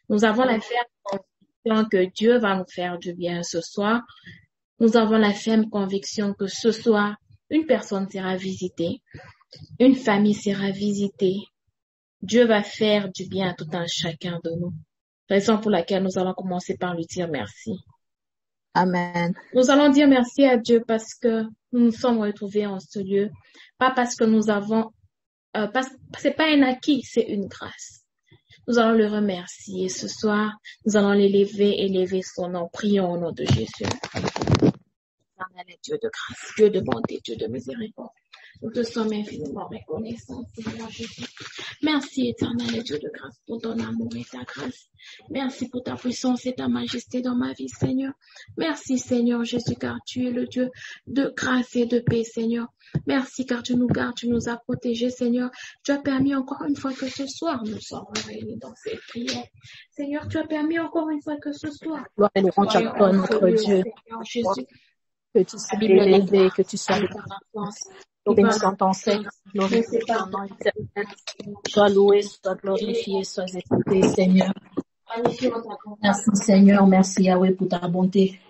Nous avons la ferme conviction que Dieu va nous faire du bien ce soir. Nous avons la ferme conviction que ce soir, une personne sera visitée, une famille sera visitée. Dieu va faire du bien à tout un chacun de nous. Raison pour laquelle nous allons commencer par lui dire merci. Amen. Nous allons dire merci à Dieu parce que nous nous sommes retrouvés en ce lieu. Pas parce que nous avons, c'est pas un acquis, c'est une grâce. Nous allons le remercier ce soir. Nous allons l'élever, élever son nom. Prions au nom de Jésus. Éternel Dieu de grâce, Dieu de bonté, Dieu de miséricorde. Nous te sommes infiniment reconnaissants, Seigneur Jésus. Merci, éternel Dieu de grâce, pour ton amour et ta grâce. Merci pour ta puissance et ta majesté dans ma vie, Seigneur. Merci, Seigneur Jésus, car tu es le Dieu de grâce et de paix, Seigneur. Merci, car tu nous gardes, tu nous as protégés, Seigneur. Tu as permis encore une fois que ce soir, nous sommes réunis dans cette prière. Seigneur, tu as permis encore une fois que ce soir. Gloire et louange à toi, notre Dieu. Seigneur Jésus. Que tu sois élevé, que tu sois bénissant ton Seigneur, glorifie ton nom éternel. Sois loué, sois glorifié, sois exalté, Seigneur. Merci Seigneur, merci Yahweh pour ta bonté.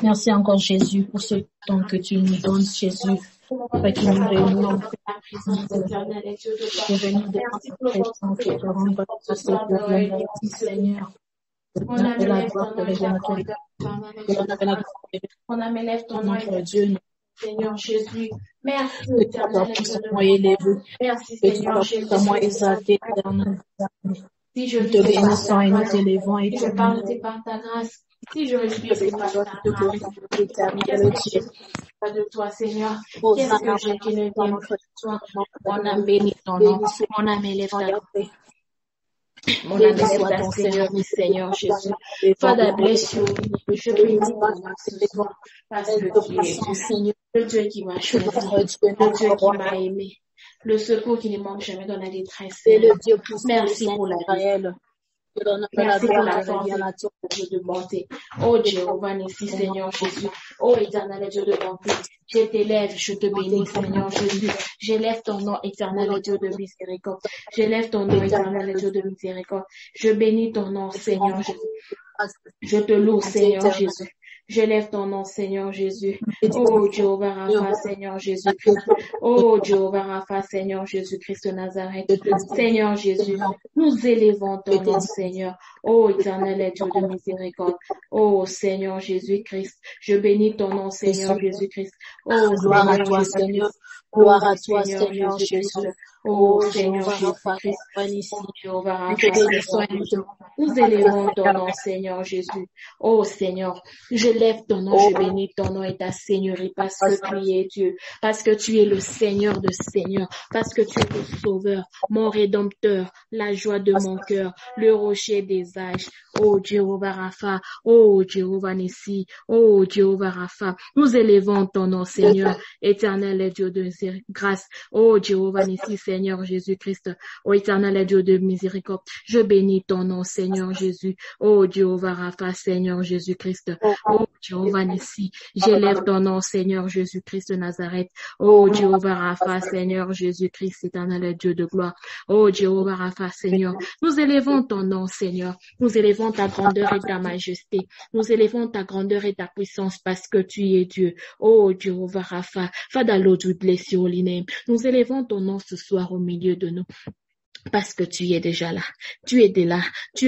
Merci encore Jésus pour ce temps que tu nous donnes, Jésus. Fait que nous réunissons et venons devant ta présence et te rendre ce Seigneur. Merci Seigneur. On amène ton nom, Dieu. Seigneur Jésus. Merci, éternel. Merci, Seigneur Jésus. Si je te bénissons et nous t'élevons et je parle, c'est par ta grâce. Si je respire, c'est par ta grâce. Pas de toi, Seigneur. Qu'est-ce que j'ai qui ne vient de toi? On a béni ton nom. On a élève ta grâce. Mon âme est ta Seigneur Jésus. Father, bless you. Je bénis ton nom parce que tu es Dieu. Le Dieu qui m'a choisi, le Dieu qui m'a aimé, le secours qui ne manque jamais dans la détresse. C'est le Dieu pour merci pour la vie. Merci pour la force de bonté. Oh Jéhovah, Nissi, Seigneur Jésus. Oh éternel Dieu de bonté. Je t'élève, je te bénis, Seigneur Jésus. J'élève ton nom, éternel Dieu de miséricorde. J'élève ton nom, éternel Dieu de miséricorde. Je bénis ton nom, Seigneur Jésus. Je te loue, Seigneur Jésus. J'élève ton nom, Seigneur Jésus. Oh, Jéhovah Rapha, Seigneur Jésus-Christ. Oh, Jéhovah Rapha, Seigneur Jésus-Christ de Nazareth. Seigneur Jésus, nous élevons ton nom, Seigneur. Oh, éternel Dieu de miséricorde. Oh, Seigneur Jésus-Christ. Je bénis ton nom, Seigneur Jésus-Christ. Oh, gloire à toi, Seigneur. Gloire à toi, Seigneur Jésus. Oh, Seigneur Jésus-Christ. Oh, Jéhovah Rapha, nous élevons ton nom, Seigneur Jésus. Oh, Seigneur, je lève ton nom, je bénis ton nom et ta seigneurie parce que tu es Dieu, parce que tu es le Seigneur de Seigneurs, parce que tu es le Sauveur, mon Rédempteur, la joie de mon cœur, le rocher des âges. Oh, Jéhovah Rapha, oh, Jéhovah Nissi, oh, Jéhovah Rapha, nous élevons ton nom, Seigneur, éternel et Dieu de grâce. Oh, Jéhovah Nissi, Seigneur Jésus-Christ, oh, éternel et Dieu de miséricorde, je bénis ton nom, Seigneur Jésus. Oh, Jéhovah Rapha, Seigneur Jésus-Christ, oh, Jéhovah Nissi, j'élève ton nom, Seigneur Jésus-Christ de Nazareth. Oh, Jéhovah Rapha, Seigneur Jésus-Christ, éternel Dieu de gloire. Oh, Jéhovah Rapha, Seigneur, nous élevons ton nom, Seigneur. Nous élevons ta grandeur et ta majesté. Nous élevons ta grandeur et ta puissance parce que tu es Dieu. Oh, Jéhovah Rapha, Father Lord, we bless your holy name. Nous élevons ton nom ce soir au milieu de nous. Parce que tu es déjà là. Tu es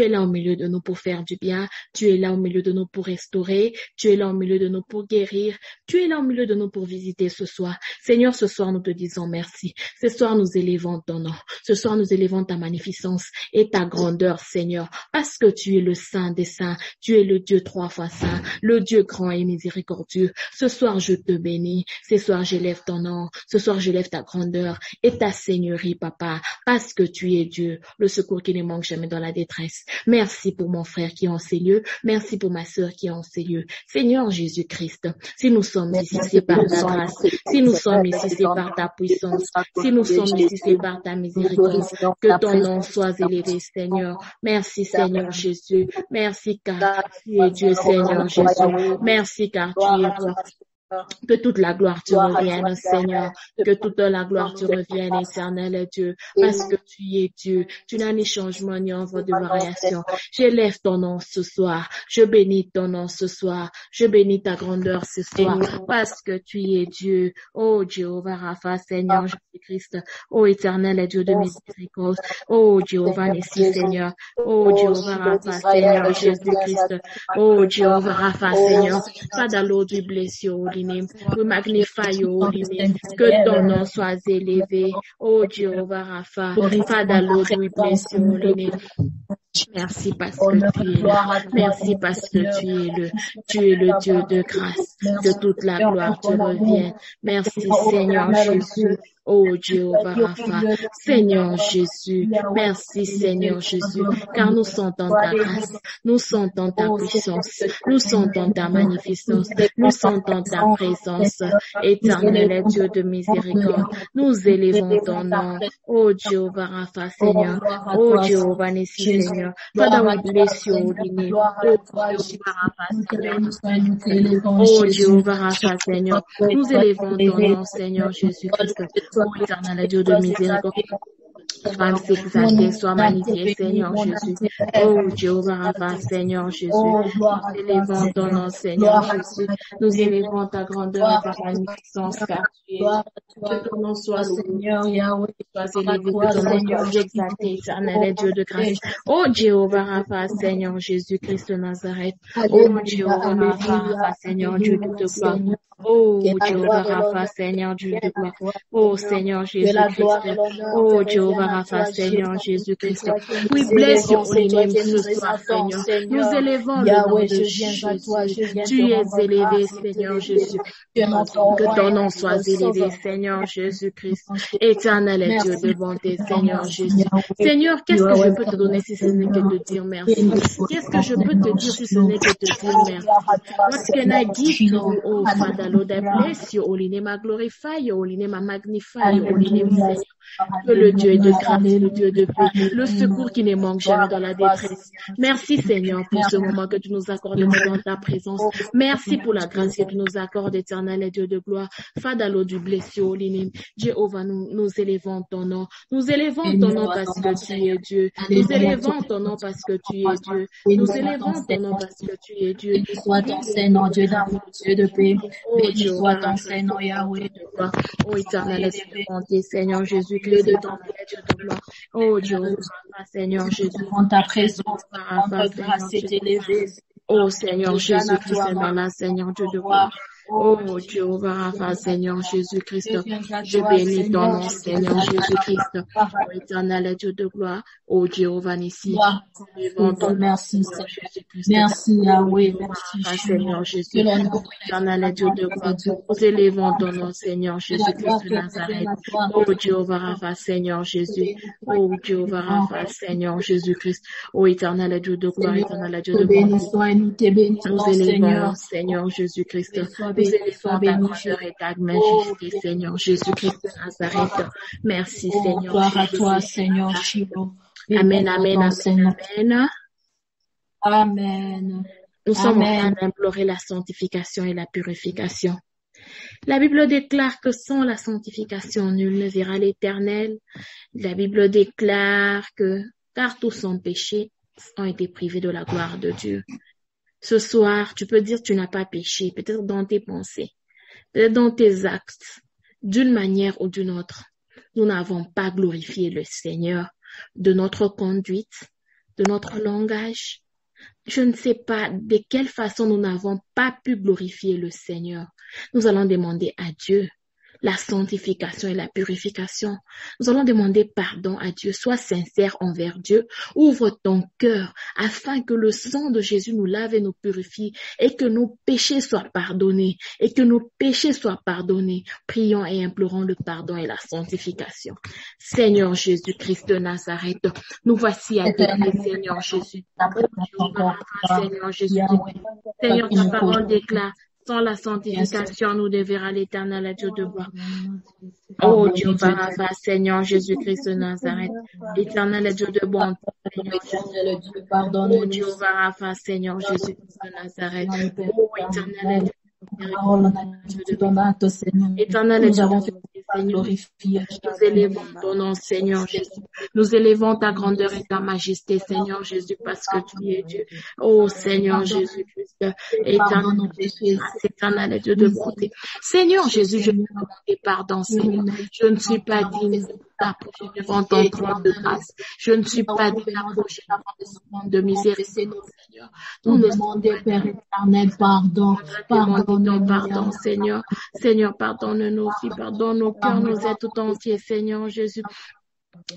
là au milieu de nous pour faire du bien. Tu es là au milieu de nous pour restaurer. Tu es là au milieu de nous pour guérir. Tu es là au milieu de nous pour visiter ce soir. Seigneur, ce soir, nous te disons merci. Ce soir, nous élevons ton nom. Ce soir, nous élevons ta magnificence et ta grandeur, Seigneur. Parce que tu es le Saint des Saints. Tu es le Dieu trois fois saint. Le Dieu grand et miséricordieux. Ce soir, je te bénis. Ce soir, j'élève ton nom. Ce soir, j'élève ta grandeur et ta seigneurie, Papa. Parce que tu es Dieu, le secours qui ne manque jamais dans la détresse. Merci pour mon frère qui est en ces lieux. Merci pour ma sœur qui est en ces lieux. Seigneur Jésus-Christ, si nous sommes ici, c'est par ta grâce. Si nous sommes ici, c'est par ta puissance. Si nous sommes ici, c'est par ta miséricorde. Que ton nom soit élevé, Seigneur. Merci, Seigneur Jésus. Merci car tu es Dieu, Seigneur Jésus. Merci car tu es roi. Que toute la gloire te revienne, Seigneur. Que toute la gloire te revienne, éternel Dieu. Parce que tu es Dieu. Tu n'as ni changement ni envoi de variation. J'élève ton nom ce soir. Je bénis ton nom ce soir. Je bénis ta grandeur ce soir. Parce que tu es Dieu. Oh Jéhovah Rapha, Seigneur Jésus-Christ. Oh éternel Dieu de miséricorde. Oh Jéhovah Nissi, Seigneur. Oh Jéhovah Rapha, Seigneur Jésus-Christ. Oh Jéhovah Rapha, Seigneur. Pas dans l'eau du blessé. We magnify your holy name. Que ton nom soit élevé. Oh Jéhovah Rapha. Father Lord, we bless your holy name. Merci parce que tu es là. Merci parce que tu es le Dieu de grâce. Que toute la gloire te revienne. Merci Seigneur Jésus. Oh Jéhovah Rapha, Seigneur Jésus, merci Seigneur Jésus, car nous sentons ta grâce, nous sentons ta puissance, nous sentons ta magnificence, nous sentons ta présence, éternel Dieu de miséricorde, nous élevons ton nom, oh Jéhovah Rapha, Seigneur, oh Jéhovah Nissi, Seigneur, Father, we bless your holy name, oh Jéhovah Rapha, Seigneur, nous élevons ton nom, Seigneur Jésus-Christ. Oh, éternel Dieu de miséricorde, sois exalté, sois magnifié, Seigneur Jésus. Oh, Jéhovah Rapha, Seigneur Jésus. Nous élevons ton nom, Seigneur Jésus. Nous élevons ta grandeur et ta magnificence, car tu es. Que ton nom soit Seigneur Yahweh, sois élevé, que ton nom soit exalté, éternel Dieu de grâce. Oh, Jéhovah Rapha, Seigneur Jésus-Christ de Nazareth. Oh, Jéhovah Rapha, Seigneur Dieu de gloire. Oh, Jéhovah Rapha, Seigneur Dieu de gloire. Oh, Seigneur Jésus-Christ. Oh, Jéhovah Rapha, Seigneur Jésus-Christ. We bless your holy name ce soir, Seigneur. Nous élevons le nom de Jésus. Tu es élevé, Seigneur Jésus. Que ton nom soit élevé, Seigneur Jésus-Christ. Éternel Dieu de bonté, Seigneur Jésus. Seigneur, qu'est-ce que je peux te donner si ce n'est que te dire merci? Qu'est-ce que je peux te dire si ce n'est que te dire merci? What can I give you, oh Father Lord? I bless your holy name, I glorify your holy name, I magnify your holy name, Seigneur. Que le Dieu est de grâce, le Dieu de paix, le secours qui ne manque jamais dans la détresse. Merci Seigneur pour ce moment que tu nous accordes dans ta présence. Merci pour la grâce que tu nous accordes, éternel et Dieu de gloire. Father Lord, du bless your holy name. Jéhovah, nous élevons ton nom. Nous élevons ton nom parce que tu es Dieu. Nous élevons ton nom parce que tu es Dieu. Nous élevons ton nom parce que tu es Dieu. Sois ton Seigneur, Dieu d'amour, Dieu de paix. Béni soit ton Seigneur, Yahweh. Oh, éternel et de bonté, Seigneur Jésus-Christ, de ton Dieu de gloire. Oh, Jéhovah, Seigneur Jésus. En ta présence, ta grâce est élevée. Oh, Seigneur Jésus-Christ, Seigneur Dieu de gloire. Oh, Jéhovah Rapha, Seigneur Jésus-Christ, je bénis ton nom, Seigneur Jésus-Christ, oh, éternel Dieu de gloire, oh, Jéhovah Nissi, merci, merci, Yahweh, merci, Seigneur Jésus, oh, éternel Dieu de gloire, nous élevons ton nom, Seigneur Jésus-Christ de Nazareth, oh, Jéhovah Rapha, Seigneur Jésus, oh, Jéhovah Rapha, Seigneur Jésus-Christ, oh, éternel Dieu de gloire, éternel Dieu de gloire, nous élevons, Seigneur Jésus-Christ, nous élévons ta grandeur et ta majesté, Seigneur Jésus-Christ de Nazareth. Merci, Seigneur. Gloire à toi, Seigneur Shiloh. Amen, amen, amen, amen. Amen. Nous sommes en train d'implorer la sanctification et la purification. La Bible déclare que sans la sanctification, nul ne verra l'Éternel. La Bible déclare que, car tous sans péché, ont été privés de la gloire de Dieu. Ce soir, tu peux dire que tu n'as pas péché, peut-être dans tes pensées, peut-être dans tes actes, d'une manière ou d'une autre. Nous n'avons pas glorifié le Seigneur de notre conduite, de notre langage. Je ne sais pas de quelle façon nous n'avons pas pu glorifier le Seigneur. Nous allons demander à Dieu la sanctification et la purification. Nous allons demander pardon à Dieu. Sois sincère envers Dieu. Ouvre ton cœur afin que le sang de Jésus nous lave et nous purifie et que nos péchés soient pardonnés. Et que nos péchés soient pardonnés. Prions et implorons le pardon et la sanctification. Seigneur Jésus-Christ de Nazareth, nous voici à toi, Seigneur Jésus. Seigneur Jésus. Seigneur, ta parole déclare, sans la sanctification, nous ne verrons l'Éternel, Dieu de gloire. Oh, Jéhovah Rapha, Seigneur Jésus-Christ de Nazareth, Éternel, Dieu de bonté, Oh, Jéhovah Rapha, Seigneur Jésus-Christ de Nazareth, oh, Éternel, parole, tu donnes acte, Seigneur. Éternel, nous avons fait Seigneur, glorifier. nous élevons ton nom, Seigneur Jésus. Nous élevons ta grandeur et ta majesté, Seigneur Jésus, parce que tu es Dieu. Oh, Seigneur Jésus-Christ, éternel Dieu de bonté. Seigneur Jésus, je veux demander pardon, Seigneur. Je ne suis pas digne d'approcher devant ton trône de grâce. Je ne suis pas digne d'approcher devant ton de miséricorde, Seigneur. Nous demandons, Père éternel, pardon. Pardon, Seigneur. Seigneur, pardonne nos vies, pardonne nos cœurs, nos êtres tout entiers, Seigneur Jésus.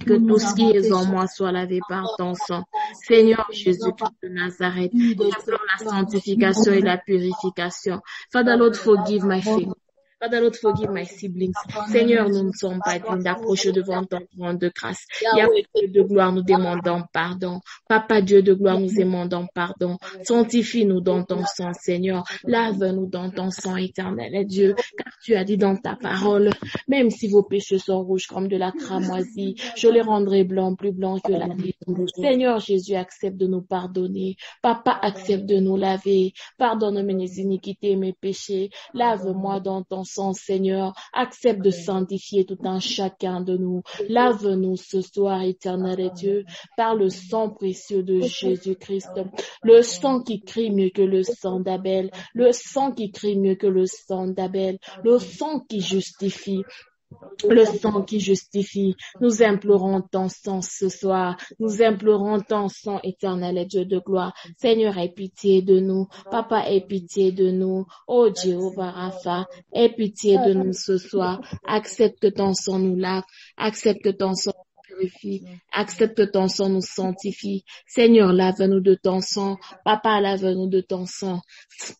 Que tout ce qui est en moi soit lavé par ton sang. Seigneur Jésus-Christ de Nazareth, j'implore la sanctification et la purification. Father Lord, forgive my family. Father Lord, forgive my siblings. Seigneur, nous ne sommes pas dignes d'approcher devant ton trône de grâce. Yahweh Dieu de gloire, nous demandons pardon. Papa Dieu de gloire, nous demandons pardon. Sanctifie-nous dans ton sang, Seigneur. Lave-nous dans ton sang éternel, et Dieu, car tu as dit dans ta parole, même si vos péchés sont rouges comme de la cramoisie, je les rendrai blancs, plus blancs que la nuit. Seigneur Jésus, accepte de nous pardonner. Papa, accepte de nous laver. Pardonne mes iniquités et mes péchés. Lave-moi dans ton sang, Seigneur. Accepte de sanctifier tout un chacun de nous. Lave-nous ce soir, éternel et Dieu, par le sang précieux de Jésus-Christ. Le sang qui crie mieux que le sang d'Abel. Le sang qui crie mieux que le sang d'Abel. Le sang qui justifie. Le sang qui justifie. Nous implorons ton sang ce soir. Nous implorons ton sang éternel et Dieu de gloire. Seigneur, aie pitié de nous. Papa, aie pitié de nous. Oh Jéhovah Rapha, aie pitié de nous ce soir. Accepte que ton sang nous lave. Accepte que ton sang purifie. Accepte que ton sang nous sanctifie. Seigneur, lave-nous de ton sang. Papa, lave-nous de ton sang.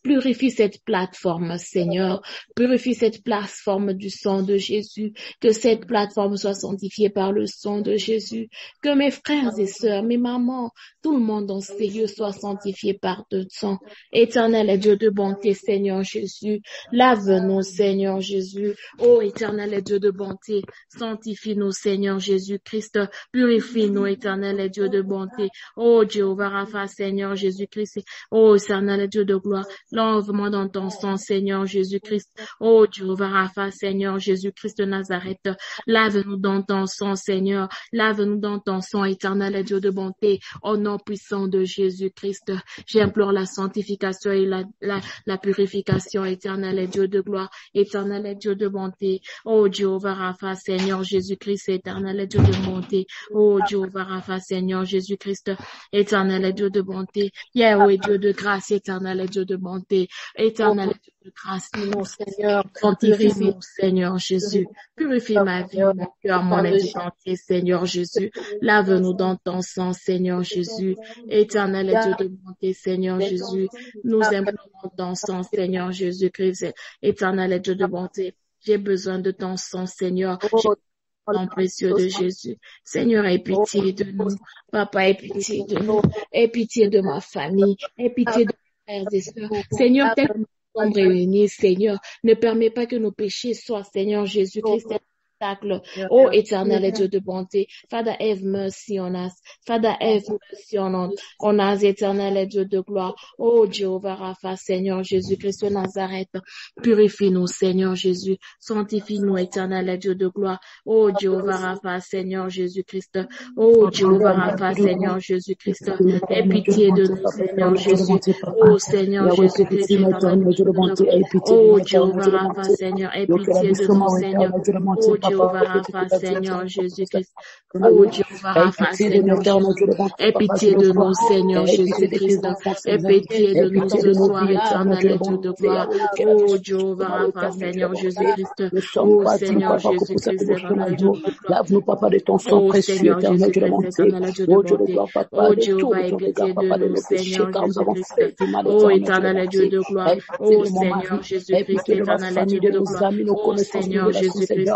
Purifie cette plateforme, Seigneur. Purifie cette plateforme du sang de Jésus. Que cette plateforme soit sanctifiée par le sang de Jésus. Que mes frères et sœurs, mes mamans, tout le monde en sérieux soit sanctifié par ton sang. Éternel et Dieu de bonté, Seigneur Jésus. Lave-nous, Seigneur Jésus. Oh, éternel et Dieu de bonté. Sanctifie-nous, Seigneur Jésus-Christ. Purifie-nous, éternel et Dieu de bonté. Oh, Jéhovah Rapha, Seigneur Jésus-Christ. Oh, éternel et Dieu de gloire. Lave-moi dans ton sang, Seigneur Jésus-Christ. Oh, Jéhovah Rapha, Seigneur Jésus-Christ de Nazareth. Lave-nous dans ton sang, Seigneur. Lave-nous dans ton sang, éternel et Dieu de bonté. Au nom puissant de Jésus-Christ, j'implore la sanctification et la purification, éternel et Dieu de gloire, éternel et Dieu de bonté. Oh, Jéhovah Rapha, Seigneur Jésus-Christ, éternel et Dieu de bonté. Oh, Jéhovah Rapha, Seigneur Jésus-Christ, éternel et Dieu de bonté. Yahweh, Dieu de grâce, éternel et Dieu de bonté, éternel et Dieu de grâce, mon Seigneur, sanctifie-nous, Seigneur Jésus, purifie ma vie, mon cœur, mon être entier, Seigneur Jésus, lave-nous dans ton sang, Seigneur Jésus, éternel et Dieu de bonté, Seigneur Jésus, nous implorons ton sang, Seigneur Jésus-Christ, éternel et Dieu de bonté, j'ai besoin de ton sang, Seigneur, nom précieux de Jésus. Seigneur, aie pitié de nous. Papa, aie pitié de nous. Aie pitié de ma famille. Aie pitié de mes frères et sœurs. Seigneur, tel que nous sommes réunis, Seigneur, ne permets pas que nos péchés soient, Seigneur Jésus-Christ, oh, éternel et Dieu de bonté. Father, have mercy on us. Father, have mercy on us, éternel et Dieu de gloire. Oh, Jéhovah Rapha, Seigneur Jésus-Christ de Nazareth. Purifie-nous, Seigneur Jésus. Sanctifie-nous, éternel et Dieu de gloire. Oh, Jéhovah Rapha, Seigneur Jésus-Christ. Oh, Jéhovah Rapha, Seigneur Jésus-Christ. Aie pitié de nous, Seigneur Jésus. Oh, Seigneur Jésus-Christ. Oh, Jéhovah Rapha, Seigneur. Aie pitié de nous, Seigneur. Oh, Jéhovah Rapha, Seigneur Jésus-Christ. Oh, Jéhovah Rapha, Seigneur Jésus. Aie pitié de nous, Seigneur Jésus-Christ. Aie pitié de nous ce soir, éternel et Dieu de gloire. Oh, Jéhovah Rapha, Seigneur Jésus-Christ. Oh, Seigneur Jésus-Christ, éternel Dieu de gloire. Lave-nous, papa, de ton sang précieux, éternel Dieu de bonté. Oh, Jéhovah, aie pitié de nous, Seigneur Jésus-Christ. Oh, éternel Dieu de gloire. Oh, Seigneur Jésus-Christ, éternel Dieu de gloire. Oh, Seigneur Jésus-Christ.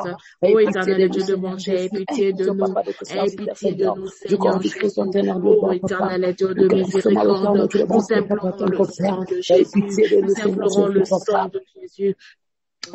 Oh, éternel Dieu de bonté, aie pitié de nous. Aie pitié de nous, Seigneur Jésus. Oh, éternel Dieu de miséricorde, nous implorons le sang de Jésus. Nous implorons le sang de Jésus.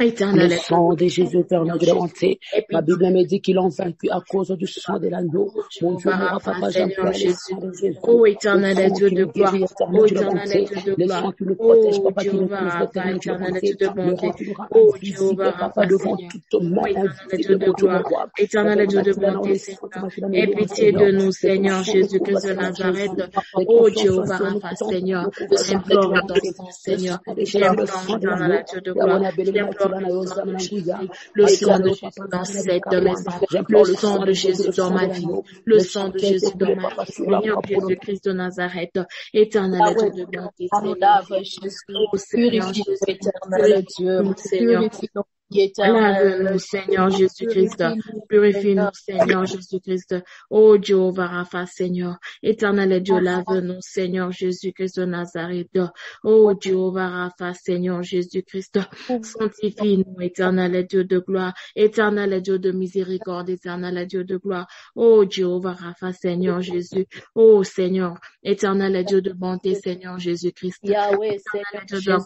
Éternel, le sang de Jésus, Père, notre bonté. La Bible me dit qu'ils l'ont vaincu à cause du sang de l'agneau. Mon Dieu, mon papa, j'emploie le sang de Jésus. Oh, éternel Dieu de gloire. Oh, éternel Dieu de le gloire. sang qui nous protège, Oh, papa, qui nous Jéhovah, couvre, Père, notre éternel bonté. Dieu de Le bonté. rendra Oh, invisible, Jéhovah, papa, devant Seigneur. toute main Oh, éternel Dieu invisible, de mon Dieu, mon gloire. roi. Éternel Dieu de bonté, Seigneur. Aie pitié de nous, Seigneur Jésus-Christ de Nazareth. Oh, Jéhovah, Rapha, Seigneur. J'implore ton sang, Seigneur. J'implore, éternel Dieu de gloire. J'implore le sang de Jésus dans cette maison, le sang de Jésus dans ma vie, le sang de Jésus dans ma vie, Seigneur Jésus-Christ de Nazareth, éternel Dieu de bonté, Seigneur. Oh Seigneur Jésus, éternel Dieu, Seigneur. Lave-nous, Seigneur Jésus-Christ. Purifie-nous, Seigneur Jésus-Christ. Oh Jéhovah Rapha, Seigneur. Éternel Dieu, lave-nous, Seigneur Jésus-Christ de Nazareth. Oh Jéhovah Rapha, Seigneur Jésus-Christ. Sanctifie-nous, éternel Dieu de gloire. Éternel Dieu de miséricorde, éternel Dieu de gloire. Oh Jéhovah Rapha, Seigneur Jésus. Oh Seigneur, éternel Dieu de bonté, Seigneur Jésus-Christ. Yahweh, Éternel Dieu de gloire,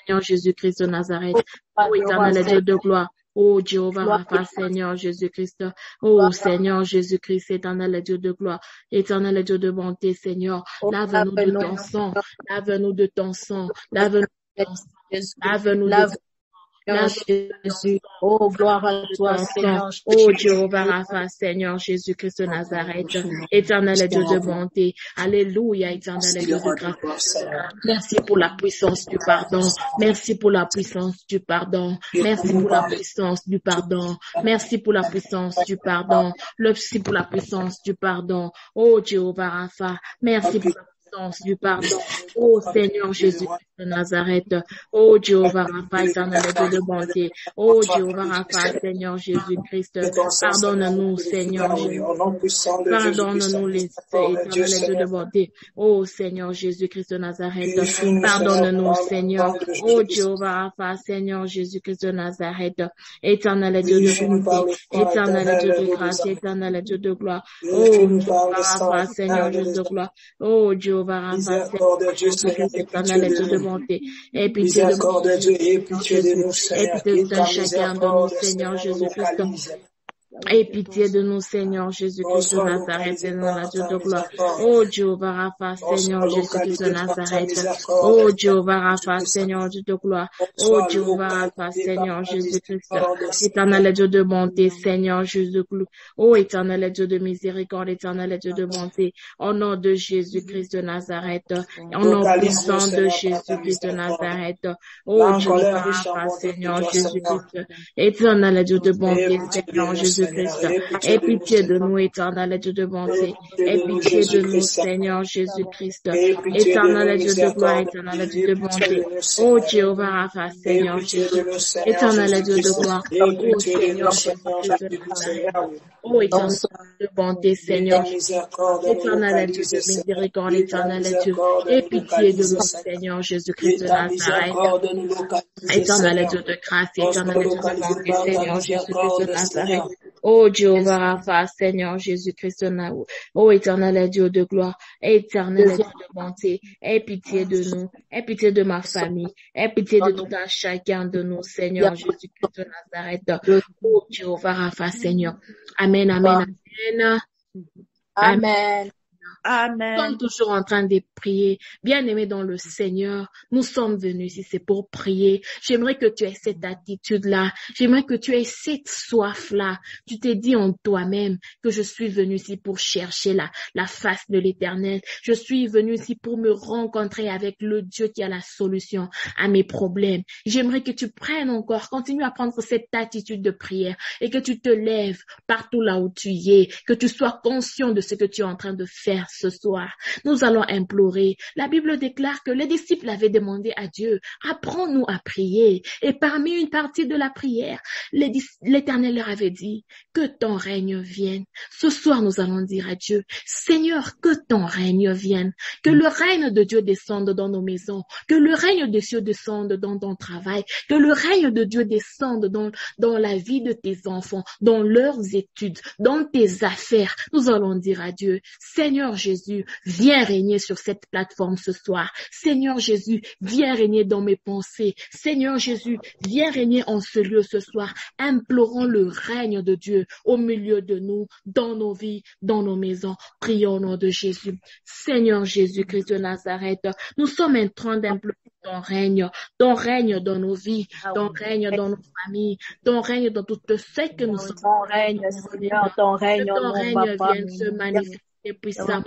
Seigneur Jésus-Christ de Nazareth. Oh éternel Dieu de gloire. Oh Jéhovah Rapha, Seigneur Jésus-Christ. Oh Seigneur Jésus-Christ, éternel Dieu de gloire. Éternel Dieu de bonté, Seigneur. Lave-nous de ton sang. Lave-nous de ton sang. Lave-nous de ton sang. Lave-nous de ton sang. Jésus. Oh, gloire à toi, Seigneur. Oh, Jéhovah Rapha, Seigneur Jésus-Christ de Nazareth, éternel Dieu de bonté. Alléluia, éternel Dieu de grâce. Merci pour la puissance du pardon. Merci pour la puissance du pardon. Merci pour la puissance du pardon. Merci pour la puissance du pardon. Merci pour la puissance du pardon. Oh, Jéhovah Rapha, merci pour la puissance du pardon. Oh, Seigneur Jésus de Nazareth. Oh, Jéhovah Rapha, éternel Dieu de bonté. Oh, Jéhovah Rapha, Seigneur Jésus-Christ. Pardonne-nous, Seigneur Jésus. Pardonne-nous, les éternel Dieu de bonté. Oh, Seigneur Jésus-Christ de Nazareth. Pardonne-nous, Seigneur. Oh, Jéhovah Rapha, Seigneur Jésus-Christ de Nazareth. Éternel Dieu de bonté. Éternel Dieu de grâce. Éternel Dieu de gloire. Oh, Jéhovah Rapha, Seigneur Jésus de gloire. Oh, Jéhovah Rapha, Seigneur Jésus-Christ, éternel Dieu de bonté. Et pitié de nous, Seigneur. Et pitié de chacun de nous, Seigneur Jésus-Christ. Aie pitié de nous, Seigneur Jésus-Christ de Nazareth, Seigneur Dieu de gloire. Oh Jéhovah Rapha, Seigneur Jésus-Christ de Nazareth. Oh Jéhovah Rapha, Seigneur Dieu de gloire. Oh Jéhovah Rapha, Seigneur Jésus-Christ. Éternel Dieu de bonté, Seigneur Jésus-Christ. Oh éternel Dieu de miséricorde, éternel Dieu de bonté. Au nom de Jésus-Christ de Nazareth. Au nom puissant de Jésus-Christ de Nazareth. Oh Jéhovah Rapha, Seigneur Jésus-Christ. Éternel Dieu de bonté, Seigneur Jésus-Christ. Aie pitié de nous, éternel Dieu de bonté. Aie pitié de nous, Seigneur Jésus-Christ. Éternel Dieu de gloire, éternel Dieu de bonté. Oh Jéhovah Rapha, Seigneur Jésus. Éternel Dieu de gloire. Oh Seigneur Jésus-Christ. Oh éternel de bonté, Seigneur. Éternel Dieu de miséricorde, éternel Dieu. Aie pitié de nous, Seigneur Jésus-Christ de Nazareth. Éternel Dieu de grâce, éternel Dieu de bonté, Seigneur Jésus-Christ de Nazareth. Oh Jéhovah Rapha, Seigneur Jésus-Christ de Nazareth. Oh éternel Dieu de gloire, éternel Dieu de bonté, aie pitié de nous, aie pitié de ma famille, aie pitié de tout un chacun de nous, Seigneur Jésus-Christ de Nazareth. Oh Jéhovah Rapha, Seigneur. Amen, amen, amen. Amen. Amen. Nous sommes toujours en train de prier. Bien-aimés dans le Seigneur, nous sommes venus ici, c'est pour prier. J'aimerais que tu aies cette attitude-là. J'aimerais que tu aies cette soif-là. Tu t'es dit en toi-même que je suis venu ici pour chercher la face de l'Éternel. Je suis venu ici pour me rencontrer avec le Dieu qui a la solution à mes problèmes. J'aimerais que tu prennes encore, continue à prendre cette attitude de prière et que tu te lèves partout là où tu y es, que tu sois conscient de ce que tu es en train de faire ce soir. Nous allons implorer. La Bible déclare que les disciples avaient demandé à Dieu, apprends-nous à prier. Et parmi une partie de la prière, l'Éternel leur avait dit, que ton règne vienne. Ce soir, nous allons dire à Dieu, Seigneur, que ton règne vienne. Que le règne de Dieu descende dans nos maisons. Que le règne de Dieu descende dans ton travail. Que le règne de Dieu descende dans la vie de tes enfants, dans leurs études, dans tes affaires. Nous allons dire à Dieu, Seigneur Jésus, viens régner sur cette plateforme ce soir. Seigneur Jésus, viens régner dans mes pensées. Seigneur Jésus, viens régner en ce lieu ce soir. Implorons le règne de Dieu au milieu de nous, dans nos vies, dans nos maisons. Prions au nom de Jésus. Seigneur Jésus-Christ de Nazareth, nous sommes en train d'implorer ton règne dans nos vies, ton règne dans nos familles, ton règne dans tout ce que nous sommes. Ton règne, Seigneur, ton règne, que ton règne vienne se manifester puissamment.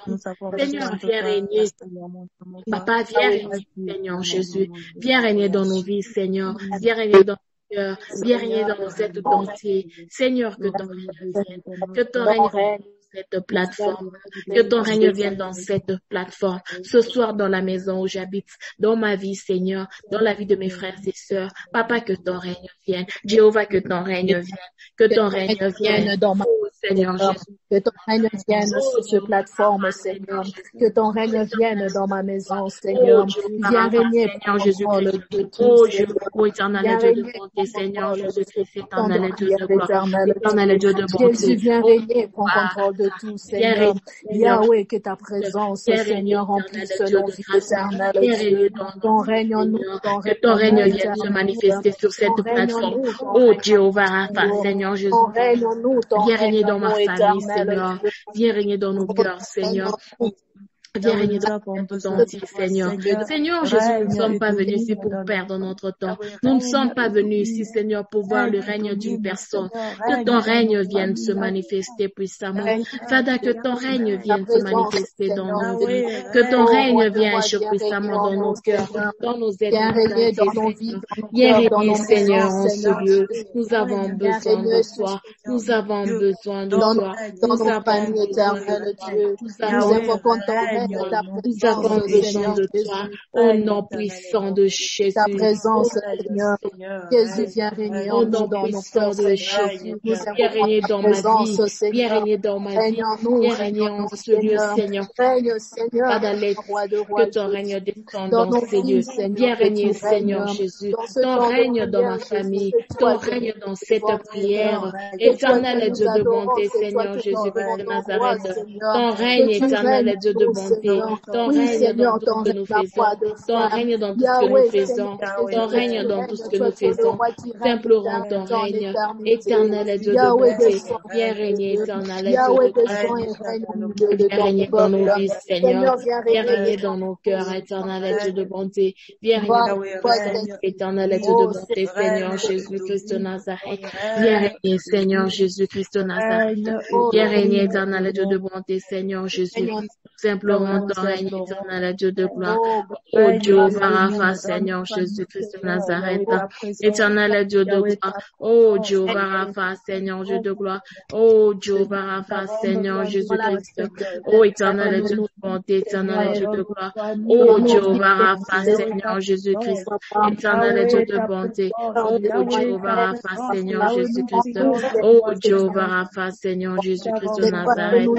Seigneur, viens régner. Papa, viens régner, Seigneur Jésus. Viens régner dans nos vies, Seigneur. Viens régner dans nos cœurs. Viens régner dans nos êtres entiers. Seigneur, que ton règne vienne. Que ton règne vienne. Cette plateforme, que ton règne vienne dans cette plateforme, ce soir dans la maison où j'habite, dans ma vie, Seigneur, dans la vie de mes frères et sœurs. Papa, que ton règne vienne. Jéhovah, que ton règne vienne. Que ton règne vienne dans ma Seigneur Jésus. Que ton règne vienne sur cette plateforme, Seigneur. Que ton règne vienne dans ma maison, Seigneur. Viens régner, Seigneur Jésus-Christ. Oh Dieu, oh éternel Dieu de bonté, Seigneur Jésus-Christ, éternel Dieu de gloire, éternel Dieu de bonté. Jésus, viens régner, prends contrôle de tout, Seigneur. Yahweh, que ta présence, Seigneur, remplisse nos vies éternelles, Dieu. Ton règne en nous, que ton règne vienne se manifester sur cette plateforme. Oh Jéhovah Rapha, Seigneur Jésus. Viens régner dans ma famille, Seigneur. Viens régner dans nos cœurs, Seigneur. Viens régner dans nos entiers, Seigneur. Seigneur Jésus, nous ne sommes pas venus ici pour perdre notre temps. Nous ne sommes pas venus ici, Seigneur, pour voir le règne d'une personne. Que ton règne vienne se manifester puissamment. Fada, que ton règne vienne se manifester dans nos vies. Que ton règne vienne agir puissamment dans nos cœurs, dans nos êtres, dans nos vies. Viens régner, Seigneur, en ce lieu. Nous avons besoin de toi. Nous avons besoin de toi. Nous avons éternel Dieu. Nous invoquons ton règne. Nous avons besoin de toi, au nom puissant de Jésus. Ta présence, Seigneur. Jésus, viens régner au nom puissant de Jésus. Viens régner dans ma vie. Viens régner dans ma vie. Viens régner en ce lieu, Seigneur. Que ton règne descende dans ces lieux. Viens régner, Seigneur Jésus. Ton règne dans ma famille. Ton règne dans cette prière. Éternel Dieu de bonté, Seigneur Jésus-Christ de Nazareth. Ton règne, éternel Dieu de bonté. Ton règne dans tout ce que nous faisons. Ton règne dans tout ce que nous faisons. Ton règne dans tout ce que nous faisons. Nous implorons ton règne. Éternel Dieu de bonté. Viens régner, éternel Dieu de bonté. Viens régner dans nos vies, Seigneur. Viens régner dans nos cœurs, éternel Dieu de bonté. Viens régner dans nos cœurs, éternel Dieu de bonté, Seigneur Jésus-Christ de Nazareth. Viens régner, Seigneur Jésus-Christ de Nazareth. Viens régner, éternel Dieu de bonté, Seigneur Jésus. Nous implorons ton règne, éternel Dieu de gloire. Oh Dieu, Rapha, Seigneur Jésus-Christ de Nazareth. Éternel Dieu de gloire. Oh Dieu, Rapha, Seigneur Dieu de gloire. Oh Dieu, Rapha, Seigneur Jésus-Christ. Oh éternel Dieu de bonté, éternel Dieu de gloire. Oh Dieu, Rapha, Seigneur Jésus-Christ. Éternel Dieu de bonté. Oh Dieu, Rapha, Seigneur Jésus-Christ. Oh Dieu, Rapha, Seigneur Jésus-Christ de Nazareth.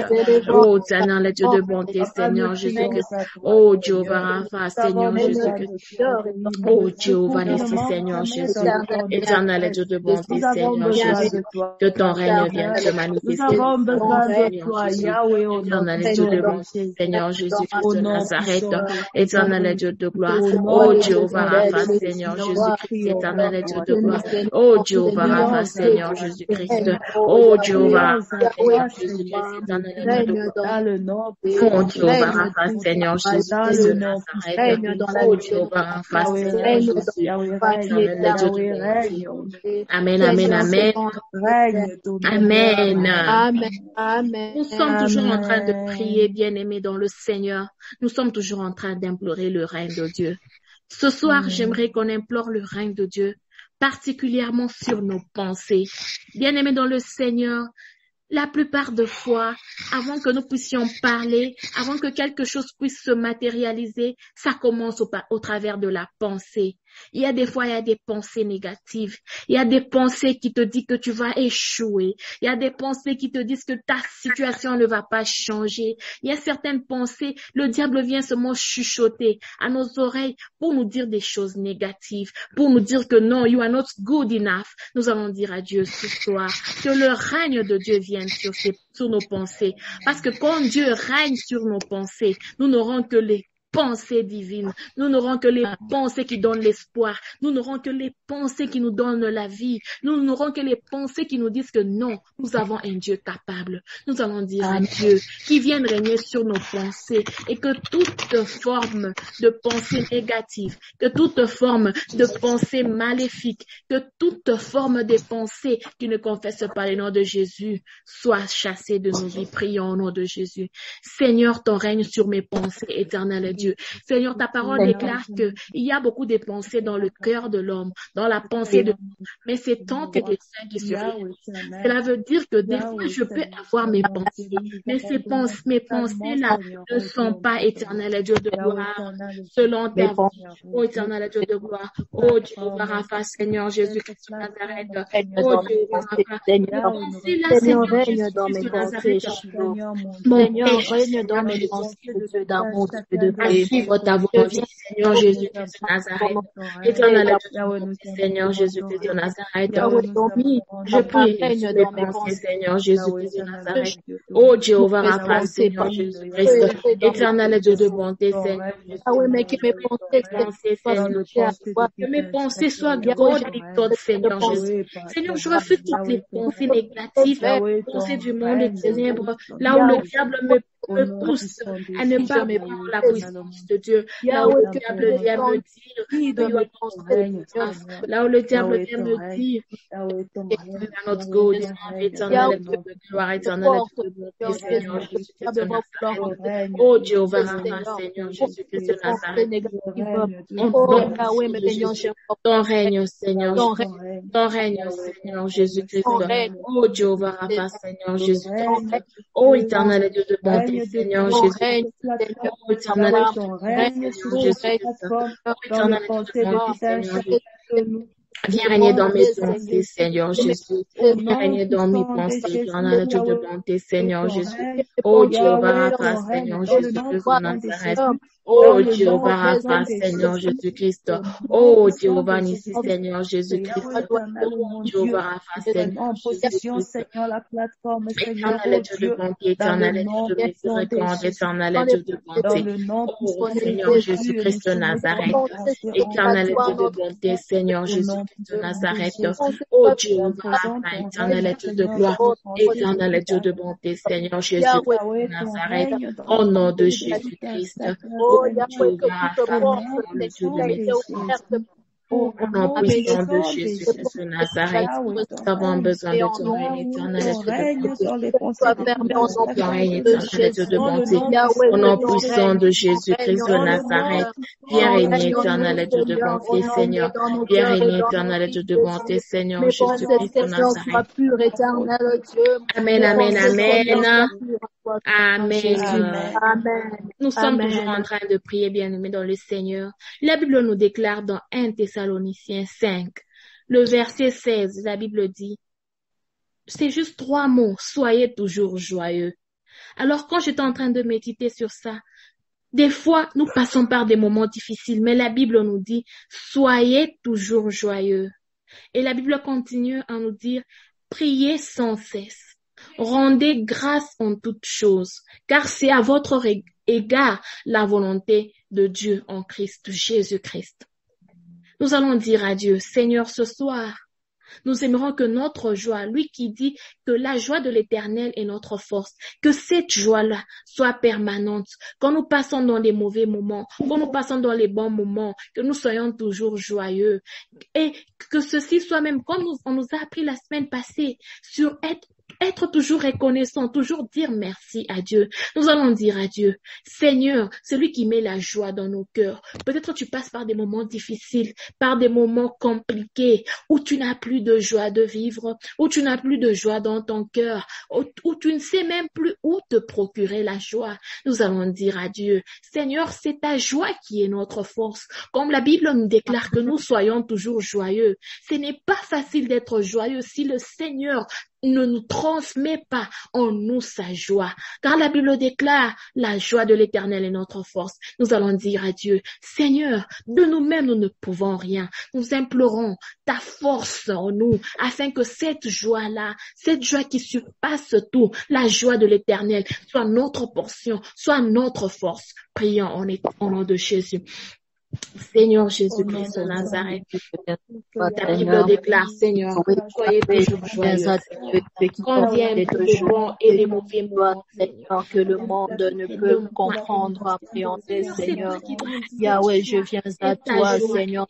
Oh éternel Dieu de bonté, Seigneur Jésus-Christ. Oh Jéhovah Rapha, Seigneur Jésus-Christ. Oh Jéhovah Nissi, Seigneur Jésus. Éternel Dieu de bonté, Seigneur Jésus. Que ton règne vienne se manifester. Éternel Dieu de bonté, Seigneur Jésus-Christ de Nazareth. Éternel Dieu de gloire. Oh Jéhovah Rapha, Seigneur Jésus-Christ. Éternel Dieu de gloire. Oh Jéhovah Rapha, Seigneur Jésus-Christ. Oh Jéhovah Rapha, Seigneur Jésus-Christ. Éternel Dieu de gloire. Oh Jéhovah Rapha, Seigneur Jésus-Christ de Nazareth. Oh Jéhovah Rapha, Seigneur Jésus. Amen, amen, amen. Amen. Nous sommes toujours en train de prier, bien-aimés dans le Seigneur. Nous sommes toujours en train d'implorer le règne de Dieu. Ce soir, j'aimerais qu'on implore le règne de Dieu, particulièrement sur nos pensées. Bien-aimés dans le Seigneur, la plupart des fois, avant que nous puissions parler, avant que quelque chose puisse se matérialiser, ça commence au travers de la pensée. Il y a des fois, il y a des pensées négatives. Il y a des pensées qui te disent que tu vas échouer. Il y a des pensées qui te disent que ta situation ne va pas changer. Il y a certaines pensées, le diable vient seulement chuchoter à nos oreilles pour nous dire des choses négatives, pour nous dire que non, you are not good enough. Nous allons dire à Dieu ce soir que le règne de Dieu vienne vienne sur nos pensées. Parce que quand Dieu règne sur nos pensées, nous n'aurons que les pensées divines. Nous n'aurons que les pensées qui donnent l'espoir. Nous n'aurons que les pensées qui nous donnent la vie. Nous n'aurons que les pensées qui nous disent que non, nous avons un Dieu capable. Nous allons dire à Dieu qui vienne régner sur nos pensées et que toute forme de pensée négative, que toute forme de pensée maléfique, que toute forme de pensée qui ne confesse pas le nom de Jésus soit chassée de nos vies. Prions au nom de Jésus. Seigneur, ton règne sur mes pensées éternelles. Dieu. Seigneur, ta parole déclare qu'il y a beaucoup de pensées dans le cœur de l'homme, dans la pensée de l'homme, mais c'est tant que des saints qui surviennent. Cela veut dire que des fois, je peux avoir mes pensées, mais mes pensées-là ne sont pas éternelles, Dieu de gloire, selon ta vie, ô éternel Dieu de gloire, ô Dieu Rapha, Seigneur Jésus-Christ de Nazareth, ô Dieu Rapha, Seigneur, règne dans mes pensées, Seigneur, règne dans mes pensées, Dieu d'amour, Dieu de à suivre ta volonté, Seigneur Jésus-Christ de Nazareth. Éternel Seigneur Jésus-Christ de Nazareth. Je prie dans mes pensées, Seigneur Jésus-Christ de Nazareth. Oh Jéhovah Rapha, Seigneur Jésus-Christ. Éternel Dieu de bonté, Seigneur. Que mes pensées soient godly, Seigneur Jésus. Seigneur, je refuse toutes les pensées négatives, les pensées du monde des ténèbres, là où le diable me pousse à ne pas prendre la puissance de Dieu. Là où le diable vient me dire, là où le diable vient me dire, notre God, éternel de gloire, éternel de bonté, Seigneur Jésus-Christ de Nazareth. Oh Jéhovah, Seigneur Jésus-Christ de Nazareth. Ton règne, Seigneur. Ton règne, Seigneur Jésus-Christ. Oh Jéhovah, Seigneur Jésus-Christ. Oh éternel Dieu de bonté, Seigneur Jésus-Christ. Oh éternel Jésus-Christ. Oh éternel Dieu de bonté, Seigneur Jésus-Christ. Viens régner dans mes pensées, Seigneur Jésus. Viens régner dans mes pensées, éternel Dieu de bonté, Seigneur Jésus. Oh Jéhovah, Seigneur Jésus-Christ de Nazareth. Oh Jéhovah Rapha, Seigneur Jésus-Christ. Oh Jéhovah Nissi, Seigneur Jésus-Christ. Oh Jéhovah Rapha, Seigneur Jésus-Christ. Éternel Dieu de bonté, éternel Dieu de miséricorde, éternel Dieu de bonté. Oh Seigneur Jésus-Christ de Nazareth. Éternel Dieu de bonté, Seigneur Jésus-Christ de Nazareth. Oh Jéhovah Rapha, éternel Dieu de gloire, éternel Dieu de bonté, Seigneur Jésus-Christ de Nazareth. Au nom de Jésus-Christ. Jéhovah, le Dieu de médecine. Au nom puissant de Jésus-Christ de Nazareth, nous avons besoin de ton règne éternel de bonté. Ton règne éternel de bonté. Au nom puissant de Jésus-Christ de Nazareth, viens régner éternel de bonté, Seigneur. Viens régner éternel de bonté, Seigneur Jésus-Christ de Nazareth. Amen, amen, amen. Amen. Nous sommes toujours en train de prier, bien-aimés dans le Seigneur. La Bible nous déclare dans 1 Thessaloniciens 5, le verset 16, la Bible dit, c'est juste 3 mots, soyez toujours joyeux. Alors quand j'étais en train de méditer sur ça, des fois nous passons par des moments difficiles, mais la Bible nous dit, soyez toujours joyeux. Et la Bible continue à nous dire, priez sans cesse. Rendez grâce en toutes choses, car c'est à votre égard la volonté de Dieu en Christ Jésus-Christ. Nous allons dire à Dieu, Seigneur, ce soir, nous aimerons que notre joie, lui qui dit que la joie de l'Éternel est notre force, que cette joie-là soit permanente, quand nous passons dans les mauvais moments, quand nous passons dans les bons moments, que nous soyons toujours joyeux et que ceci soit même comme on nous a appris la semaine passée sur être toujours reconnaissant, toujours dire merci à Dieu. Nous allons dire à Dieu, Seigneur, celui qui met la joie dans nos cœurs. Peut-être tu passes par des moments difficiles, par des moments compliqués, où tu n'as plus de joie de vivre, où tu n'as plus de joie dans ton cœur, où tu ne sais même plus où te procurer la joie. Nous allons dire à Dieu, Seigneur, c'est ta joie qui est notre force. Comme la Bible nous déclare que nous soyons toujours joyeux. Ce n'est pas facile d'être joyeux si le Seigneur ne nous transmet pas en nous sa joie. Car la Bible déclare, la joie de l'Éternel est notre force. Nous allons dire à Dieu, Seigneur, de nous-mêmes nous ne pouvons rien. Nous implorons ta force en nous, afin que cette joie-là, cette joie qui surpasse tout, la joie de l'Éternel, soit notre portion, soit notre force. Prions au nom de Jésus. Seigneur Jésus-Christ de Nazareth, ta Bible déclare, Seigneur, soyez toujours joyeux. Quand viennent les bons et les mauvais moments, Seigneur, que le monde ne peut comprendre, appréhender, Seigneur. Yahweh, je viens à toi, Seigneur,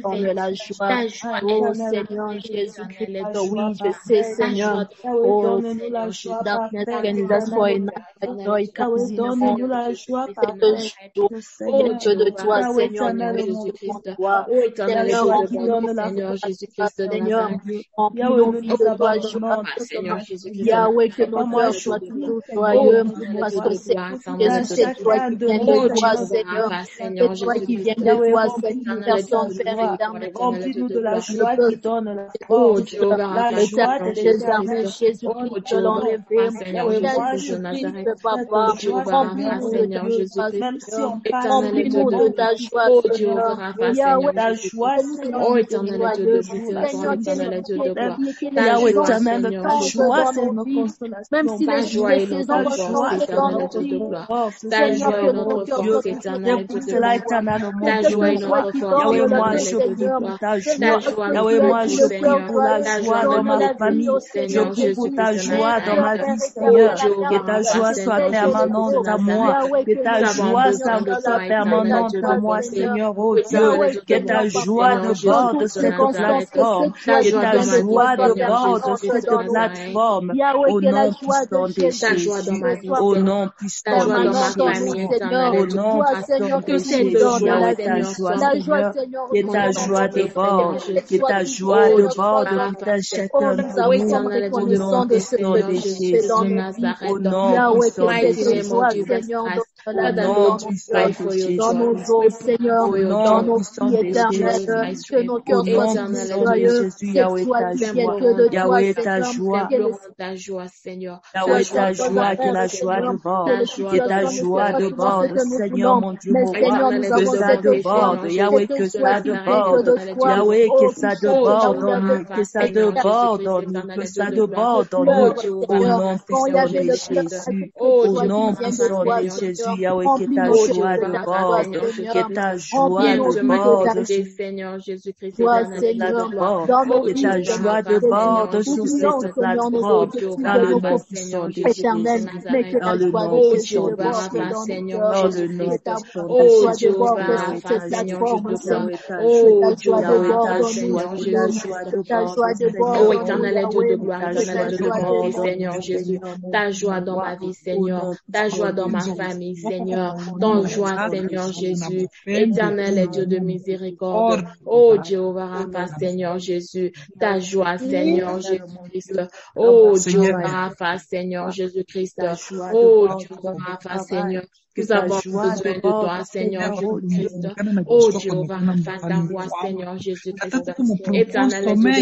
dans la joie. Oh, Seigneur Jésus-Christ, oui, je sais, Seigneur. Oh, Seigneur, darkness can destroy joy comes in the morning. Que de toi, Seigneur, Seigneur Jésus-Christ de Nazareth. Seigneur Jésus-Christ. Yahweh, que nos cœurs soient toujours joyeux, parce que c'est toi qui viens de toi, Seigneur. C'est toi qui viens de toi, Seigneur. Personne Père éternel. Remplis-nous de la joie qui donne la Oh, force. La joie de Jésus-Christ, je l'en rêve. Jésus-Christ, Papa, remplis-nous de ta joie, Seigneur. Yahweh, ta joie, oh, éternel Dieu de gloire, éternel Dieu de gloire. Yahweh, éternel, ta joie, c'est nos consolations. Même si Ta les joie est saisons notre force, éternel Dieu de gloire. Ta joie est notre force, éternel Dieu de gloire. Ta joie est notre force, Yahweh, moi, éternel je Dieu de prie gloire. pour ta Ta joie. joie, Yahweh, moi, je prie Seigneur. pour la Ta joie joie dans ma famille. Je prie pour ta joie dans ma vie, Seigneur. Que ta joie soit permanente à moi. Que ta joie soit permanente à moi, Seigneur, oh Dieu. Que ta joie déborde cette plateforme. Que ta joie déborde cette plateforme. Au nom puissant de Jésus. Au nom puissant de Jésus. Au nom puissant de Jésus. Yahweh, ta joie, Seigneur. Que ta joie déborde. Que ta joie déborde tout un chacun pour nous. Au nom puissant de Jésus. Au nom puissant de Jésus. Au nom puissant de Jésus. Dans nos eaux, Seigneur, dans nos vies éternelles, que nos cœurs soient joyeux, Yahweh, ta joie, Yahweh, ta joie, ta joie, Seigneur. Yahweh, ta joie, que la joie déborde, que ta joie déborde, Seigneur, mon Dieu, mon roi, que ça déborde, Yahweh, que ça déborde, Yahweh, que ça déborde en nous, que ça déborde en nous, que ça déborde en nous, au nom puissant de Jésus, au nom puissant de Jésus, Yahweh, que ta joie déborde, que ta joie déborde, Seigneur Jésus-Christ, que ta joie déborde sur cette plateforme, dans le nom puissant de Jésus, dans le nom puissant de Jésus, dans le nom puissant de Jésus, oh, éternel Dieu de gloire, éternel Dieu de gloire, Seigneur Jésus, ta joie dans ma vie, Seigneur, ta joie dans ma famille, Seigneur, ton joie, Seigneur Jésus, éternel Dieu de miséricorde, oh Jéhovah Rapha, Seigneur Jésus, ta joie, Seigneur Jésus-Christ, oh Jéhovah Rapha, Seigneur Jésus-Christ, oh Jéhovah Rapha, Seigneur. Nous avons besoin de toi, Seigneur Jésus-Christ. Oh Jéhovah, Rapha, ta voix, Seigneur Jésus-Christ. Éternel Dieu,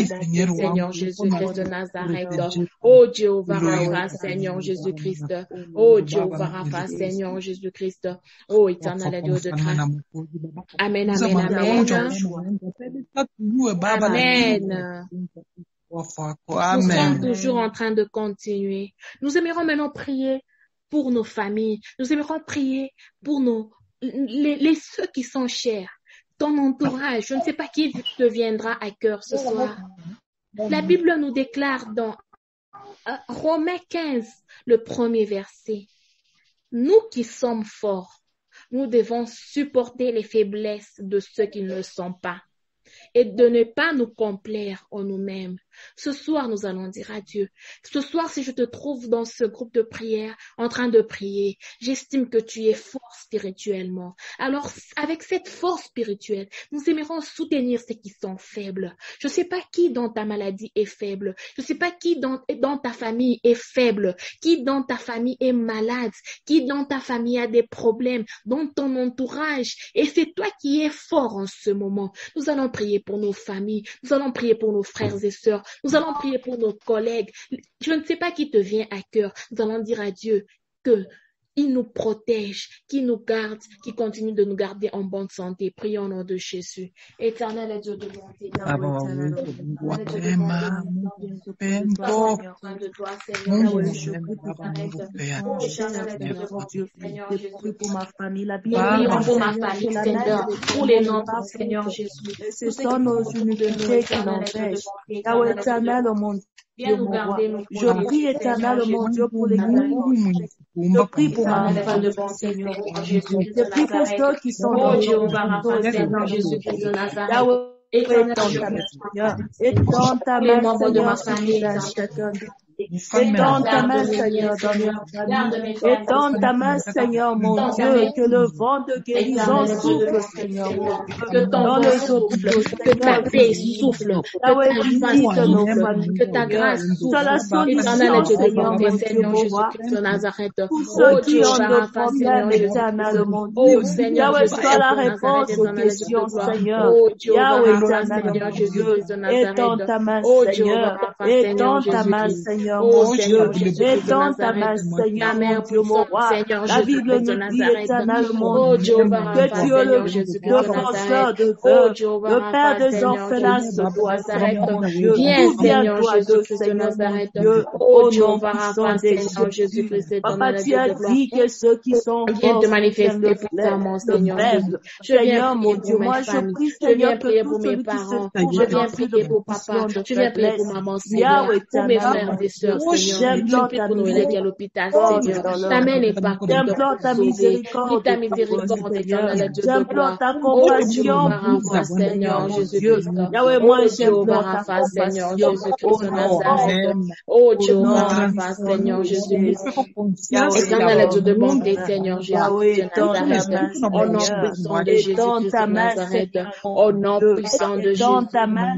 Seigneur Jésus-Christ de Nazareth. Oh Jéhovah, Rapha, Seigneur Jésus-Christ. Oh Jéhovah, Rapha, Seigneur Jésus-Christ. Oh éternel Dieu de grâce. Amen, amen, amen. Amen. Nous sommes toujours en train de continuer. Nous aimerons maintenant prier pour nos familles. Nous aimerons prier pour ceux qui sont chers, ton entourage. Je ne sais pas qui te viendra à cœur ce soir. La Bible nous déclare dans Romains 15, le premier verset. Nous qui sommes forts, nous devons supporter les faiblesses de ceux qui ne le sont pas et de ne pas nous complaire en nous-mêmes. Ce soir, nous allons dire à Dieu. Ce soir, si je te trouve dans ce groupe de prière, en train de prier, j'estime que tu es fort spirituellement. Alors, avec cette force spirituelle, nous aimerons soutenir ceux qui sont faibles. Je ne sais pas qui dans ta maladie est faible. Je ne sais pas qui dans ta famille est faible. Qui dans ta famille est malade. Qui dans ta famille a des problèmes. Dans ton entourage. Et c'est toi qui es fort en ce moment. Nous allons prier pour nos familles. Nous allons prier pour nos frères et sœurs. Seigneur. Nous allons prier pour nos collègues. Je ne sais pas qui te vient à cœur. Nous allons dire à Dieu que il nous protège, qu'il nous garde, qu'il continue de nous garder en bonne santé. Prions au nom de Jésus. Éternel et Dieu de bonté. Je prie pour ma famille, la prions pour ma famille, Seigneur, pour les noms de Seigneur Jésus. Ce sont nos unités qui l'empêchent. Yahweh éternel, mon Dieu, mon roi. Je prie éternel, mon Dieu, pour les je prie pour ma femme de bon Seigneur Jésus. Je prie pour ceux qui sont dans le Seigneur Jésus-Christ de Nazareth. Et dans ta main, Seigneur, de ma famille, et dans ta main, Seigneur, dans ma famille. Et dans ta main, Seigneur, mon Dieu, que le vent de guérison souffle, Seigneur, que ton vent souffle, que ta paix souffle, que ta grâce souffle. Sois la solution, Seigneur, Jésus-Christ de Nazareth. Pour ceux qui ont de problèmes éternels, mon Dieu. Yahweh, sois la réponse aux questions, Seigneur. Yahweh, éternel, Dieu, et dans ta main, Seigneur, et dans ta main, Seigneur, mon Dieu, et dans ta main, Seigneur, mon Dieu, mon roi. La Bible nous dit, éternel, mon Dieu, que tu es le défenseur de veuves, le père des orphelins, ce toi, Seigneur, mon Dieu. Souviens-toi de Seigneur, mon Dieu, au nom puissant des Jésus. Papa, tu as dit que ceux qui sont viens te manifester puissamment, Seigneur Jésus. Seigneur, mon Dieu, moi je prie, Seigneur, prier pour mes parents. Je viens prier pour papa. Je viens prier pour maman, Seigneur. Pour mes frères et sœurs, Seigneur. Je prie pour nos élèves à l'hôpital, Seigneur. Ta main n'est pas j'implore ta miséricorde, ta miséricorde, éternelle Dieu. J'implore ta compassion, Seigneur Jésus-Christ. Yahweh, moi j'implore ta compassion, Seigneur Jésus-Christ de Nazareth. Oh Dieu, Seigneur Jésus-Christ. Éternel Dieu de bonté, Seigneur Jésus-Christ de Nazareth. Au nom puissant de Jésus-Christ de Nazareth. Au nom puissant de Jésus.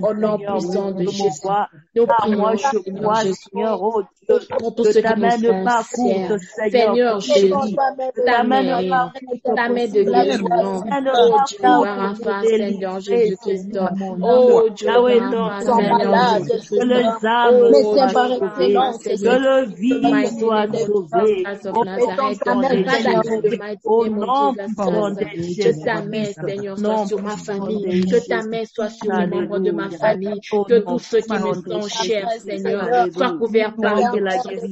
Au nom puissant de Jésus. Nous prions, je crois, Seigneur, oh Dieu, pour tous ceux qui nous font Seigneur Jésus, ta main de guérison, oh Dieu, Rafa, Seigneur Jésus-Christ, oh Dieu, Rafa, Seigneur Jésus-Christ, que les âmes soient sauvées, que le vie soit sauvé, au nom de Jésus, que ta main, Seigneur, soit sur ma famille, que ta main soit sur les membres de ma famille, que tous ceux qui me sont chers, Seigneur, soient couverts par la guérison,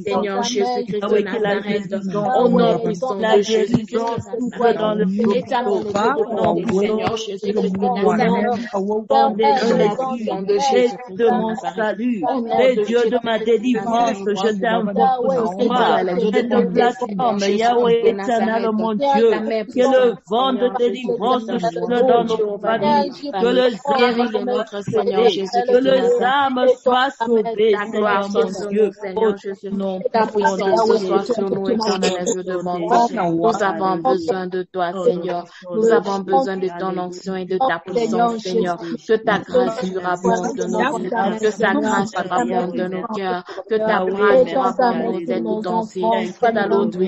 Seigneur Jésus-Christ de Nazareth, au nom puissant de Jésus-Christ, dans le Seigneur Jésus-Christ de Nazareth, de mon salut, les dieux de ma délivrance, je t'invoque ce soir, cette plateforme, Yahweh éternel, mon Dieu, que le vent de délivrance souffle dans nos familles, que les âmes soient sauvées, Seigneur mon Dieu, au nom ta puissance soit sur nous, éternel Dieu de bonté. Nous avons besoin de toi, Seigneur. Nous avons besoin de ton onction et de ta puissance, Seigneur. Que ta grâce surabonde de nos vies, que ta grâce surabonde de nos cœurs, que ta grâce surabonde de nos aides tout entiers. Pas l'autre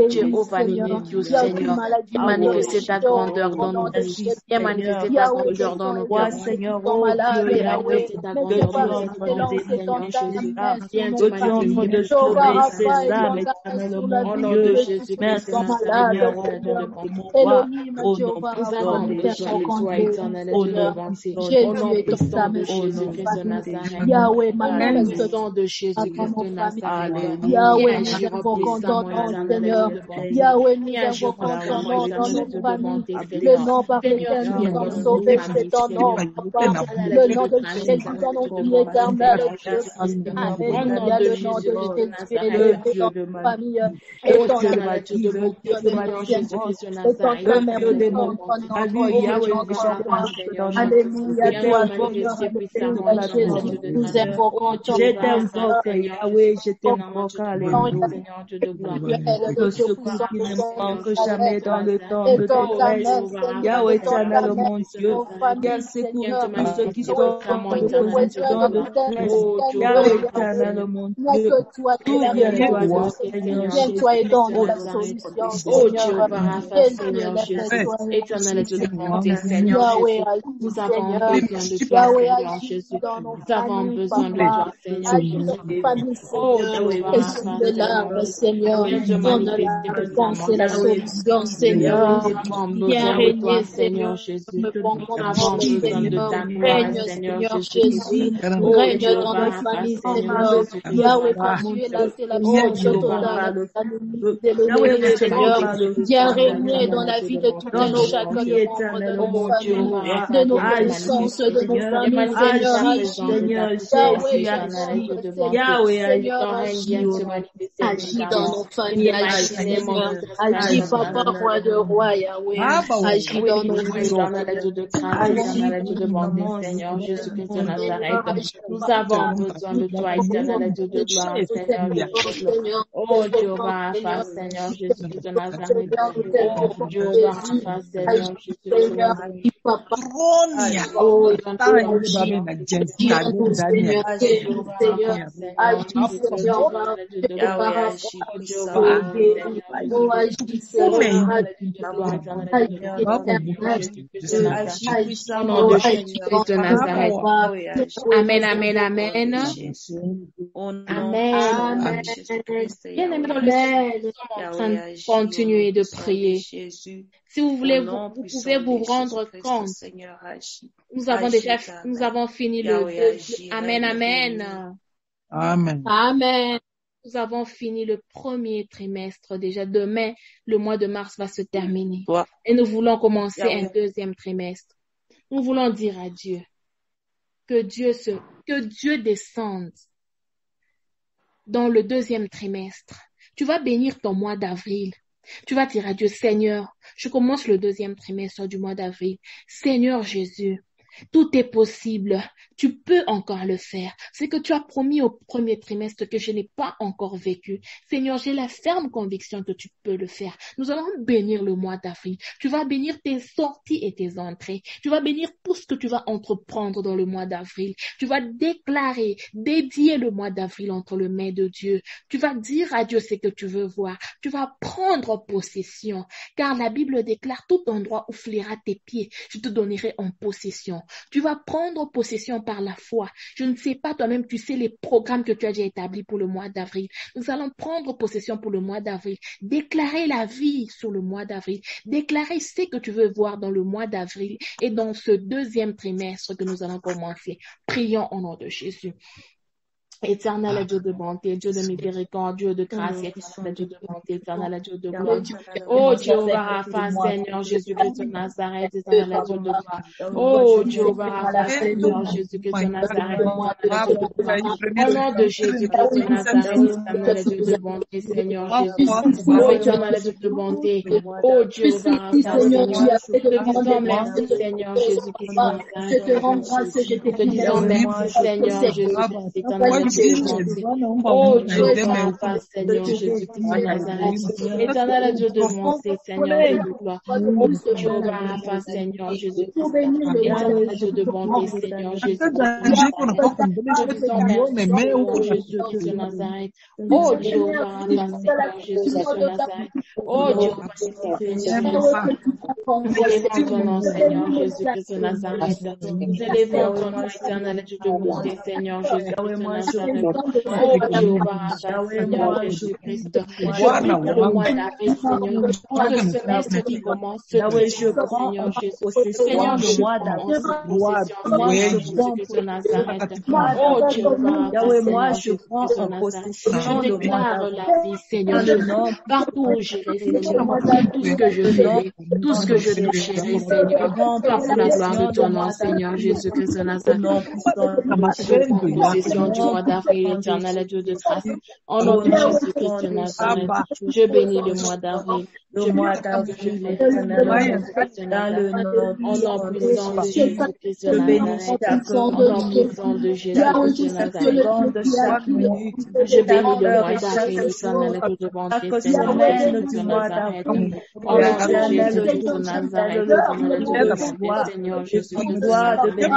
Jéhovah Ninikius, Seigneur. Viens manifester ta grandeur dans nos vies. Viens manifester ta grandeur dans nos cœurs, Seigneur. Oh Dieu, viens manifester ta grandeur dans nos vies, Seigneur Jésus. Viens te manifester de sauver ces âmes, éternel, mon Dieu. Merci, Seigneur, au nom Yahweh, manifeste de Jésus-Christ de Nazareth. Yahweh, nous invoquons ton nom, Seigneur. Yahweh, nous invoquons ton nom dans nos familles. Le nom par lequel nous sommes sauvés, c'est ton nom, Papa. Le nom de Jésus dans nos vies éternelles. Amen. Il y a le nom de Jésus élevé dans notre famille. Et ton Dieu de ma Jésus-Christ de Nazareth. Alléluia, toi, Jésus. Nous invoquons ton nom. Yahweh, je t'invoque, alléluia. Que ce coup qui ne manque jamais dans le temps de détresse. Yahweh, éternel, mon Dieu, quel secours pour ceux qui sont en position de éternel, mon Dieu. Tout vient de toi, Seigneur. Viens-toi et donne la solution, Seigneur. Seigneur Jésus. Éternel Dieu de bonté, Seigneur Jésus. Nous avons besoin de toi, Seigneur Jésus. Nous avons besoin de toi, Seigneur Jésus. Oh, de l'arbre, Seigneur. Donne la réponse et la solution, Seigneur. Viens régner, Seigneur Jésus. Nous avons besoin de ta règne, Seigneur Jésus. Règne dans nos familles, Seigneur. Yahweh, tu es là, c'est l'absence totale. Seigneur, viens régner dans la vie de tout un chacun de nos familles, de nos connaissances, de nos familles, Seigneur. Yahweh, agis dans nos familles, agis, Seigneur. Agis, Papa, roi de roi, Yahweh. Agis dans nos maisons. Seigneur Jésus-Christ de Nazareth. Nous avons besoin de toi, éternel Dieu de gloire, Seigneur. Oh, Jéhovah, Seigneur Jésus-Christ de Nazareth. Oh, Jéhovah, Seigneur Jésus-Christ de Nazareth. Oh, Amen, amen, amen. Amen. Bien-aimés dans le Seigneur, nous sommes en train de continuer de prier. Si vous voulez, vous pouvez vous rendre compte. Nous avons fini le Amen, amen. Amen. Amen. Nous avons fini le premier trimestre déjà. Demain, le mois de mars va se terminer. Et nous voulons commencer un deuxième trimestre. Nous voulons dire à Dieu que Dieu descende dans le deuxième trimestre. Tu vas bénir ton mois d'avril. Tu vas dire à Dieu, Seigneur, je commence le deuxième trimestre du mois d'avril. Seigneur Jésus, tout est possible. Tu peux encore le faire. C'est que tu as promis au premier trimestre que je n'ai pas encore vécu. Seigneur, j'ai la ferme conviction que tu peux le faire. Nous allons bénir le mois d'avril. Tu vas bénir tes sorties et tes entrées. Tu vas bénir tout ce que tu vas entreprendre dans le mois d'avril. Tu vas déclarer, dédier le mois d'avril entre les mains de Dieu. Tu vas dire à Dieu ce que tu veux voir. Tu vas prendre possession. Car la Bible déclare tout endroit où fléra tes pieds, je te donnerai en possession. Tu vas prendre possession par la foi. Je ne sais pas, toi-même, tu sais les programmes que tu as déjà établis pour le mois d'avril. Nous allons prendre possession pour le mois d'avril. Déclarer la vie sur le mois d'avril. Déclarer ce que tu veux voir dans le mois d'avril et dans ce deuxième trimestre que nous allons commencer. Prions au nom de Jésus. Éternel Dieu de bonté, Dieu de miséricorde, Dieu de grâce, éternel Dieu de bonté, éternel Dieu de gloire. Oh Jéhovah Rapha, Seigneur Jésus-Christ de Nazareth, éternel Dieu de gloire. Oh Jéhovah Rapha, Seigneur Jésus-Christ de Nazareth, au nom de Jésus-Christ de Nazareth, éternel Dieu de bonté, Seigneur Jésus. Oh éternel Dieu de bonté, oh Jéhovah Rapha, Seigneur, je te disons merci, Seigneur Jésus-Christ de Nazareth. Je te rends grâce, je te disons merci, Seigneur Jésus-Christ, éternel. Oh Dieu, Papa, Seigneur Jésus-Christ de Nazareth, éternel Dieu de bonté, Seigneur Dieu de gloire. Oh Dieu, Papa, Seigneur Jésus-Christ, éternel Dieu de bonté, Seigneur Jésus-Christ de Nazareth. Oh Dieu, Papa, Seigneur Jésus-Christ de Nazareth. Oh Dieu, élevons ton nom, Seigneur Jésus-Christ de Nazareth. Nous élevons ton nom, éternel Dieu de bonté, Seigneur Jésus-Christ de Nazareth. Oh Jéhovah, Seigneur Jésus-Christ, je prie pour le mois d'avril, Seigneur, pour le semestre qui commence, Seigneur Jésus, Seigneur, je mois d'avril, moi je prends Jésus-Christ de Nazareth. Oh Jéhovah, moi je prends en possession, je déclare la vie, Seigneur, partout où j'irai, Seigneur, tout ce que je fais, tout ce que je toucherai, Seigneur, pour la gloire de ton nom, Seigneur Jésus-Christ de Nazareth. Je prends possession du mois d'avril, éternel Dieu de grâce. Au nom de Jésus-Christ de Nazareth, je bénis le mois d'avril. Le mois d'avril, éternel dans le nom, au nom puissant de Jésus-Christ de Nazareth, au nom puissant de Jésus-Christ de Nazareth, de chaque minute, je bénis le mois d'avril, éternel Dieu de bonté, Seigneur Jésus-Christ de Nazareth, au nom de Jésus-Christ de Nazareth, éternel Dieu de bonté, Seigneur Jésus-Christ de Nazareth.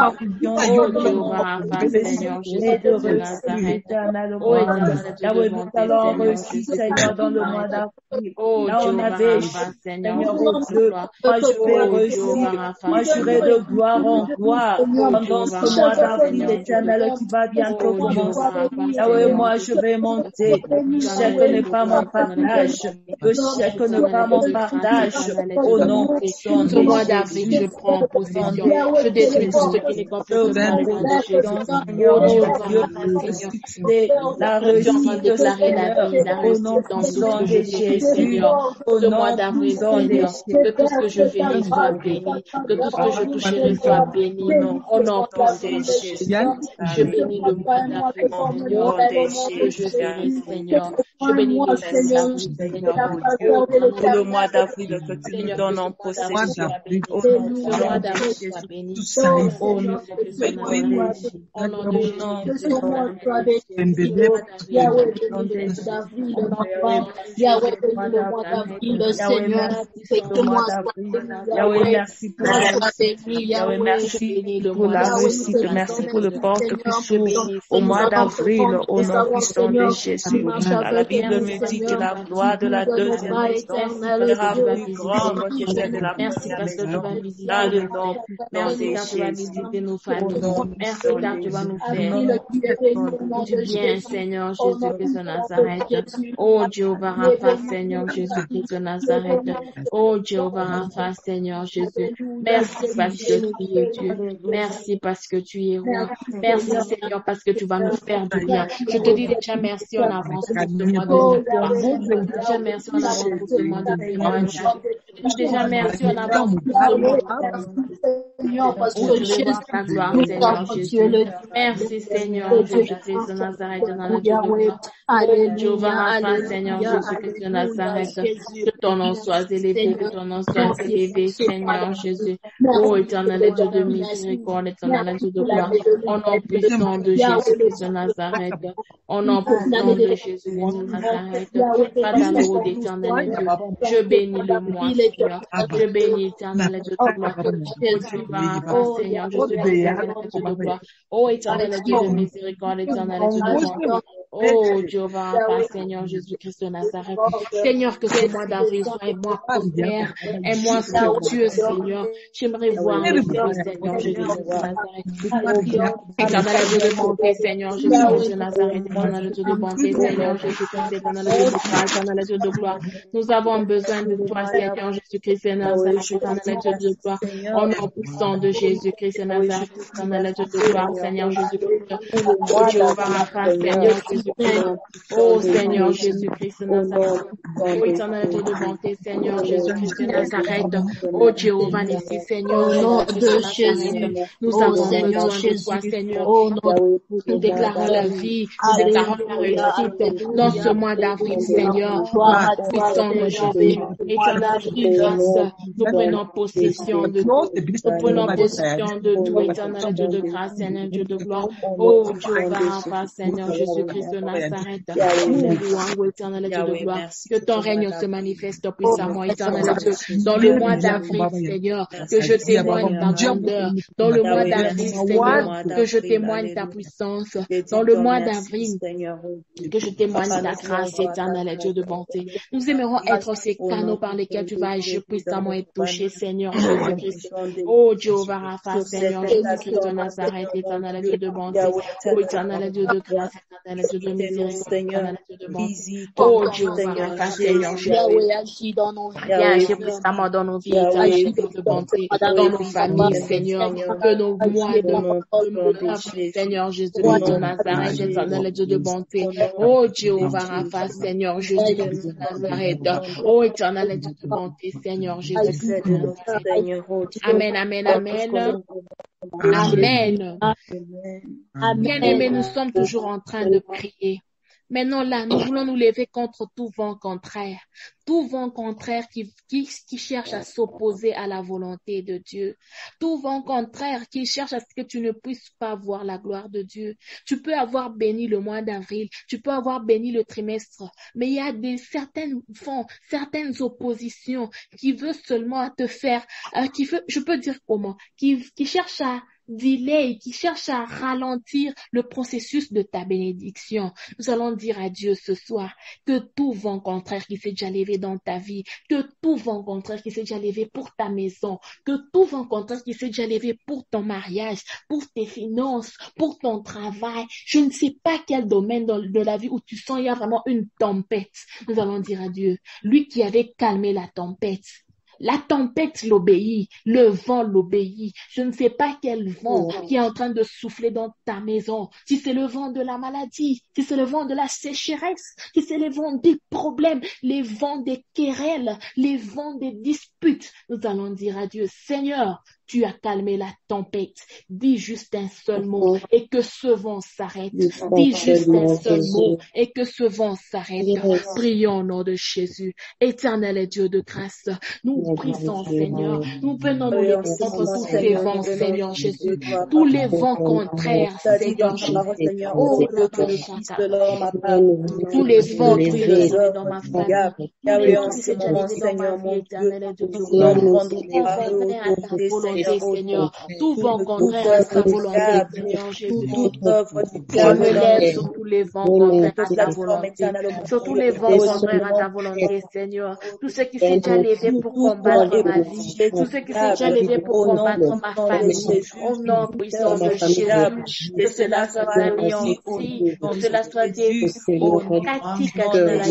Oh Jéhovah Rapha, Seigneur Jésus-Christ de Nazareth. Oh éternel Dieu de bonté, Seigneur Jésus-Christ de Nazareth. Oh Jéhovah Rapha, Seigneur Jésus-Christ de gloire. Moi, je vais réussir. Moi, j'irai de gloire en gloire. Pendant ce mois d'avril éternel qui va bientôt commencer. Yahweh, moi, je vais monter. Le chèque n'est pas mon partage. Le chèque n'est pas mon partage. Au nom puissant ce mois d'avril, je prends possession. Je détruis tout ce qui n'est pas de Jésus. Seigneur, Dieu, la réussite de Seigneur. Au nom puissant de Jésus. Ce mois d'avril, Seigneur, que tout ce que je verrai soit béni, que tout ce que je toucherai soit béni. Au nom puissant de Jésus. Je bénis le mois d'avril, Seigneur, que je verrai, Seigneur. Je bénis le Seigneur, pour le mois d'avril que tu nous donnes en possession. Ce mois d'avril soit béni. Au nom de Jésus. Au nom de Yahweh, merci pour la réussite. Merci pour le porte qui s'ouvre au mois d'avril au nom puissant de Jésus. La Bible me dit que la gloire de la deuxième naissance sera plus grande que celle de la première naissance. Dans le nom merci car tu vas visiter nos familles. Merci car tu vas nous faire du bien, Seigneur Jésus-Christ de Nazareth. Oh Jéhovah Rapha, Seigneur Jésus-Christ de Nazareth. Oh Jéhovah Rapha, Seigneur Jésus. Merci parce que tu es Dieu. Merci parce que tu es roi. Merci Seigneur parce que tu vas nous faire du bien. Je te dis déjà merci en avance pour ce mois de victoire. Déjà merci en avance pour ce mois de témoignage. Déjà merci en avance pour ce mois de Seigneur, parce que Jésus. Merci Seigneur Jésus-Christ de Nazareth, Jéhovah Rapha, Seigneur Jésus-Christ de Nazareth. Que ton nom soit élevé, que ton nom soit élevé, Seigneur Jésus. Oh éternel Dieu de miséricorde, éternel Dieu de gloire. Au nom puissant de Jésus-Christ de Nazareth. Au nom puissant de Jésus-Christ de Nazareth. Pardonne-nous d'éternel Dieu. Je bénis le mois, Seigneur. Je bénis éternel Dieu de gloire. Seigneur Jésus-Christ de gloire. Oh éternel Dieu de miséricorde, éternel Dieu de gloire. Oh Jéhovah, Seigneur Jésus-Christ de Nazareth. Seigneur, que ce mois d'avril soit un mois prospère, un mois fructueux, Seigneur. J'aimerais voir le Seigneur Jésus-Christ de Nazareth. Éternel Dieu de bonté, Seigneur Jésus-Christ de Nazareth. Éternel Dieu de bonté, Seigneur Jésus-Christ, éternel Dieu de grâce, éternel Dieu de gloire. Nous avons besoin de toi, Seigneur Jésus-Christ de Nazareth. Éternel Dieu de gloire. Au nom puissant de Jésus-Christ de Nazareth. Éternel Dieu de gloire, Seigneur Jésus-Christ. Oh Jéhovah, Seigneur Jésus-Christ. Oh Seigneur Jésus-Christ de Nazareth. Oh éternel Dieu de bonté, Seigneur Jésus-Christ de Nazareth. Oh Jéhovah, merci Seigneur. Au nom de Jésus, nous avons besoin de toi, Seigneur. Nous déclarons la vie, nous déclarons la réussite dans ce mois d'avril, Seigneur. Puissant de Jésus, éternel Dieu de grâce, nous prenons possession de tout. Nous prenons possession de tout, éternel Dieu de grâce, Seigneur Dieu de gloire. Oh Jéhovah, Seigneur Jésus-Christ de Nazareth. Nous louons, éternel Dieu de gloire. Que ton règne se manifeste puissamment, éternel Dieu. Dans le mois d'avril, Seigneur, que je témoigne ta grandeur. Dans le mois d'avril, Seigneur, que je témoigne ta puissance. Dans le mois d'avril, que je témoigne ta grâce, éternel Dieu de bonté. Nous aimerons être ces canaux par lesquels tu vas agir puissamment et toucher, Seigneur Jésus-Christ. Oh Jéhovah Rapha, Seigneur Jésus-Christ de Nazareth, éternel Dieu de bonté. Oh éternel Dieu de grâce, éternel Dieu de miséricorde, éternel Dieu de bonté. Oh Jéhovah Rapha, Seigneur Jésus-Christ, agis dans nos vies, agis puissamment dans nos vies, éternel Dieu de bonté, dans nos familles, Seigneur, que nos mois de Seigneur Jésus-Christ de Nazareth, éternel Dieu de bonté. Oh Jéhovah Rapha, Seigneur Jésus-Christ de Nazareth. Oh éternel Dieu de bonté, Seigneur Jésus-Christ de Nazareth. Amen, amen, amen. Amen. Bien-aimés, nous sommes toujours en train de prier. Maintenant là, nous voulons nous lever contre tout vent contraire qui cherche à s'opposer à la volonté de Dieu, tout vent contraire qui cherche à ce que tu ne puisses pas voir la gloire de Dieu. Tu peux avoir béni le mois d'avril, tu peux avoir béni le trimestre, mais il y a certaines oppositions qui veulent seulement te faire, je peux dire comment, qui cherchent à qui cherche à ralentir le processus de ta bénédiction. Nous allons dire à Dieu ce soir que tout vent contraire qui s'est déjà levé dans ta vie, que tout vent contraire qui s'est déjà levé pour ta maison, que tout vent contraire qui s'est déjà levé pour ton mariage, pour tes finances, pour ton travail, je ne sais pas quel domaine de la vie où tu sens il y a vraiment une tempête. Nous allons dire à Dieu, lui qui avait calmé la tempête, l'obéit, le vent l'obéit. Je ne sais pas quel vent qui est en train de souffler dans ta maison. Si c'est le vent de la maladie, si c'est le vent de la sécheresse, si c'est le vent des problèmes, les vents des querelles, les vents des disputes, nous allons dire à Dieu, Seigneur, tu as calmé la tempête. Dis juste un seul mot et que ce vent s'arrête. Dis juste un seul mot et que ce vent s'arrête. Prions au nom de Jésus. Éternel et Dieu de grâce, nous prions, Seigneur. Nous venons nous lever contre tous ces vents, Seigneur Jésus. Tous les vents contraires, Seigneur Jésus. Oh, tous les vents qui sont dans ma famille. Tous les vents qui sont dans ma vie, éternel et Dieu de grâce. Seigneur, tout vent contraire à sa volonté, Seigneur Jésus. Je me lève sur tous les vents contraires à ta volonté, sur tous les vents contraires à ta volonté, Seigneur. Tout ce qui s'est déjà levé pour combattre ma vie, tout ce qui s'est déjà levé pour combattre ma famille, au nom puissant de Jésus, que cela soit anéanti, que cela soit détruit,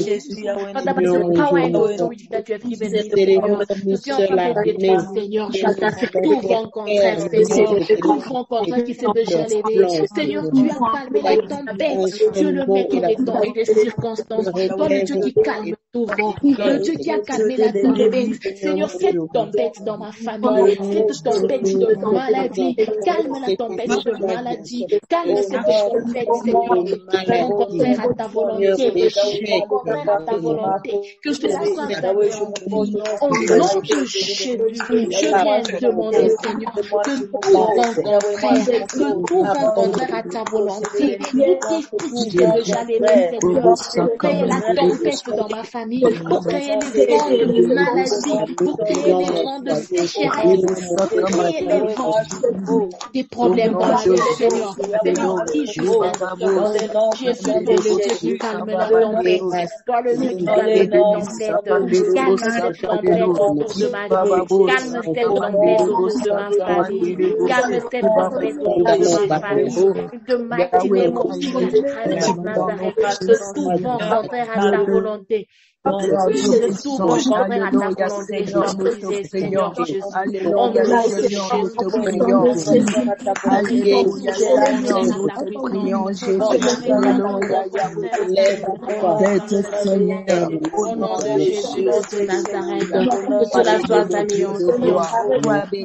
Jésus. Father, by the power and authority that you have given me, Seigneur, je suis en train de détruire, Seigneur Jésus. Tout vent contraire, Seigneur, tout vent contraire qui s'est déjà levé. Seigneur, tu as calmé la tempête. Dieu le maître des temps et des circonstances. Toi, le Dieu qui calme tout vent. Le Dieu qui a calmé la tempête. Seigneur, cette tempête dans ma famille, cette tempête de maladie, calme la tempête de maladie. Calme cette tempête, Seigneur. Tout vent contraire à ta volonté. Tout vent contraire à ta volonté. Que cela soit ta volonté. Au nom de Jésus, je viens demander, Seigneur, que tout vent contraire à ta volonté, pour créer déjà les mêmes, Seigneur, pour créer la tempête dans ma famille, pour créer les vents de maladie, pour créer les vents de sécheresse, pour créer les vents des problèmes dans la vie, Seigneur. Seigneur, dis juste Jésus est le Dieu qui calme la tempête. Toi, le Dieu qui calme la tempête. Calme cette tempête autour de ma vie. Calme cette tempête autour de ma famille. Calme cette tempête autour de ma famille. De mighty name of Jesus Christ of Nazareth. De tout vent contraire à ta volonté. De tout vent contraire à ta volonté, je l'ai brisé, Seigneur Jésus. On me laisse au nom de Jésus de Nazareth, que cela soit anéanti.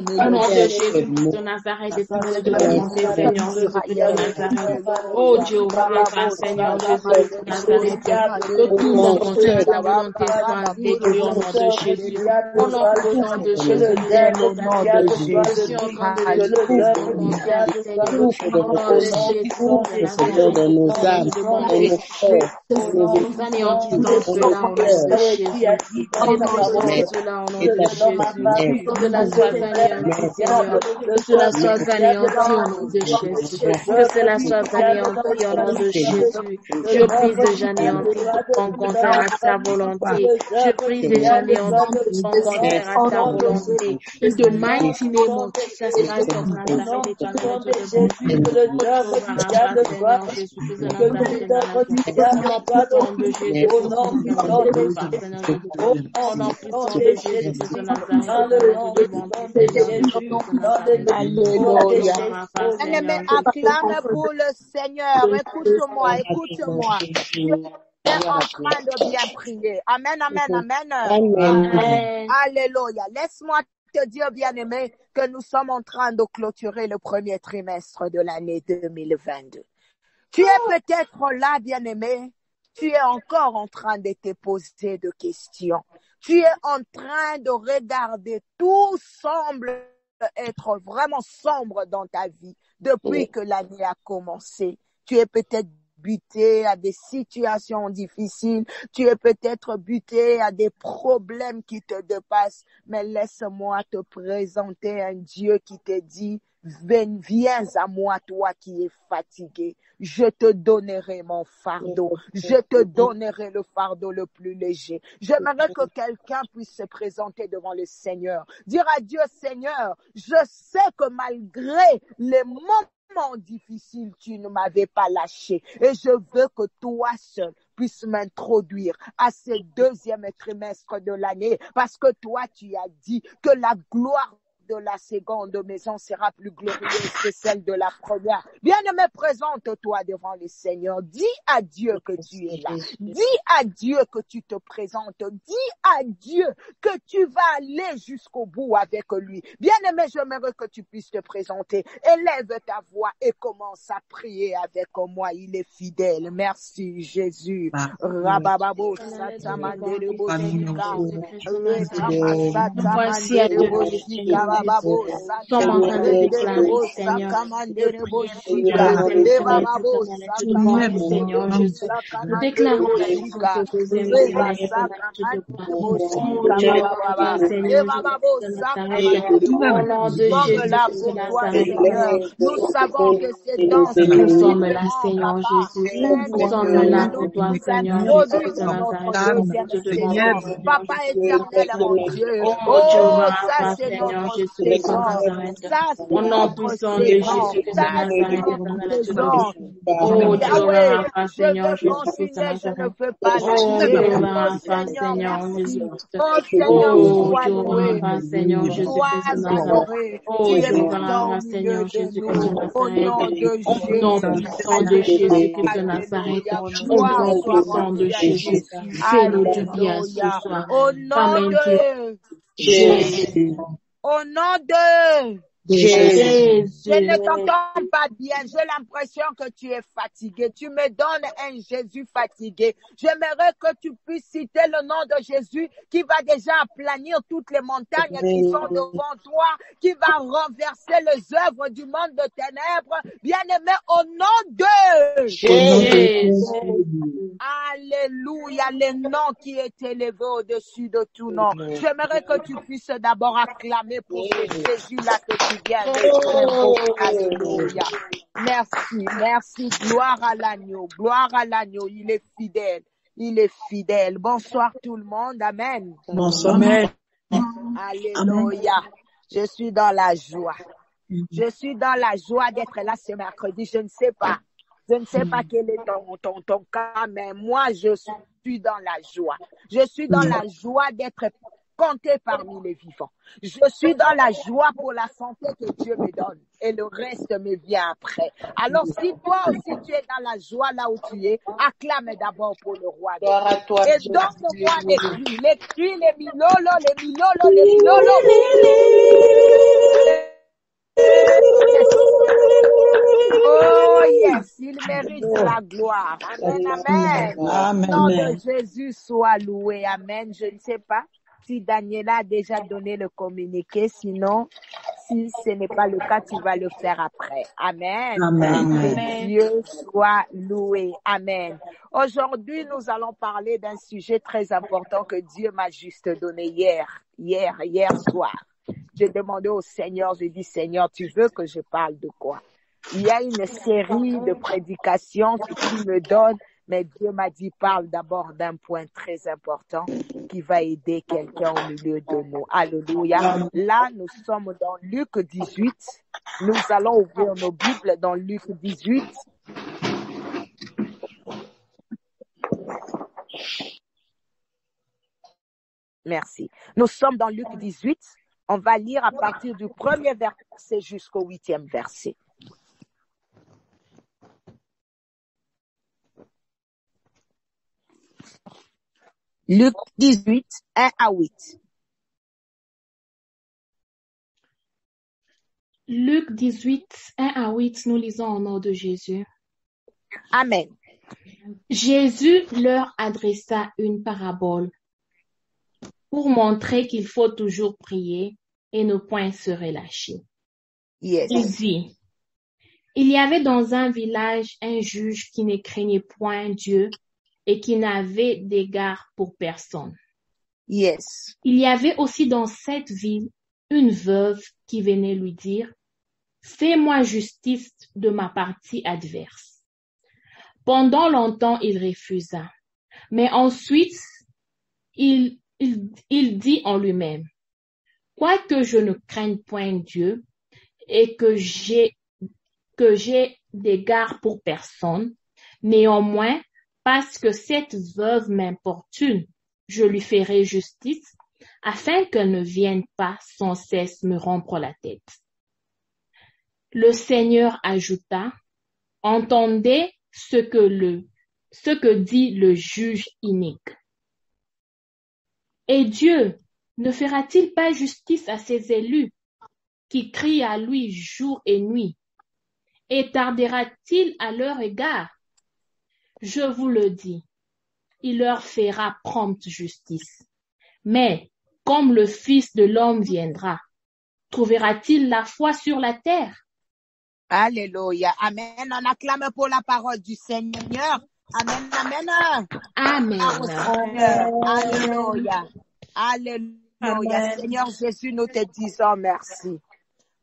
Au nom de Jésus de Nazareth, et de la volonté, Seigneur Jésus de Nazareth. Oh Dieu, grâce, Seigneur Jésus de Nazareth, que tout vent contraire à ta volonté soit détruit au nom de Jésus. Au nom de Jésus, au nom de Jésus, de nos âmes, nous anéantissons cela au nom de Jésus. Détruisons cela au nom de Jésus. Que cela soit anéanti, Seigneur. Que cela soit anéanti au nom de Jésus. Que cela soit anéanti au nom de Jésus. Je prie déjà anéanti tout contraire à ta volonté. Je prie déjà anéanti tout contraire à ta volonté. In the mighty name of Jesus Christ of Nazareth, acclame pour le Seigneur. Écoute-moi, écoute-moi. Tu es en train de bien prier. Amen, amen, amen. Amen. Alléluia. Laisse-moi te dire, bien-aimé, que nous sommes en train de clôturer le premier trimestre de l'année 2022. Tu es peut-être là, bien-aimé, tu es encore en train de te poser des questions. Tu es en train de regarder, tout semble être vraiment sombre dans ta vie depuis que l'année a commencé. Tu es peut-être buté à des situations difficiles, tu es peut-être buté à des problèmes qui te dépassent, mais laisse-moi te présenter un Dieu qui te dit, viens à moi, toi qui es fatigué. Je te donnerai mon fardeau. Je te donnerai le fardeau le plus léger. J'aimerais que quelqu'un puisse se présenter devant le Seigneur. Dire à Dieu, Seigneur, je sais que malgré les moments difficiles, tu ne m'avais pas lâché. Et je veux que toi seul puisse m'introduire à ce deuxième trimestre de l'année. Parce que toi, tu as dit que la gloire de la seconde maison sera plus glorieuse que celle de la première. Bien-aimé, présente-toi devant le Seigneur. Dis à Dieu que tu es là. Dis à Dieu que tu te présentes. Dis à Dieu que tu vas aller jusqu'au bout avec lui. Bien-aimé, j'aimerais que tu puisses te présenter. Élève ta voix et commence à prier avec moi. Il est fidèle. Merci, Jésus. Rabababo, satamandere boshika. Voici à te sommes en train de déclarer, Seigneur, Seigneur Jésus. Nous déclarons la licence au deuxième trimestre au nom de Jésus. Nous savons que c'est dans nous sommes là, Seigneur Jésus. Nous sommes là pour toi, Seigneur Jésus. Papa éternel, mon Dieu. Oh, ça c'est notre Jésus de Nazareth. Ça c'est au nom puissant de Jésus de Nazareth. Oh Dieu, Seigneur Jésus de Nazareth. Je ne peux pas Oh Dieu, Seigneur Jésus. Oh Dieu, Seigneur Jésus de Nazareth. Oh Dieu, Seigneur Jésus de Nazareth. Au nom puissant de Jésus de Nazareth. Au nom puissant de Jésus. Fais-nous du bien ce soir. Au nom de Jésus. Au nom de Jésus. Je ne t'entends pas bien. J'ai l'impression que tu es fatigué. Tu me donnes un Jésus fatigué. J'aimerais que tu puisses citer le nom de Jésus qui va déjà aplanir toutes les montagnes qui sont devant toi, qui va renverser les œuvres du monde de ténèbres. Bien-aimé, au nom de Jésus. Alléluia, le nom qui est élevé au-dessus de tout nom. J'aimerais que tu puisses d'abord acclamer pour ce Jésus-là que tu viens de Alléluia. Merci, merci. Gloire à l'agneau, gloire à l'agneau. Il est fidèle, il est fidèle. Bonsoir tout le monde. Amen. Bonsoir. Amen. Alléluia. Je suis dans la joie. Je suis dans la joie d'être là ce mercredi. Je ne sais pas. Je ne sais pas quel est ton cas, mais moi, je suis dans la joie. Je suis dans la joie d'être compté parmi les vivants. Je suis dans la joie pour la santé que Dieu me donne. Et le reste me vient après. Alors, si toi aussi tu es dans la joie là où tu es, acclame d'abord pour le roi. Et donne-moi les cris, les milolo, les milolo, les milolo. Oh yes, il mérite la gloire. Amen, amen. Amen. Nom de Jésus soit loué. Amen. Je ne sais pas si Daniela a déjà donné le communiqué. Sinon, si ce n'est pas le cas, tu vas le faire après. Amen. Amen. Que Dieu soit loué. Amen. Aujourd'hui, nous allons parler d'un sujet très important que Dieu m'a juste donné hier soir. J'ai demandé au Seigneur, j'ai dit, Seigneur, tu veux que je parle de quoi? Il y a une série de prédications que tu me donnes, mais Dieu m'a dit, parle d'abord d'un point très important qui va aider quelqu'un au milieu de nous. Alléluia. Là, nous sommes dans Luc 18. Nous allons ouvrir nos Bibles dans Luc 18. Merci. Nous sommes dans Luc 18. On va lire à partir du premier verset jusqu'au 8e verset. Luc 18, 1 à 8. Luc 18, 1 à 8, nous lisons au nom de Jésus. Amen. Jésus leur adressa une parabole pour montrer qu'il faut toujours prier et ne point se relâcher. Yes. Il dit, il y avait dans un village un juge qui ne craignait point Dieu et qui n'avait d'égard pour personne. Yes. Il y avait aussi dans cette ville une veuve qui venait lui dire, fais-moi justice de ma partie adverse. Pendant longtemps, il refusa. Mais ensuite, il dit en lui-même, quoique je ne craigne point Dieu et que j'ai d'égard pour personne, néanmoins, parce que cette veuve m'importune, je lui ferai justice, afin qu'elle ne vienne pas sans cesse me rompre la tête. Le Seigneur ajouta, entendez ce que dit le juge inique. Et Dieu ne fera-t-il pas justice à ses élus qui crient à lui jour et nuit? Et tardera-t-il à leur égard? Je vous le dis, il leur fera prompte justice. Mais comme le Fils de l'homme viendra, trouvera-t-il la foi sur la terre? Alléluia. Amen. On acclame pour la parole du Seigneur. Amen. Amen. Amen. Alléluia. Alléluia. Seigneur Jésus, nous te disons merci.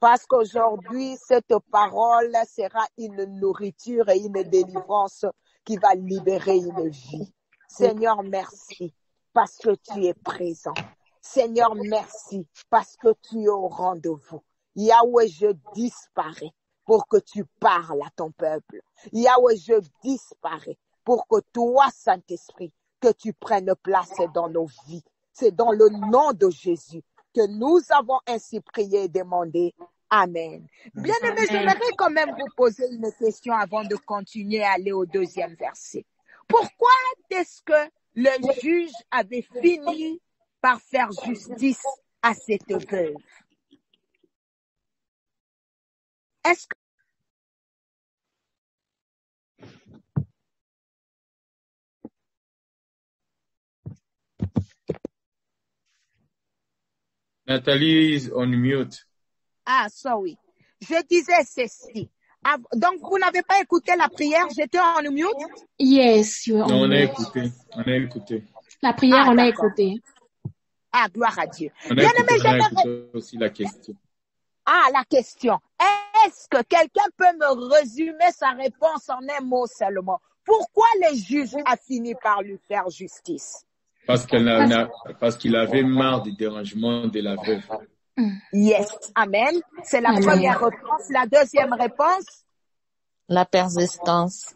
Parce qu'aujourd'hui, cette parole sera une nourriture et une délivrance qui va libérer une vie. Seigneur, merci parce que tu es présent. Seigneur, merci parce que tu es au rendez-vous. Yahweh, je disparais pour que tu parles à ton peuple. Yahweh, je disparais pour que toi, Saint-Esprit, que tu prennes place dans nos vies. C'est dans le nom de Jésus que nous avons ainsi prié et demandé. Amen. Bien-aimés, j'aimerais quand même vous poser une question avant de continuer à aller au deuxième verset. Pourquoi est-ce que le juge avait fini par faire justice à cette veuve? Est-ce que Nathalie is on mute. Ah, sorry. Je disais ceci. Donc, vous n'avez pas écouté la prière? J'étais en mute? Yes, you are Non, on on a mute. écouté. On a écouté. La prière, Ah, on a d'accord. écouté. Ah, gloire à Dieu. On a Bien-aimés, écouté, on a j'aimerais... écouté aussi la question. Ah, la question. Est-ce que quelqu'un peut me résumer sa réponse en un mot seulement? Pourquoi le juge a fini par lui faire justice? Parce qu'il avait marre du dérangement de la veuve. Yes. Amen. C'est la Amen. première réponse. La deuxième réponse? La persistance.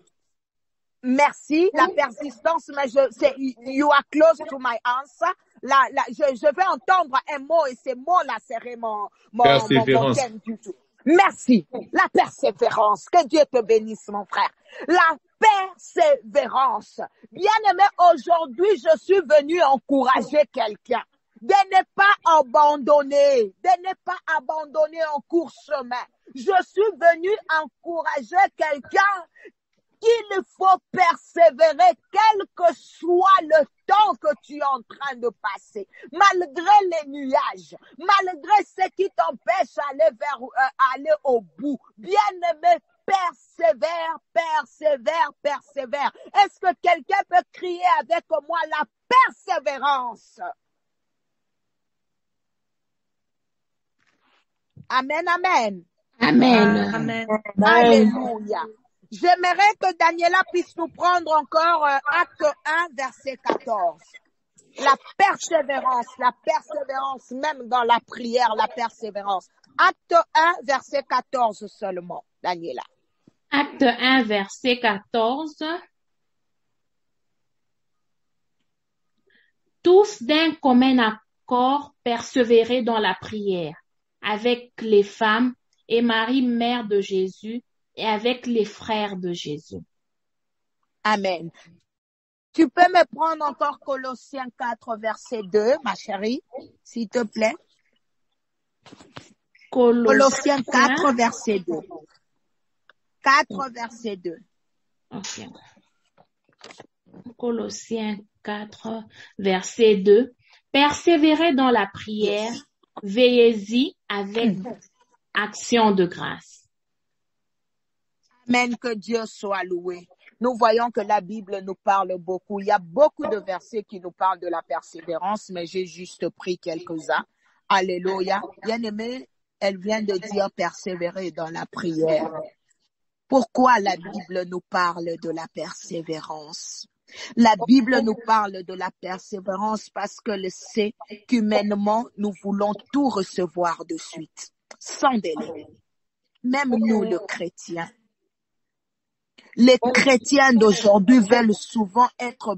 Merci. La persistance, mais you are close to my answer. Je vais entendre un mot et ce mot-là serait mon Persévérance. thème du tout. Merci. La persévérance. Que Dieu te bénisse, mon frère. La persévérance. Bien-aimé, aujourd'hui, je suis venu encourager quelqu'un de ne pas abandonner, en court chemin. Je suis venu encourager quelqu'un qu'il faut persévérer, quel que soit le temps que tu es en train de passer, malgré les nuages, malgré ce qui t'empêche d'aller au bout. Bien-aimé, persévère, persévère, persévère. Est-ce que quelqu'un peut crier avec moi la persévérance? Amen, amen. Amen. Amen. Alléluia. J'aimerais que Daniela puisse nous prendre encore acte 1, verset 14. La persévérance, même dans la prière, la persévérance. Acte 1, verset 14 seulement, Daniela. Acte 1, verset 14. Tous d'un commun accord persévéraient dans la prière, avec les femmes et Marie, mère de Jésus, et avec les frères de Jésus. Amen. Tu peux me prendre encore Colossiens 4, verset 2, ma chérie, s'il te plaît. Colossiens 4, verset 2. 4, verset 2. Okay. Colossiens 4, verset 2. Persévérez dans la prière, veillez-y avec action de grâce. Amen, que Dieu soit loué. Nous voyons que la Bible nous parle beaucoup. Il y a beaucoup de versets qui nous parlent de la persévérance, mais j'ai juste pris quelques-uns. Alléluia. Bien-aimé, elle vient de dire persévérer dans la prière. Pourquoi la Bible nous parle de la persévérance? La Bible nous parle de la persévérance parce qu'elle sait qu'humainement, nous voulons tout recevoir de suite, sans délai. Même nous, les chrétiens d'aujourd'hui veulent souvent être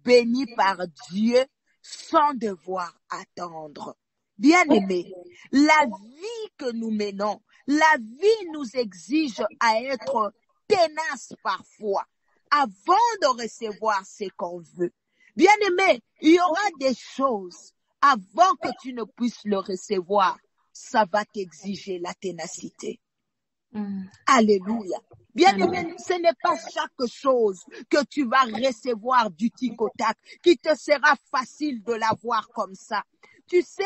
bénis par Dieu sans devoir attendre. Bien-aimés, la vie que nous menons, la vie nous exige à être tenace parfois avant de recevoir ce qu'on veut. Bien-aimé, il y aura des choses avant que tu ne puisses le recevoir. Ça va t'exiger la ténacité. Alléluia. Bien-aimé, ce n'est pas chaque chose que tu vas recevoir du tic au tac qui te sera facile de l'avoir comme ça. Tu sais,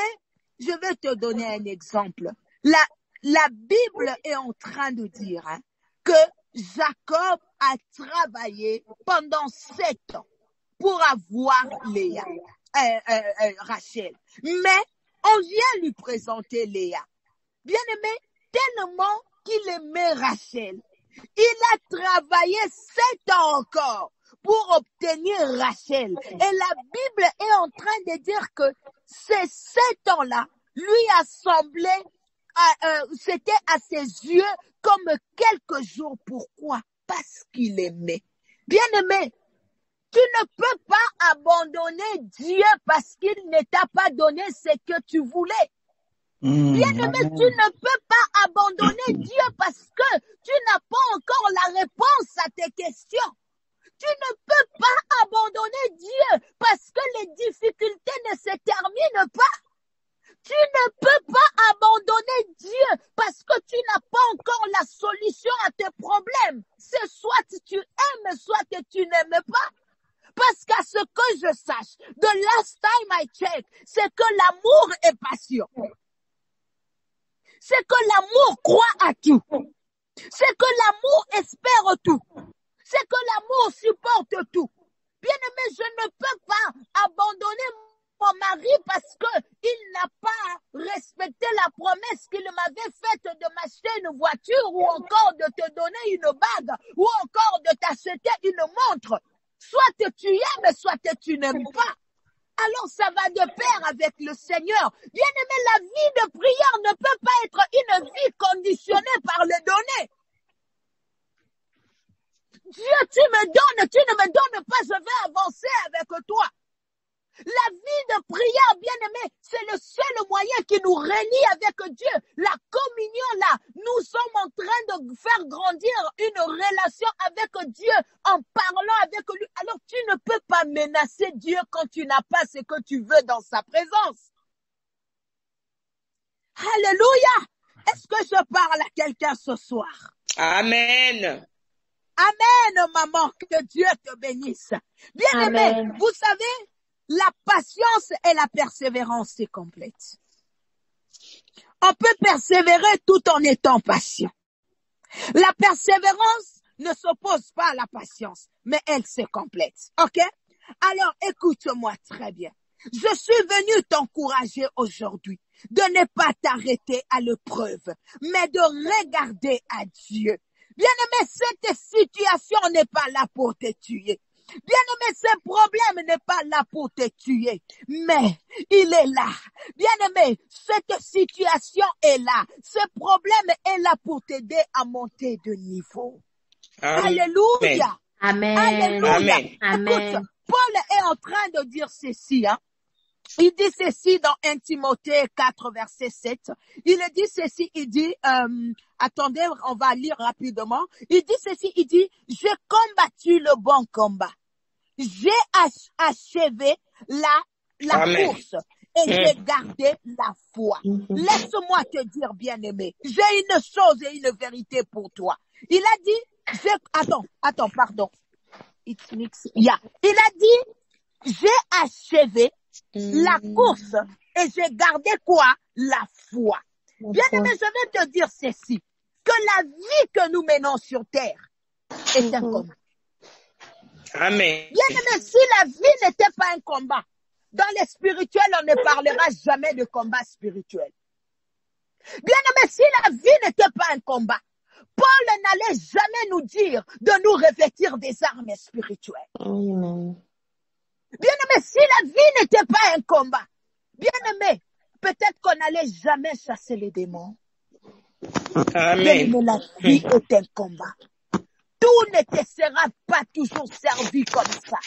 je vais te donner un exemple. La Bible est en train de dire que Jacob a travaillé pendant 7 ans pour avoir Léa, Rachel. Mais on vient lui présenter Léa. Bien-aimé, tellement qu'il aimait Rachel, il a travaillé 7 ans encore pour obtenir Rachel. Et la Bible est en train de dire que ces 7 ans-là lui a semblé, c'était à ses yeux comme quelques jours. Pourquoi? Parce qu'il aimait. Bien-aimé, tu ne peux pas abandonner Dieu parce qu'il ne t'a pas donné ce que tu voulais. Bien-aimé, tu ne peux pas abandonner Dieu parce que tu n'as pas encore la réponse à tes questions. Tu ne peux pas abandonner Dieu parce que les difficultés ne se terminent pas. Tu ne peux pas abandonner Dieu parce que tu n'as pas encore la solution à tes problèmes. C'est soit tu aimes, soit tu n'aimes pas. Parce qu'à ce que je sache, the last time I checked, c'est que l'amour est patient. C'est que l'amour croit à tout. C'est que l'amour espère tout. C'est que l'amour supporte tout. Bien-aimé, je ne peux pas abandonner mon mari parce qu'il n'a pas respecté la promesse qu'il m'avait faite de m'acheter une voiture ou encore de te donner une bague ou encore de t'acheter une montre. Soit tu aimes, soit tu n'aimes pas. Alors ça va de pair avec le Seigneur. Bien-aimé, la vie de prière ne peut pas être une vie conditionnée par les données. Dieu, tu ne me donnes pas, je vais avancer avec toi. La vie de prière, bien-aimé, c'est le seul moyen qui nous relie avec Dieu. La communion, là, nous sommes en train de faire grandir une relation avec Dieu en parlant avec lui. Alors, tu ne peux pas menacer Dieu quand tu n'as pas ce que tu veux dans sa présence. Alléluia! Est-ce que je parle à quelqu'un ce soir? Amen. Amen, maman, que Dieu te bénisse. Bien-aimé, vous savez, la patience et la persévérance, c'est complète. On peut persévérer tout en étant patient. La persévérance ne s'oppose pas à la patience, mais elle se complète. OK? Alors, écoute-moi très bien. Je suis venue t'encourager aujourd'hui de ne pas t'arrêter à l'épreuve, mais de regarder à Dieu. Bien-aimé, cette situation n'est pas là pour te tuer. Bien-aimé, ce problème n'est pas là pour te tuer, mais il est là. Bien-aimé, cette situation est là. Ce problème est là pour t'aider à monter de niveau. Amen. Alléluia. Amen. Alléluia. Amen. Écoute, Paul est en train de dire ceci, Il dit ceci dans 1 Timothée 4, verset 7. Il dit ceci, il dit, attendez, on va lire rapidement. Il dit ceci, il dit, j'ai combattu le bon combat. J'ai achevé la course et j'ai gardé la foi. Laisse-moi te dire, bien-aimé, j'ai une chose et une vérité pour toi. Il a dit, Attends, pardon. Il a dit, j'ai achevé la course et j'ai gardé quoi? La foi. Bien-aimé, je vais te dire ceci, que la vie que nous menons sur terre est un combat. Amen. Bien-aimé, si la vie n'était pas un combat, dans les spirituels, on ne parlera jamais de combat spirituel. Bien-aimé, si la vie n'était pas un combat, Paul n'allait jamais nous dire de nous revêtir des armes spirituelles. Amen. Bien-aimé, si la vie n'était pas un combat, bien-aimé, peut-être qu'on n'allait jamais chasser les démons. Amen. Bien-aimé, la vie est un combat. Tout ne te sera pas toujours servi comme ça.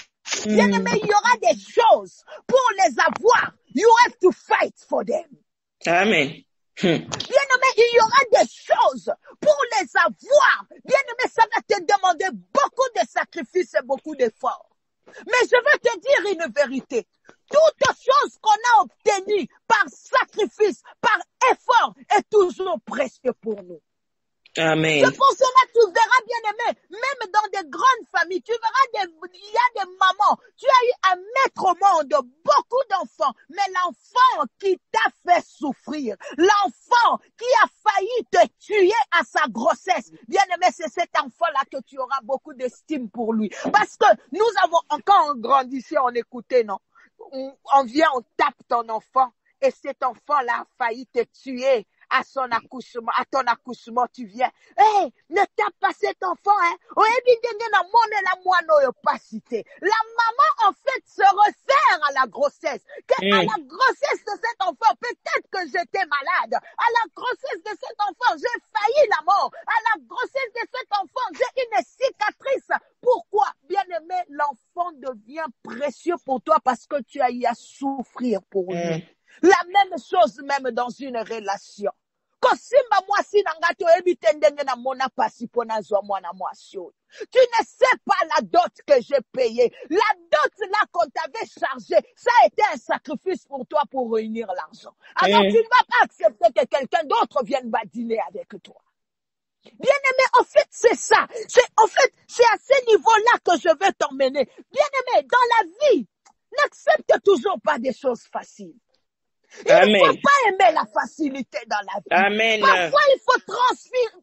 Bien-aimé, il y aura des choses pour les avoir. You have to fight for them. Amen. Bien-aimé, il y aura des choses pour les avoir. Bien-aimé, ça va te demander beaucoup de sacrifices et beaucoup d'efforts. Mais je veux te dire une vérité. Toute chose qu'on a obtenue par sacrifice, par effort, est toujours précieux pour nous. Amen. C'est pour cela que tu verras, bien-aimé, même dans des grandes familles, tu verras, il y a des mamans, tu as eu à mettre au monde beaucoup d'enfants, mais l'enfant qui t'a fait souffrir, l'enfant qui a failli te tuer à sa grossesse, bien-aimé, c'est cet enfant-là que tu auras beaucoup d'estime pour lui. Parce que nous avons, quand on grandissait, on écoutait, non? On vient, on tape ton enfant, et cet enfant-là a failli te tuer. À ton accouchement, tu viens. Hey, ne tape pas cet enfant, hein. La maman, en fait, se réfère à la grossesse. À la grossesse de cet enfant, peut-être que j'étais malade. À la grossesse de cet enfant, j'ai failli la mort. À la grossesse de cet enfant, j'ai une cicatrice. Pourquoi? Bien-aimé, l'enfant devient précieux pour toi parce que tu as eu à souffrir pour lui. La même chose même dans une relation. Tu ne sais pas la dot que j'ai payée. La dot là qu'on t'avait chargée, ça a été un sacrifice pour toi pour réunir l'argent. Alors tu ne vas pas accepter que quelqu'un d'autre vienne badiner avec toi. Bien-aimé, en fait, c'est ça. C'est à ce niveau-là que je veux t'emmener. Bien-aimé, dans la vie, n'accepte toujours pas des choses faciles. Il ne faut pas aimer la facilité dans la vie. Amen. Parfois, il faut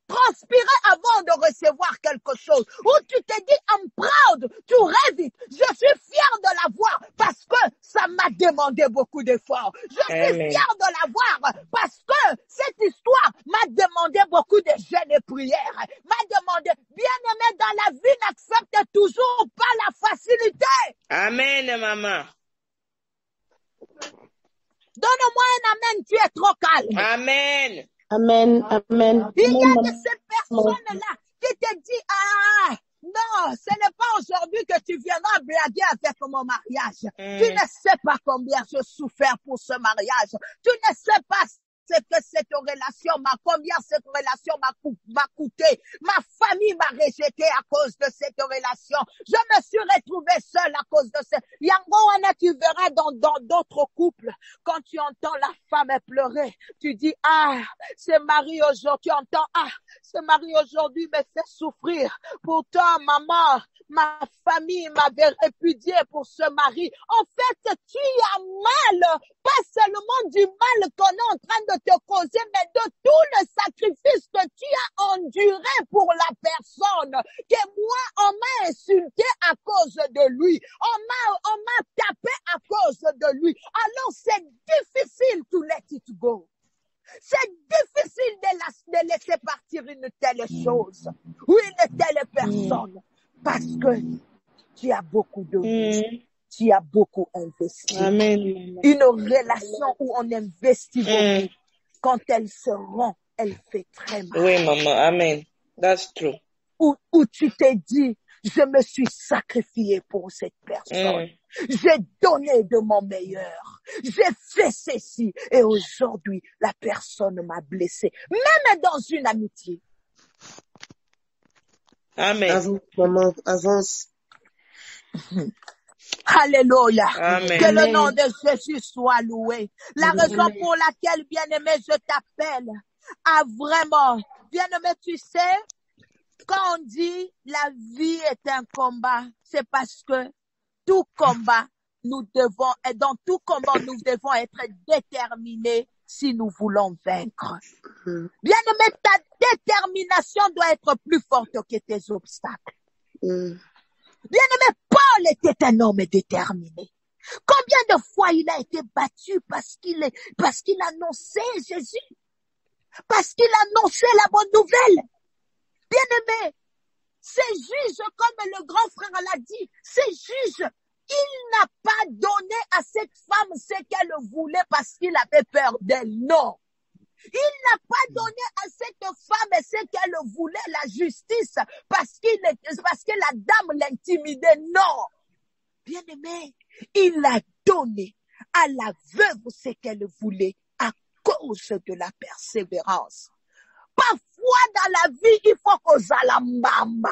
transpirer avant de recevoir quelque chose. Ou tu te dis, I'm proud, tu rêves vite. Je suis fier de l'avoir parce que ça m'a demandé beaucoup d'efforts. Je suis fier de l'avoir parce que cette histoire m'a demandé beaucoup de jeûnes et prières. M'a demandé, bien-aimé, dans la vie, n'accepte toujours pas la facilité. Amen, maman. Donne-moi un amen, tu es trop calme. Amen. Amen. Amen. Il y a de ces personnes-là qui te disent, non, ce n'est pas aujourd'hui que tu viendras blaguer avec mon mariage. Tu ne sais pas combien je souffert pour ce mariage. Tu ne sais pas ce que cette relation combien cette relation m'a coûté. Ma famille m'a rejeté à cause de cette relation. Je me suis retrouvée seule à cause de cette. Yango, tu verras dans d'autres couples, quand tu entends la femme pleurer, tu dis, ce mari aujourd'hui, tu entends, ce mari aujourd'hui me fait souffrir. Pourtant, maman, ma famille m'avait répudié pour ce mari. En fait, tu as mal, pas seulement du mal qu'on est en train de te causer, mais de tout le sacrifice que tu as enduré pour la personne, que moi, on m'a insulté à cause de lui, on m'a tapé à cause de lui. Alors c'est difficile to let it go. C'est difficile de laisser partir une telle chose ou une telle personne parce que tu as beaucoup de vie. Tu as beaucoup investi. Amen. Une relation où on investit beaucoup, quand elle se rend, elle fait très mal. Oui, maman. Amen. That's true. Où tu t'es dit, je me suis sacrifié pour cette personne. J'ai donné de mon meilleur. J'ai fait ceci. Et aujourd'hui, la personne m'a blessé. Même dans une amitié. Amen. Maman, avance. Alléluia. Amen. Que le nom de Jésus soit loué. La raison pour laquelle, bien-aimé, je t'appelle à vraiment, bien-aimé, tu sais, Quand on dit la vie est un combat, c'est parce que tout combat, dans tout combat, nous devons être déterminés si nous voulons vaincre. Bien-aimé, ta détermination doit être plus forte que tes obstacles. Bien-aimé, Paul était un homme déterminé. Combien de fois il a été battu parce qu'il annonçait Jésus, parce qu'il annonçait la bonne nouvelle. Bien-aimé, ces juges, comme le grand frère l'a dit, ces juges, il n'a pas donné à cette femme ce qu'elle voulait parce qu'il avait peur d'elle. Non. Il n'a pas donné à cette femme ce qu'elle voulait, la justice, parce que la dame l'intimidait. Non. Bien-aimé, il a donné à la veuve ce qu'elle voulait à cause de la persévérance. Parfois dans la vie, il faut qu'on ait la maman.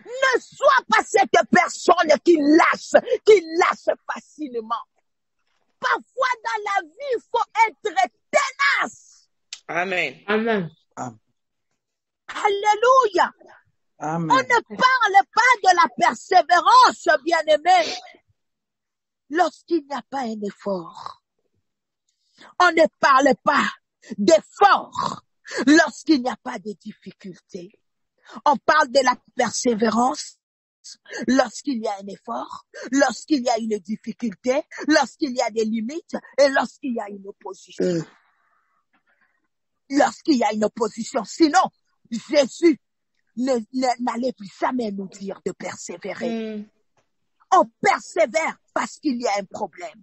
Ne sois pas cette personne qui lâche facilement. Parfois dans la vie, il faut être tenace. Amen. Amen. Alléluia. Amen. On ne parle pas de la persévérance, bien-aimé, lorsqu'il n'y a pas un effort. On ne parle pas d'effort lorsqu'il n'y a pas de difficultés. On parle de la persévérance lorsqu'il y a un effort, lorsqu'il y a une difficulté, lorsqu'il y a des limites et lorsqu'il y a une opposition. Lorsqu'il y a une opposition. Sinon, Jésus n'allait plus jamais nous dire de persévérer. On persévère parce qu'il y a un problème.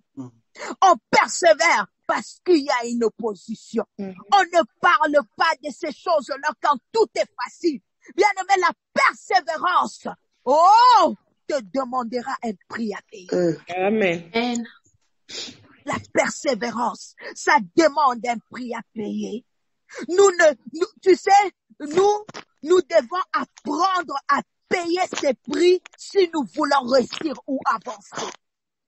On persévère parce qu'il y a une opposition. On ne parle pas de ces choses-là quand tout est facile. Bien-aimé, la persévérance, te demandera un prix à payer. Amen. La persévérance, ça demande un prix à payer. Nous devons apprendre à payer ces prix si nous voulons réussir ou avancer.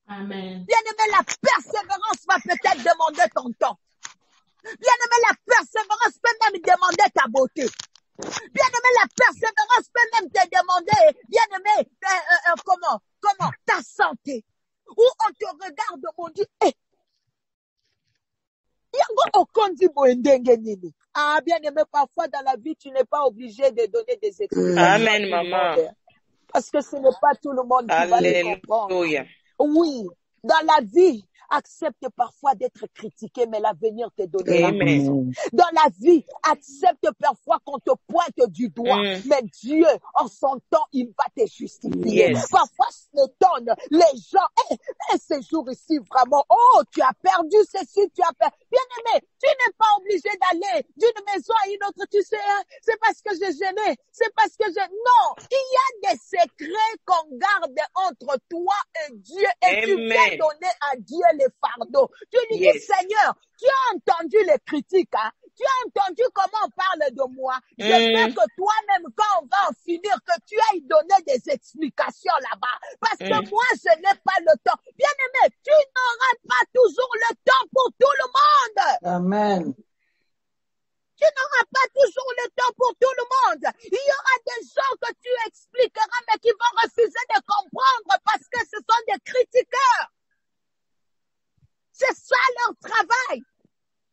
Amen. Bien-aimé, la persévérance va peut-être demander ton temps. Bien-aimé, la persévérance peut même demander ta beauté. Bien-aimé, la persévérance peut même te demander, bien-aimé, comment ta santé. Où on te regarde, on dit, bien-aimé, parfois dans la vie, tu n'es pas obligé de donner des explications. Amen, maman. Parce que ce n'est pas tout le monde qui va le comprendre. Oui, dans la vie, accepte parfois d'être critiqué, mais l'avenir te donnera. Dans la vie, accepte parfois qu'on te pointe du doigt, mais Dieu, en son temps, il va te justifier. Parfois, ça étonne les gens. Ces jours ici, vraiment, tu as perdu ceci, tu as perdu. Bien-aimé, tu n'es pas obligé d'aller d'une maison à une autre, tu sais, c'est parce que j'ai gêné, c'est parce que Non, il y a des secrets qu'on garde entre toi et Dieu, et tu viens donner à Dieu les fardeaux. Tu lui dis, Seigneur, tu as entendu les critiques, hein? Tu as entendu comment on parle de moi. Je veux que toi-même, quand on va en finir, que tu ailles donner des explications là-bas. Parce que moi, je n'ai pas le temps. Bien-aimé, tu n'auras pas toujours le temps pour tout le monde. Amen. Tu n'auras pas toujours le temps pour tout le monde. Il y aura des gens que tu expliqueras, mais qui vont refuser de comprendre parce que ce sont des critiqueurs. C'est ça leur travail.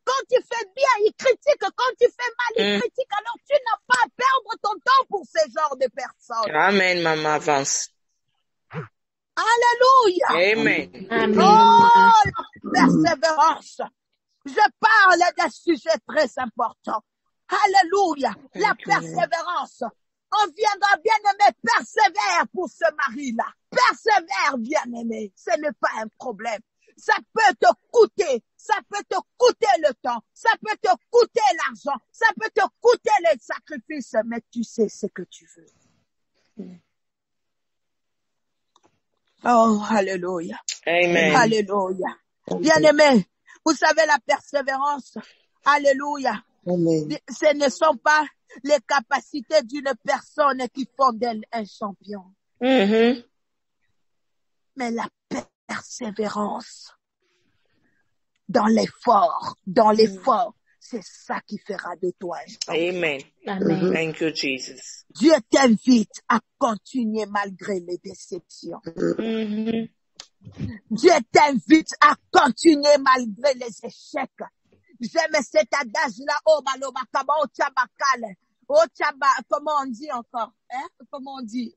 Quand tu fais bien, ils critiquent. Quand tu fais mal, ils critiquent. Alors, tu n'as pas à perdre ton temps pour ce genre de personnes. Amen, maman, avance. Alléluia. Amen. La persévérance. Je parle d'un sujet très important. Alléluia. La persévérance. On viendra, bien-aimé, persévère pour ce mari-là. Persévère, bien-aimé. Ce n'est pas un problème. Ça peut te coûter le temps, ça peut te coûter l'argent, ça peut te coûter les sacrifices, mais tu sais ce que tu veux. Oh, alléluia. Amen. Alléluia. Bien-aimé, vous savez la persévérance, alléluia. Amen. Ce ne sont pas les capacités d'une personne qui font d'elle un champion, mais la persévérance dans l'effort, c'est ça qui fera de toi un champion. Amen. Amen. Thank you, Jesus. Dieu t'invite à continuer malgré les déceptions. Mhm. Dieu t'invite à continuer malgré les échecs. J'aime cet adage-là, oh baloba kaba, oh tchabakal, oh tchaba, comment on dit encore, hein? Comment on dit,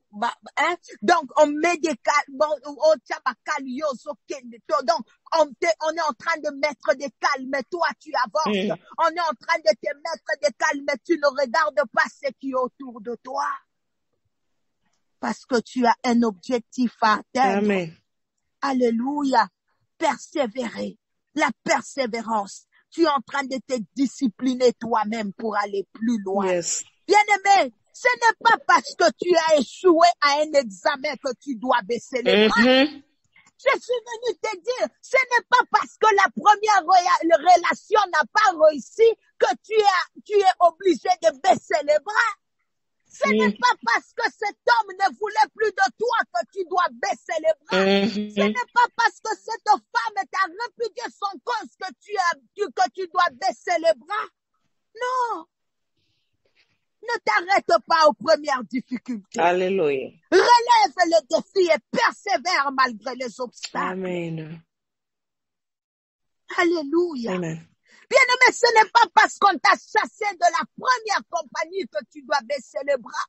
hein? Donc, on met des cal, bon, oh tchabakal, yoso kendeto. Donc, on est en train de mettre des cales, mais toi, tu avances. On est en train de te mettre des cales, mais tu ne regardes pas ce qui est autour de toi. Parce que tu as un objectif à atteindre. Amen. Alléluia. Persévérer. La persévérance. Tu es en train de te discipliner toi-même pour aller plus loin. Yes. Bien-aimé, ce n'est pas parce que tu as échoué à un examen que tu dois baisser les bras. Je suis venu te dire, ce n'est pas parce que la première relation n'a pas réussi que tu es obligé de baisser les bras. Ce n'est pas parce que cet homme ne voulait plus de toi que tu dois baisser les bras. Ce n'est pas parce que cette femme t'a répudié son cause que tu dois baisser les bras. Non. Ne t'arrête pas aux premières difficultés. Alléluia. Relève le défi et persévère malgré les obstacles. Amen. Alléluia. Amen. Bien-aimé, ce n'est pas parce qu'on t'a chassé de la première compagnie que tu dois baisser les bras.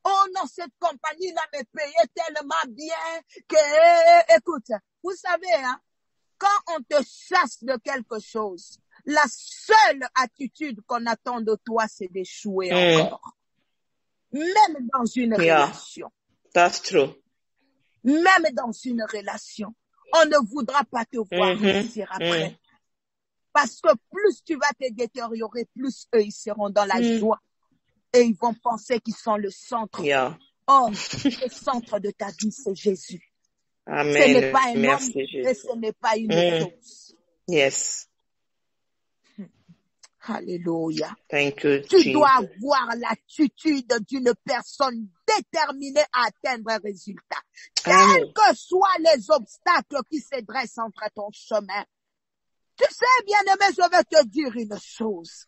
Oh non, cette compagnie-là me payait tellement bien que, écoute, vous savez, hein, quand on te chasse de quelque chose, la seule attitude qu'on attend de toi, c'est d'échouer encore. Même dans une relation. That's true. Même dans une relation. On ne voudra pas te voir réussir après. Parce que plus tu vas te détériorer, plus eux, ils seront dans la joie. Et ils vont penser qu'ils sont le centre. Or, le centre de ta vie, c'est Jésus. Amen. Ce n'est pas un Merci, homme Jésus. et ce n'est pas une chose. Yes. Alléluia. Thank you, Tu Jesus. dois avoir l'attitude d'une personne déterminée à atteindre un résultat. Quels que soient les obstacles qui se dressent entre ton chemin. Tu sais, bien-aimé, je vais te dire une chose.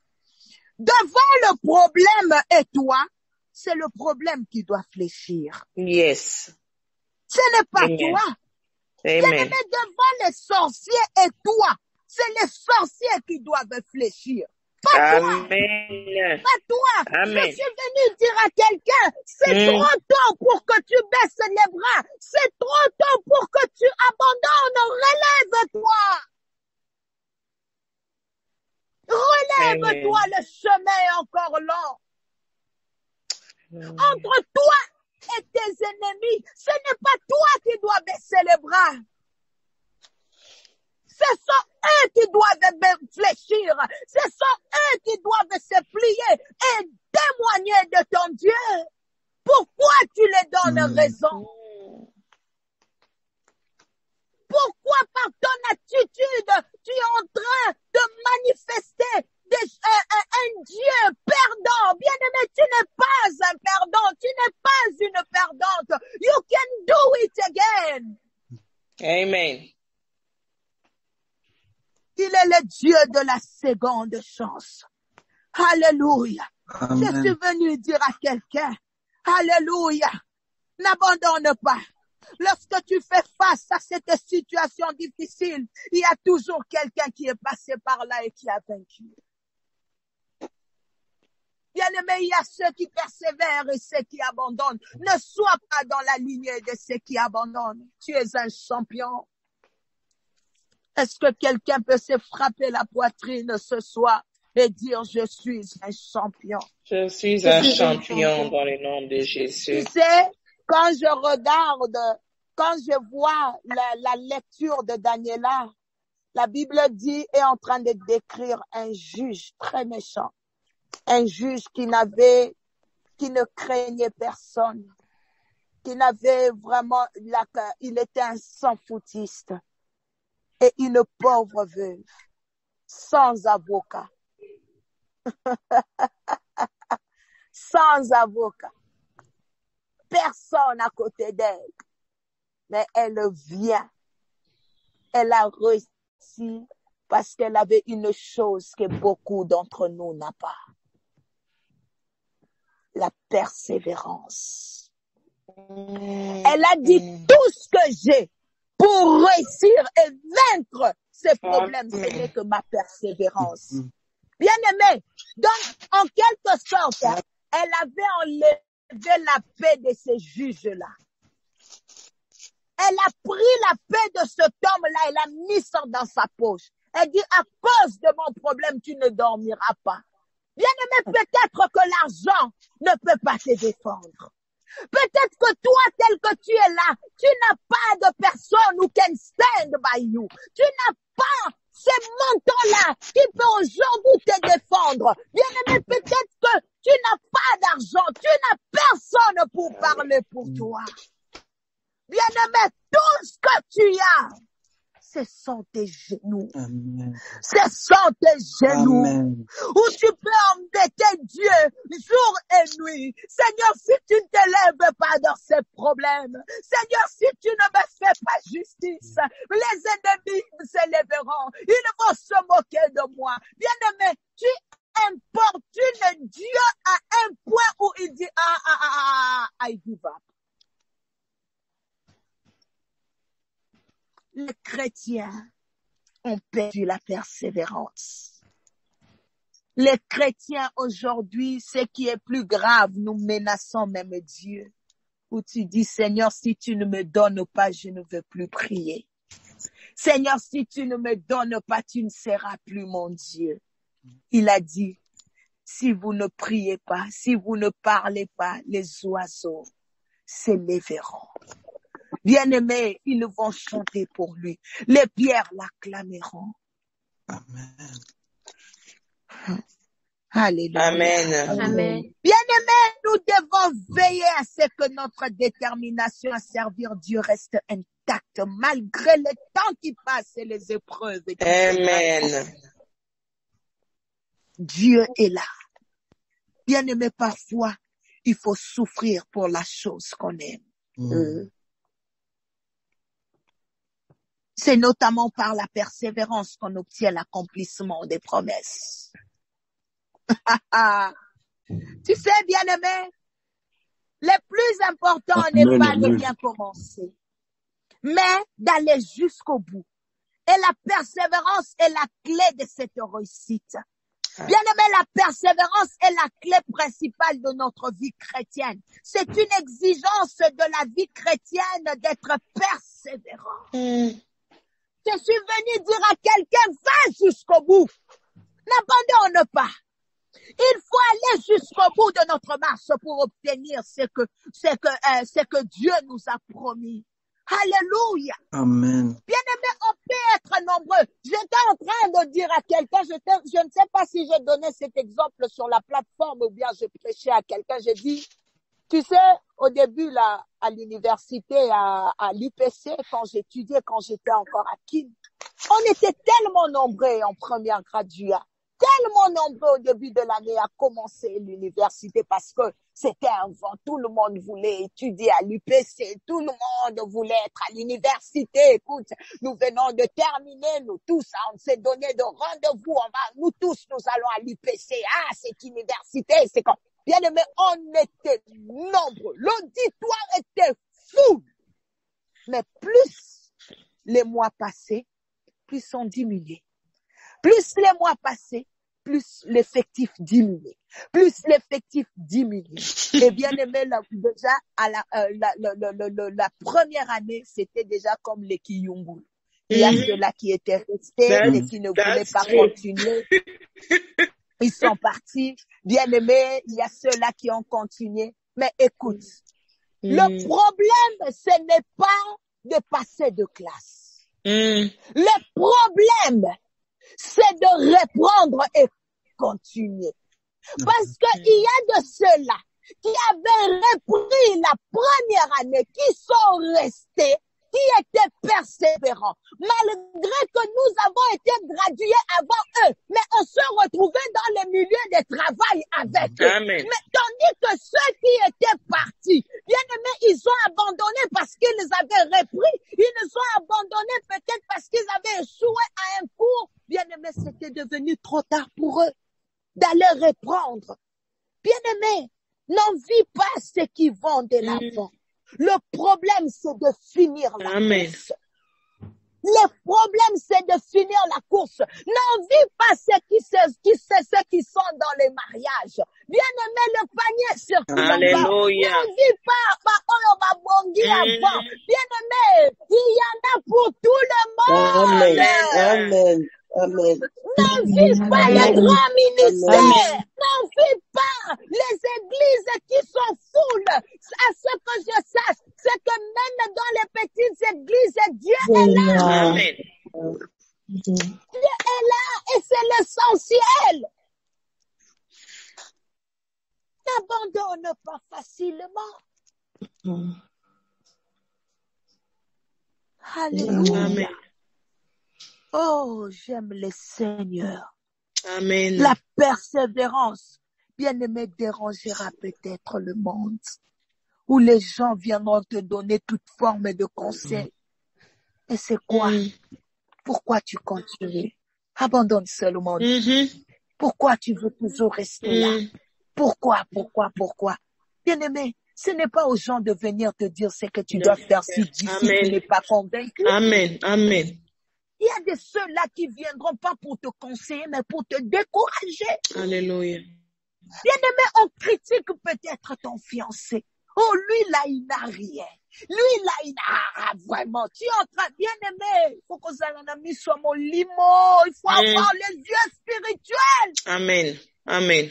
Devant le problème et toi, c'est le problème qui doit fléchir. Yes. Ce n'est pas toi. Bien-aimé, devant les sorciers et toi, c'est les sorciers qui doivent fléchir. Pas toi. Pas toi. Amen. Je suis venu dire à quelqu'un, c'est trop tôt pour que tu baisses les bras. C'est trop tôt pour que tu abandonnes. Relève-toi. Relève-toi, le chemin est encore long. Entre toi et tes ennemis, ce n'est pas toi qui dois baisser les bras. Ce sont eux qui doivent fléchir. Ce sont eux qui doivent se plier et témoigner de ton Dieu. Pourquoi tu les donnes raison? Pourquoi par ton attitude, tu es en train de manifester un Dieu perdant? Bien-aimé, tu n'es pas un perdant, tu n'es pas une perdante. You can do it again. Amen. Il est le Dieu de la seconde chance. Alléluia. Amen. Je suis venu dire à quelqu'un, alléluia, n'abandonne pas. Lorsque tu fais face à cette situation difficile, il y a toujours quelqu'un qui est passé par là et qui a vaincu. Bien-aimé, il y a ceux qui persévèrent et ceux qui abandonnent. Ne sois pas dans la lignée de ceux qui abandonnent. Tu es un champion. Est-ce que quelqu'un peut se frapper la poitrine ce soir et dire je suis un champion? Je suis un champion dans le nom de Jésus. Tu sais, quand je regarde, quand je vois la lecture de Daniela, la Bible dit, est en train de décrire un juge très méchant. Un juge qui ne craignait personne. Qui n'avait vraiment, il était un sans-foutiste. Et une pauvre veuve. Sans avocat. Sans avocat. Personne à côté d'elle. Mais elle vient. Elle a réussi parce qu'elle avait une chose que beaucoup d'entre nous n'ont pas. La persévérance. Elle a dit tout ce que j'ai pour réussir et vaincre ces problèmes, ce n'est que ma persévérance. Bien-aimé, donc en quelque sorte, elle avait enlevé la paix de ces juges-là. Elle a pris la paix de cet homme-là, elle a mis ça dans sa poche. Elle dit, à cause de mon problème, tu ne dormiras pas. Bien-aimé, peut-être que l'argent ne peut pas te défendre. Peut-être que toi, tel que tu es là, tu n'as pas de personne who can stand by you. Tu n'as pas ces montants-là qui peuvent aujourd'hui te défendre. Bien-aimé, peut-être que tu n'as pas d'argent, tu n'as personne pour parler pour toi. Bien-aimé, tout ce que tu as, ce sont tes genoux. Amen. Ce sont tes genoux. Amen. Où tu peux embêter Dieu jour et nuit. Seigneur, si tu ne te lèves pas dans ces problèmes, Seigneur, si tu ne me fais pas justice, les ennemis se lèveront. Ils vont se moquer de moi. Bien-aimé, tu importunes Dieu à un point où il dit, I give up. Les chrétiens ont perdu la persévérance. Les chrétiens aujourd'hui, ce qui est plus grave, nous menaçons même Dieu. Où tu dis, Seigneur, si tu ne me donnes pas, je ne veux plus prier. Seigneur, si tu ne me donnes pas, tu ne seras plus mon Dieu. Il a dit, si vous ne priez pas, si vous ne parlez pas, les oiseaux s'élèveront. Bien-aimés, ils vont chanter pour lui. Les pierres l'acclameront. Amen. Alléluia. Amen. Amen. Bien-aimés, nous devons veiller à ce que notre détermination à servir Dieu reste intacte malgré le temps qui passe et les épreuves. Amen. Dieu est là. Bien-aimés, parfois, il faut souffrir pour la chose qu'on aime. C'est notamment par la persévérance qu'on obtient l'accomplissement des promesses. Tu sais, bien-aimé, le plus important n'est pas de bien commencer, mais d'aller jusqu'au bout. Et la persévérance est la clé de cette réussite. Bien-aimé, la persévérance est la clé principale de notre vie chrétienne. C'est une exigence de la vie chrétienne d'être persévérant. Je suis venu dire à quelqu'un, va jusqu'au bout. N'abandonne pas. Il faut aller jusqu'au bout de notre marche pour obtenir ce que Dieu nous a promis. Alléluia. Amen. Bien-aimé, on peut être nombreux. J'étais en train de dire à quelqu'un, je ne sais pas si j'ai donné cet exemple sur la plateforme ou bien je prêchais à quelqu'un, j'ai dit, tu sais, au début, là, à l'université, à l'UPC, quand j'étais encore à Kin, on était tellement nombreux en première graduat, tellement nombreux au début de l'année à commencer l'université parce que c'était un vent. Tout le monde voulait étudier à l'UPC, tout le monde voulait être à l'université. Écoute, nous venons de terminer, nous tous, on s'est donné de rendez-vous, nous tous, nous allons à l'UPC. Ah, cette université, c'est comme... Bien-aimé, on était nombreux. L'auditoire était fou. Mais plus les mois passaient, plus on diminuait. Plus les mois passaient, plus l'effectif diminuait. Plus l'effectif diminuait. Et bien-aimé, déjà, à la première année, c'était déjà comme les Kiyungu. Il y a ceux-là qui étaient restés et qui ne voulaient pas continuer. Ils sont partis. Bien-aimés, il y a ceux-là qui ont continué. Mais écoute, le problème, ce n'est pas de passer de classe. Le problème, c'est de reprendre et continuer. Parce qu'il y a de ceux-là qui avaient repris la première année, qui sont restés, qui étaient persévérants, malgré que nous avons été gradués avant eux, mais on se retrouvait dans les milieux de travail avec eux. Amen. Mais tandis que ceux qui étaient partis, bien aimés, ils ont abandonné parce qu'ils avaient repris, ils nous ont abandonné peut-être parce qu'ils avaient échoué à un cours, bien bien-aimé, c'était devenu trop tard pour eux d'aller reprendre. Bien-aimé, n'envie pas ceux qui vont de l'avant. Le problème, c'est de finir la course. Le problème, c'est de finir la course. N'envie pas ceux qui sont dans les mariages. Bien-aimé, le panier circule. Alléluia. N'envie pas avant. Bien-aimé, il y en a pour tout le monde. Amen. Amen. N'envie pas les grands ministères. N'envie pas les églises qui sont foules. À ce que je sache, c'est que même dans les petites églises, Dieu est là. Amen. Dieu est là et c'est l'essentiel. N'abandonne pas facilement. Alléluia. Amen. Oh, j'aime le Seigneur. Amen. La persévérance, bien-aimé, dérangera peut-être le monde, où les gens viendront te donner toute forme de conseils. Et c'est quoi? Pourquoi tu continues? Abandonne seulement. Pourquoi tu veux toujours rester là? Pourquoi? Bien-aimé, ce n'est pas aux gens de venir te dire ce que tu dois faire si tu n'es pas convaincu. Amen. Amen. Il y a de ceux-là qui viendront pas pour te conseiller, mais pour te décourager. Alléluia. Bien-aimé, on critique peut-être ton fiancé. Oh, lui, là, il n'a rien. Lui, là, il n'a vraiment. Tu es en train, bien-aimé, il faut que un ami soit mon limo. Il faut avoir les yeux spirituels. Amen. Amen.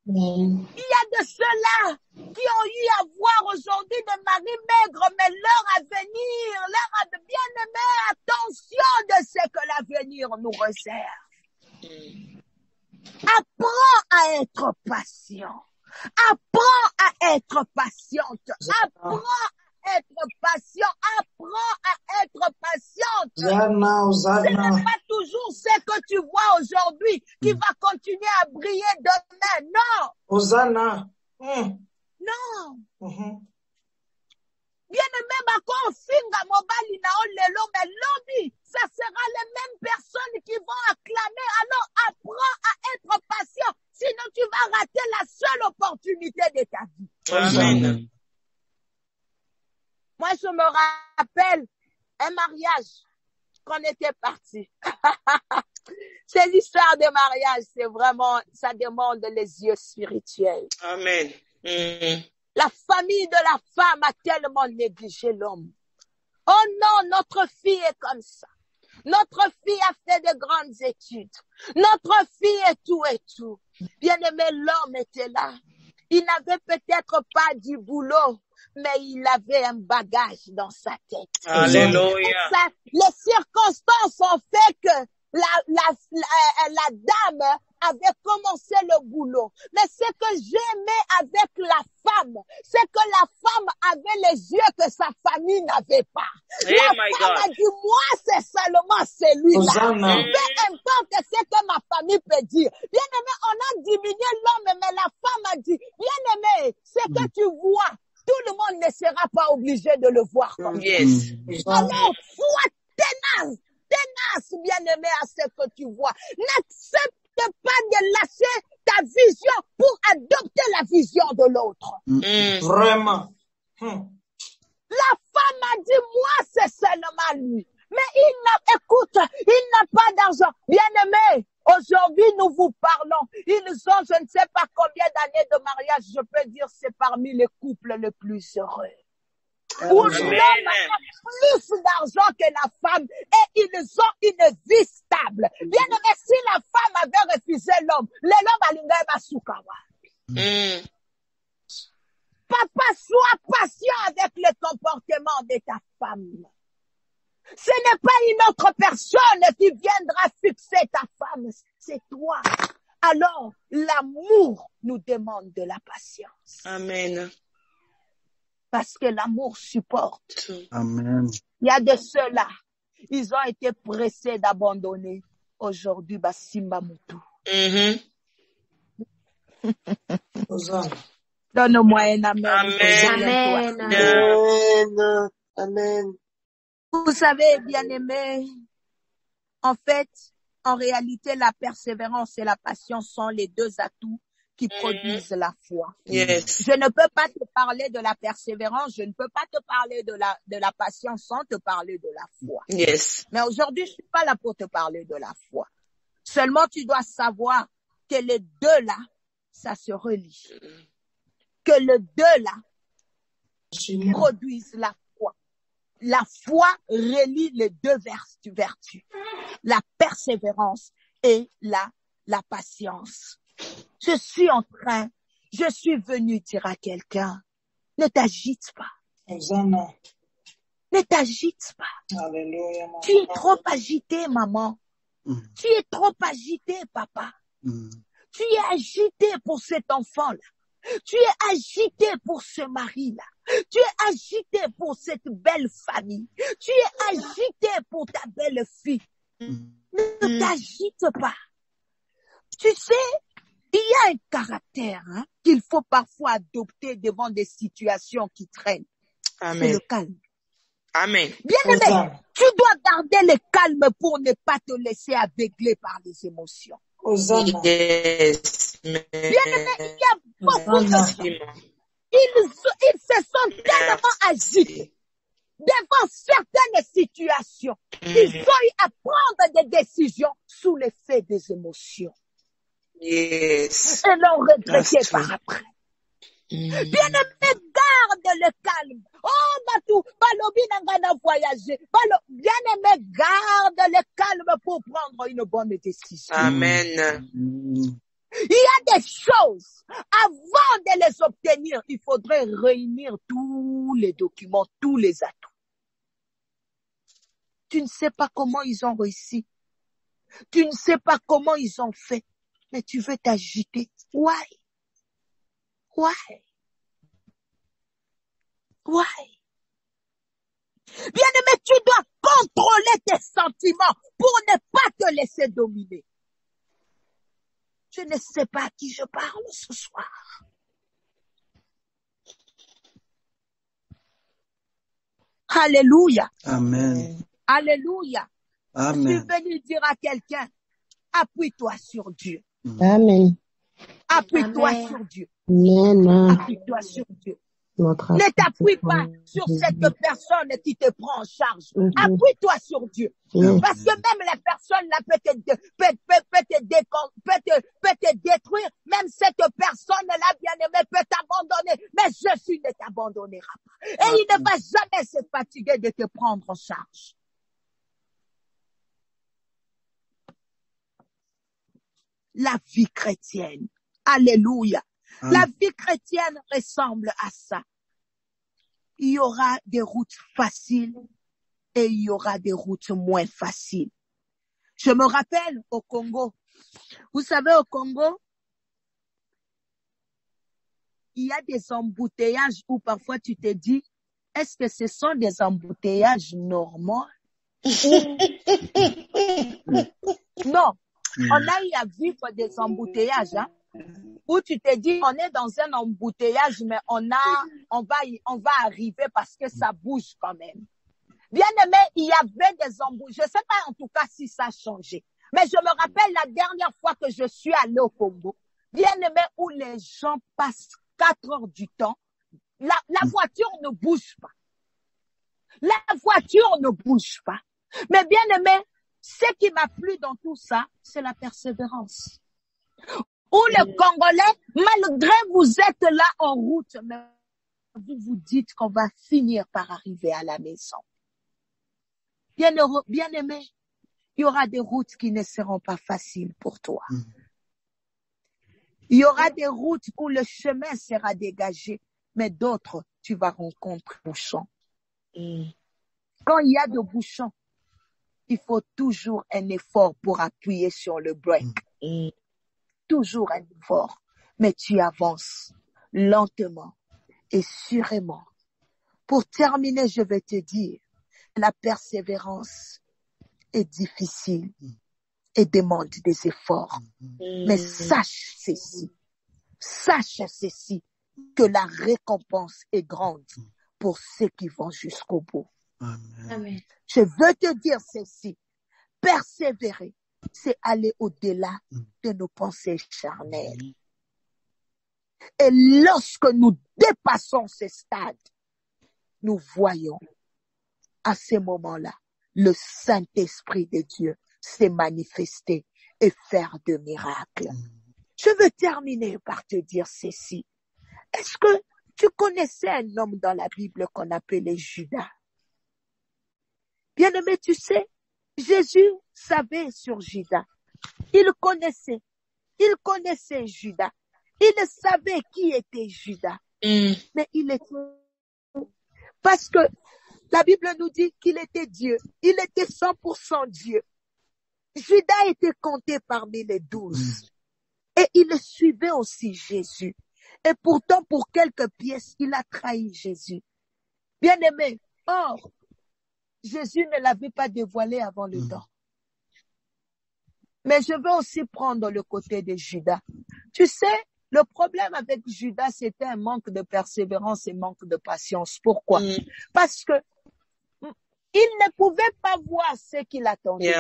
Il y a de ceux-là qui ont eu à voir aujourd'hui des maris maigres, mais leur avenir, bien-aimé, attention de ce que l'avenir nous réserve. Apprends à être patient. Apprends à être patiente. Apprends à être patient. Apprends à être patiente. Ce n'est pas toujours ce que tu vois aujourd'hui qui va continuer à briller demain. Non. Hosanna. Non. Bien-aimé, quand finga mobali na olelo, mais lobby, ça sera les mêmes personnes qui vont acclamer. Alors apprends à être patient, sinon tu vas rater la seule opportunité de ta vie. Amen. Moi, je me rappelle un mariage qu'on était parti. C'est l'histoire de mariage, c'est vraiment, ça demande les yeux spirituels. Amen. La famille de la femme a tellement négligé l'homme. Oh non, notre fille est comme ça. Notre fille a fait de grandes études. Notre fille est tout et tout. Bien-aimé, l'homme était là. Il n'avait peut-être pas du boulot, mais il avait un bagage dans sa tête. Alléluia. Les circonstances ont fait que la dame avait commencé le boulot. Mais ce que j'aimais avec la femme, c'est que la femme avait les yeux que sa famille n'avait pas. La femme a dit, moi, c'est seulement celui-là. Peu importe ce que ma famille peut dire. Bien-aimé, on a diminué l'homme, mais la femme a dit, bien-aimé, ce que tu vois, tout le monde ne sera pas obligé de le voir comme ça. Alors, sois tenace, bien-aimé, à ce que tu vois. N'accepte pas de lâcher ta vision pour adopter la vision de l'autre. Vraiment. La femme a dit, moi, c'est seulement lui. Mais il n'a pas d'argent. Bien-aimé, aujourd'hui, nous vous parlons. Ils ont, je ne sais pas combien d'années de mariage, je peux dire, c'est parmi les couples les plus heureux. Où l'homme a plus d'argent que la femme et ils ont une vie stable. Bien aimé, si la femme avait refusé l'homme a l'ingéba soukawa. Papa, sois patient avec le comportement de ta femme. Ce n'est pas une autre personne qui viendra fixer ta femme, c'est toi. Alors, l'amour nous demande de la patience. Amen. Parce que l'amour supporte. Amen. Il y a de ceux-là, ils ont été pressés d'abandonner. Aujourd'hui, Simba Moutou. Donne-moi un amen. Amen. Amen. Amen. Vous savez, bien-aimés, en fait, En réalité, la persévérance et la patience sont les deux atouts qui produisent la foi. Yes. Je ne peux pas te parler de la persévérance, je ne peux pas te parler de la patience sans te parler de la foi. Yes. Mais aujourd'hui, je suis pas là pour te parler de la foi. Seulement, tu dois savoir que les deux là, ça se relie. Que les deux là produisent la foi. La foi relie les deux vertus. La persévérance et la patience. Je suis venu dire à quelqu'un, ne t'agite pas. Ne t'agite pas. Alléluia. Tu es trop agité, maman. Tu es trop agité, papa. Tu es agité pour cet enfant-là. Tu es agité pour ce mari-là. Tu es agité pour cette belle famille. Tu es agité pour ta belle fille. Ne t'agite pas. Tu sais, il y a un caractère qu'il faut parfois adopter devant des situations qui traînent. Amen. C'est le calme. Amen. Bien-aimé, tu dois garder le calme pour ne pas te laisser aveugler par les émotions. Yes. Bien-aimé, il y a beaucoup de gens. Ils se sont tellement agités devant certaines situations. Ils ont eu à prendre des décisions sous l'effet des émotions. Yes. Et l'ont regretté par après. Bien-aimé, garde le calme. Oh, Matou, Balobi n'a voyagé. Bien-aimé, garde le calme pour prendre une bonne décision. Amen. Il y a des choses, avant de les obtenir, il faudrait réunir tous les documents, tous les atouts. Tu ne sais pas comment ils ont réussi. Tu ne sais pas comment ils ont fait. Mais tu veux t'agiter. Why? Why? Why? Bien-aimé, tu dois contrôler tes sentiments pour ne pas te laisser dominer. Je ne sais pas à qui je parle ce soir. Alléluia. Amen. Alléluia. Amen. Je suis venu dire à quelqu'un, appuie-toi sur Dieu. Amen. Appuie-toi sur Dieu. Amen. Appuie-toi sur Dieu. Ne t'appuie pas sur cette personne qui te prend en charge. Appuie-toi sur Dieu. Parce que même la personne là peut te détruire. Même cette personne-là, bien-aimée, peut t'abandonner. Mais Jésus ne t'abandonnera pas. Et il ne va jamais se fatiguer de te prendre en charge. La vie chrétienne. Alléluia. La vie chrétienne ressemble à ça. Il y aura des routes faciles et il y aura des routes moins faciles. Je me rappelle au Congo. Vous savez, au Congo, il y a des embouteillages où parfois tu te dis, est-ce que ce sont des embouteillages normaux? Non. On a eu à vivre des embouteillages, où tu te dis, on est dans un embouteillage, mais on va arriver parce que ça bouge quand même. Bien aimé, il y avait des embouteillages. Je ne sais pas en tout cas si ça a changé. Mais je me rappelle la dernière fois que je suis allée au Congo, bien aimé, où les gens passent 4 heures du temps, la voiture ne bouge pas. La voiture ne bouge pas. Mais bien aimé, ce qui m'a plu dans tout ça, c'est la persévérance. Où les Congolais, malgré vous êtes là en route, mais vous vous dites qu'on va finir par arriver à la maison. Bien aimé, il y aura des routes qui ne seront pas faciles pour toi. Il y aura des routes où le chemin sera dégagé, mais d'autres, tu vas rencontrer bouchons. Quand il y a de bouchons, il faut toujours un effort pour appuyer sur le break. Toujours un effort. Mais tu avances lentement et sûrement. Pour terminer, je vais te dire, la persévérance est difficile et demande des efforts. Mais sache ceci, que la récompense est grande pour ceux qui vont jusqu'au bout. Amen. Je veux te dire ceci, persévérer c'est aller au-delà de nos pensées charnelles. Et lorsque nous dépassons ces stades, nous voyons à ces moments-là le Saint-Esprit de Dieu s'est manifesté et faire de miracles. Je veux terminer par te dire ceci. Est-ce que tu connaissais un homme dans la Bible qu'on appelait Judas? Bien-aimé, tu sais, Jésus savait sur Judas. Il connaissait Judas. Il savait qui était Judas. Mais il était... Parce que la Bible nous dit qu'il était Dieu. Il était 100% Dieu. Judas était compté parmi les 12. Et il suivait aussi Jésus. Et pourtant, pour quelques pièces, il a trahi Jésus. Bien-aimé, or, Jésus ne l'avait pas dévoilé avant le temps. Mais je veux aussi prendre le côté de Judas. Tu sais, le problème avec Judas, c'était un manque de persévérance et manque de patience. Pourquoi? Parce que il ne pouvait pas voir ce qu'il attendait.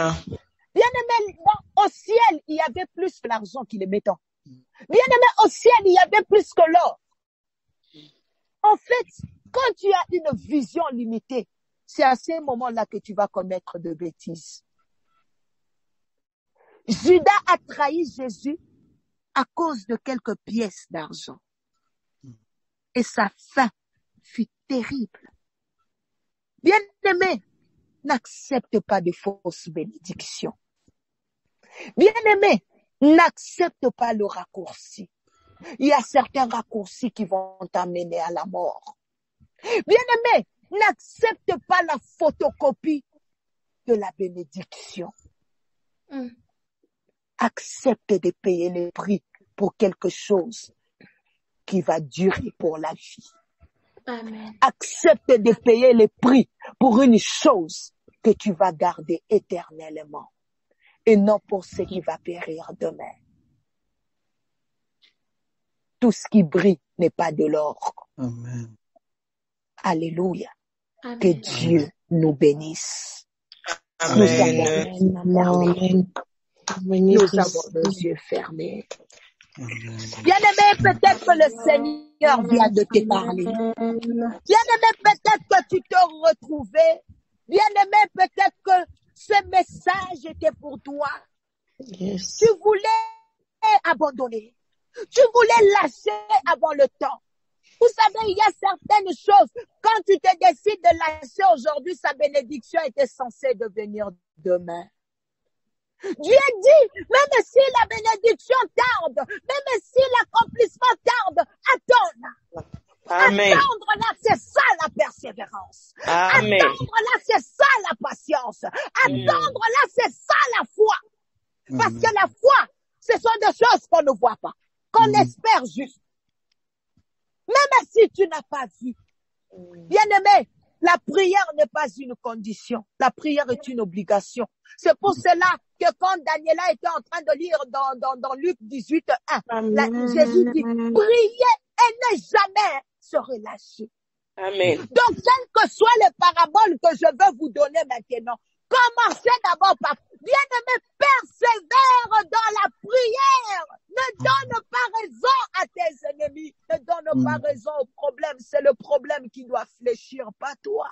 Bien-aimé, au ciel, il y avait plus que l'argent qu'il aimait tant. Bien-aimé, au ciel, il y avait plus que l'or. En fait, quand tu as une vision limitée, c'est à ces moments-là que tu vas commettre de bêtises. Judas a trahi Jésus à cause de quelques pièces d'argent. Et sa fin fut terrible. Bien-aimé, n'accepte pas de fausses bénédictions. Bien-aimé, n'accepte pas le raccourci. Il y a certains raccourcis qui vont t'amener à la mort. Bien-aimé, n'accepte pas la photocopie de la bénédiction. Accepte de payer le prix pour quelque chose qui va durer pour la vie. Amen. Accepte de payer le prix pour une chose que tu vas garder éternellement et non pour ce qui va périr demain. Tout ce qui brille n'est pas de l'or. Amen. Alléluia. Amen. Que Dieu nous bénisse. Amen. Nous avons nos yeux fermés. Bien-aimé, peut-être que le Seigneur vient de te parler. Bien-aimé, peut-être que tu te retrouvais. Bien-aimé, peut-être que ce message était pour toi. Yes. Tu voulais abandonner. Tu voulais lâcher avant le temps. Vous savez, il y a certaines choses. Quand tu te décides de lâcher aujourd'hui, sa bénédiction était censée devenir demain. Dieu dit, même si la bénédiction tarde, même si l'accomplissement tarde, attends. Amen. Attendre là, c'est ça la persévérance. Amen. Attendre là, c'est ça la patience. Attendre là, c'est ça la foi. Parce que la foi, ce sont des choses qu'on ne voit pas, qu'on espère juste. Même si tu n'as pas vu. Bien-aimé, la prière n'est pas une condition. La prière est une obligation. C'est pour cela que quand Daniela était en train de lire dans Luc 18:1, Jésus dit, priez et ne jamais se relâcher. Amen. Donc, quelles que soient les paraboles que je veux vous donner maintenant, commencez d'abord par, bien-aimé, persévère dans la prière. Ne donne pas raison à tes ennemis. Ne donne pas raison au problème. C'est le problème qui doit fléchir, pas toi.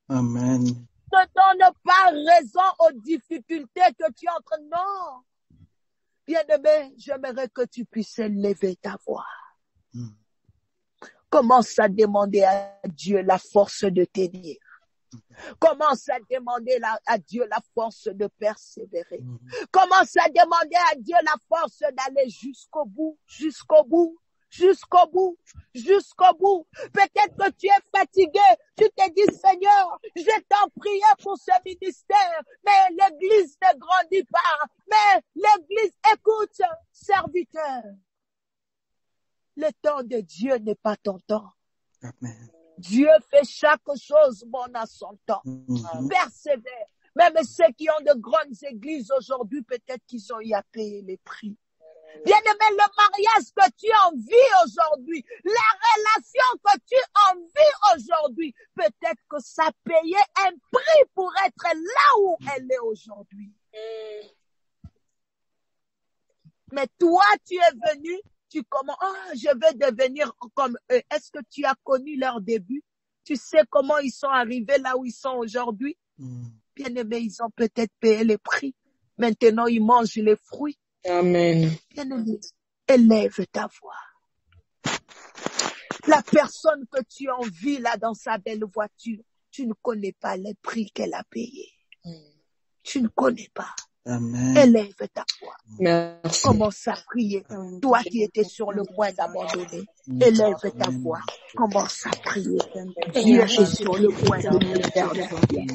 Amen. Ne donne pas raison aux difficultés que tu es en train de... Non. Bien-aimé, j'aimerais que tu puisses lever ta voix. Commence à demander à Dieu la force de tenir. Commence à demander à Dieu la force de persévérer. Commence à demander à Dieu la force d'aller jusqu'au bout, jusqu'au bout, jusqu'au bout, jusqu'au bout. Peut-être que tu es fatigué. Tu te dis, Seigneur, je t'en prie pour ce ministère, mais l'église ne grandit pas. Mais l'église, écoute, serviteur. Le temps de Dieu n'est pas ton temps. Amen. Dieu fait chaque chose bon à son temps. Persévère. Même ceux qui ont de grandes églises aujourd'hui, peut-être qu'ils ont eu à payer les prix. Bien-aimé, le mariage que tu envies aujourd'hui, la relation que tu envies aujourd'hui, peut-être que ça payait un prix pour être là où elle est aujourd'hui. Mais toi, tu es venu, tu commences, je veux devenir comme eux. Est-ce que tu as connu leur début? Tu sais comment ils sont arrivés là où ils sont aujourd'hui? Bien-aimés, ils ont peut-être payé les prix. Maintenant, ils mangent les fruits. Amen. Bien-aimés, élève ta voix. La personne que tu envies là dans sa belle voiture, tu ne connais pas les prix qu'elle a payés. Tu ne connais pas. Amen. Élève ta voix. Merci. Commence à prier. Toi qui étais sur le point d'abandonner, élève ta voix. Commence à prier. Dieu est sur le point de nous faire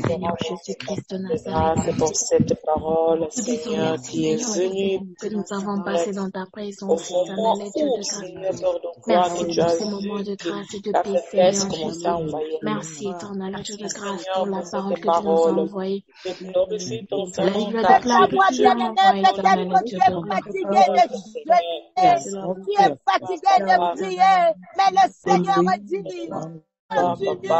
Seigneur Jésus-Christ de Grâce Nazareth. pour cette parole, Nous disons Seigneur, merci, qui est Seigneur, venu que nous avons passé dans ta au présence, fond éternel Dieu de Seigneur, grâce. Père de gloire, Merci que tu pour as ces moments de grâce et de la paix, faiblesse, Seigneur commencé Jésus. à envoyer. Merci, éternel Dieu de grâce, Seigneur, pour la pour parole cette que tu nous as parole. envoyée. Je glorifie ton La Saint-Nom, Bible car déclare tu que es tu l'as bien-aimé, envoyé, peut-être éternel que Dieu tu es de grâce. fatigué de jeûner, tu es fatigué de prier, mais le Seigneur dit, continue, tu as envoyé continue. ta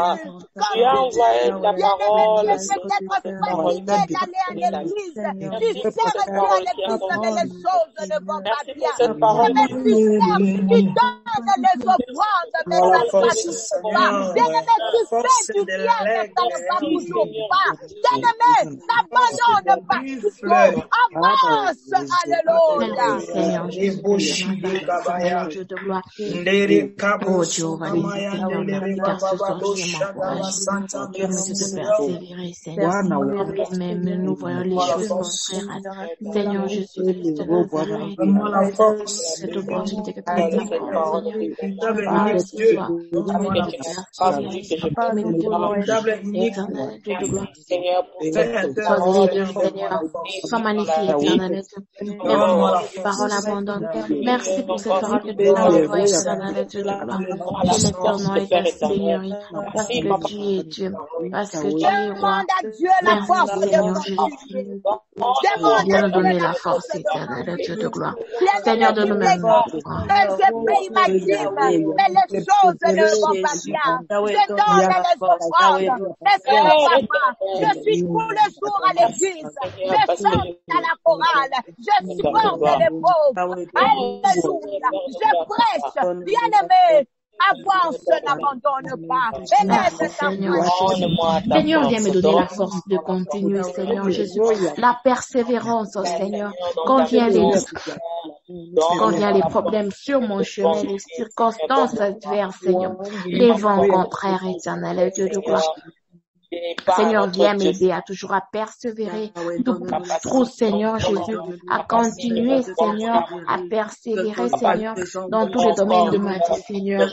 Bien-aimé, tu parole, es Seigneur, peut-être cette parole fatigué d'aller à l'église. Tu Merci pour sers cette Dieu à parole qui a l'église, ton mais les choses ne vont pas Merci bien. pour cette parole Bien-aimé, qui tu sers, tu donnes les offrandes, mais ça ne va toujours pas. Bien-aimé, tu fais du bien, mais ça ne va toujours pas. Bien-aimé, n'abandonne pas. Avance, alléluia. Merci, Seigneur Jésus-Christ de Nazareth, éternel Dieu de gloire. Oh Jéhovah, béni, Seigneur, merci car ce soir tu es m'encouragé. Tu permets de persévérer, Seigneur. Alors même nous voyons les choses contraires. Seigneur Jésus-Christ de Nazareth, cette opportunité que tu nous accordes, Seigneur. Tu parles ce soir. Tu permets de persévérer. Tu permets de marcher, éternel Dieu de gloire. Sois glorifié, Seigneur. Sois magnifié, éternel Dieu. Merci pour cette parole abondante. Merci pour cette parole que tu nous as envoyée, éternel Dieu de gloire. Je mets ton nom et ta Seigneurie, parce que tu es Dieu, parce que tu es roi. Demande à Dieu la Merci, force de Seigneur continuer. Jésus. Demande Viens à nous Dieu donner la la force force, de éternel Dieu de gloire. Bien-aimé, Seigneur, tu donne-nous même t'écris que je paye ma dîme, mais les choses ne vont pas bien. Je donne les offrandes, mais ça ne va pas. Je suis tous les jours à l'église. Je chante à la chorale. Je supporte les pauvres. Alléluia. Je prêche. Bien-aimé, avance, n'abandonne pas. Élève ta Seigneur voix. Jésus. Seigneur, viens me donner la force de continuer, Seigneur Jésus. La persévérance, oh Seigneur. Quand vient les problèmes sur mon chemin, les circonstances adverses, Seigneur, les vents contraires, éternel, Dieu de gloire. Seigneur, viens m'aider à toujours à persévérer. Trop, Seigneur Jésus, à continuer, Seigneur, à persévérer, Seigneur, dans tous les domaines de ma vie, Seigneur.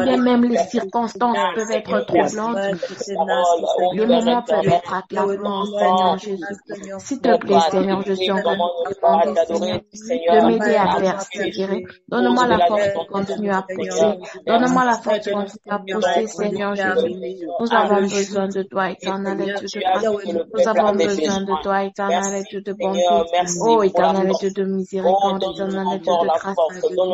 Et même les circonstances peuvent être troublantes. Les moments peuvent être acclamants, Seigneur Jésus. S'il te plaît, Seigneur, je suis encore demandé, Seigneur, de m'aider à persévérer. Donne-moi la force de continuer à pousser. Donne-moi la force de continuer à pousser, Seigneur Jésus. Nous avons besoin de toi, éternel Dieu de grâce. Nous avons besoin de toi, éternel Dieu de bonté. Oh, éternel Dieu de miséricorde, éternel Dieu de grâce.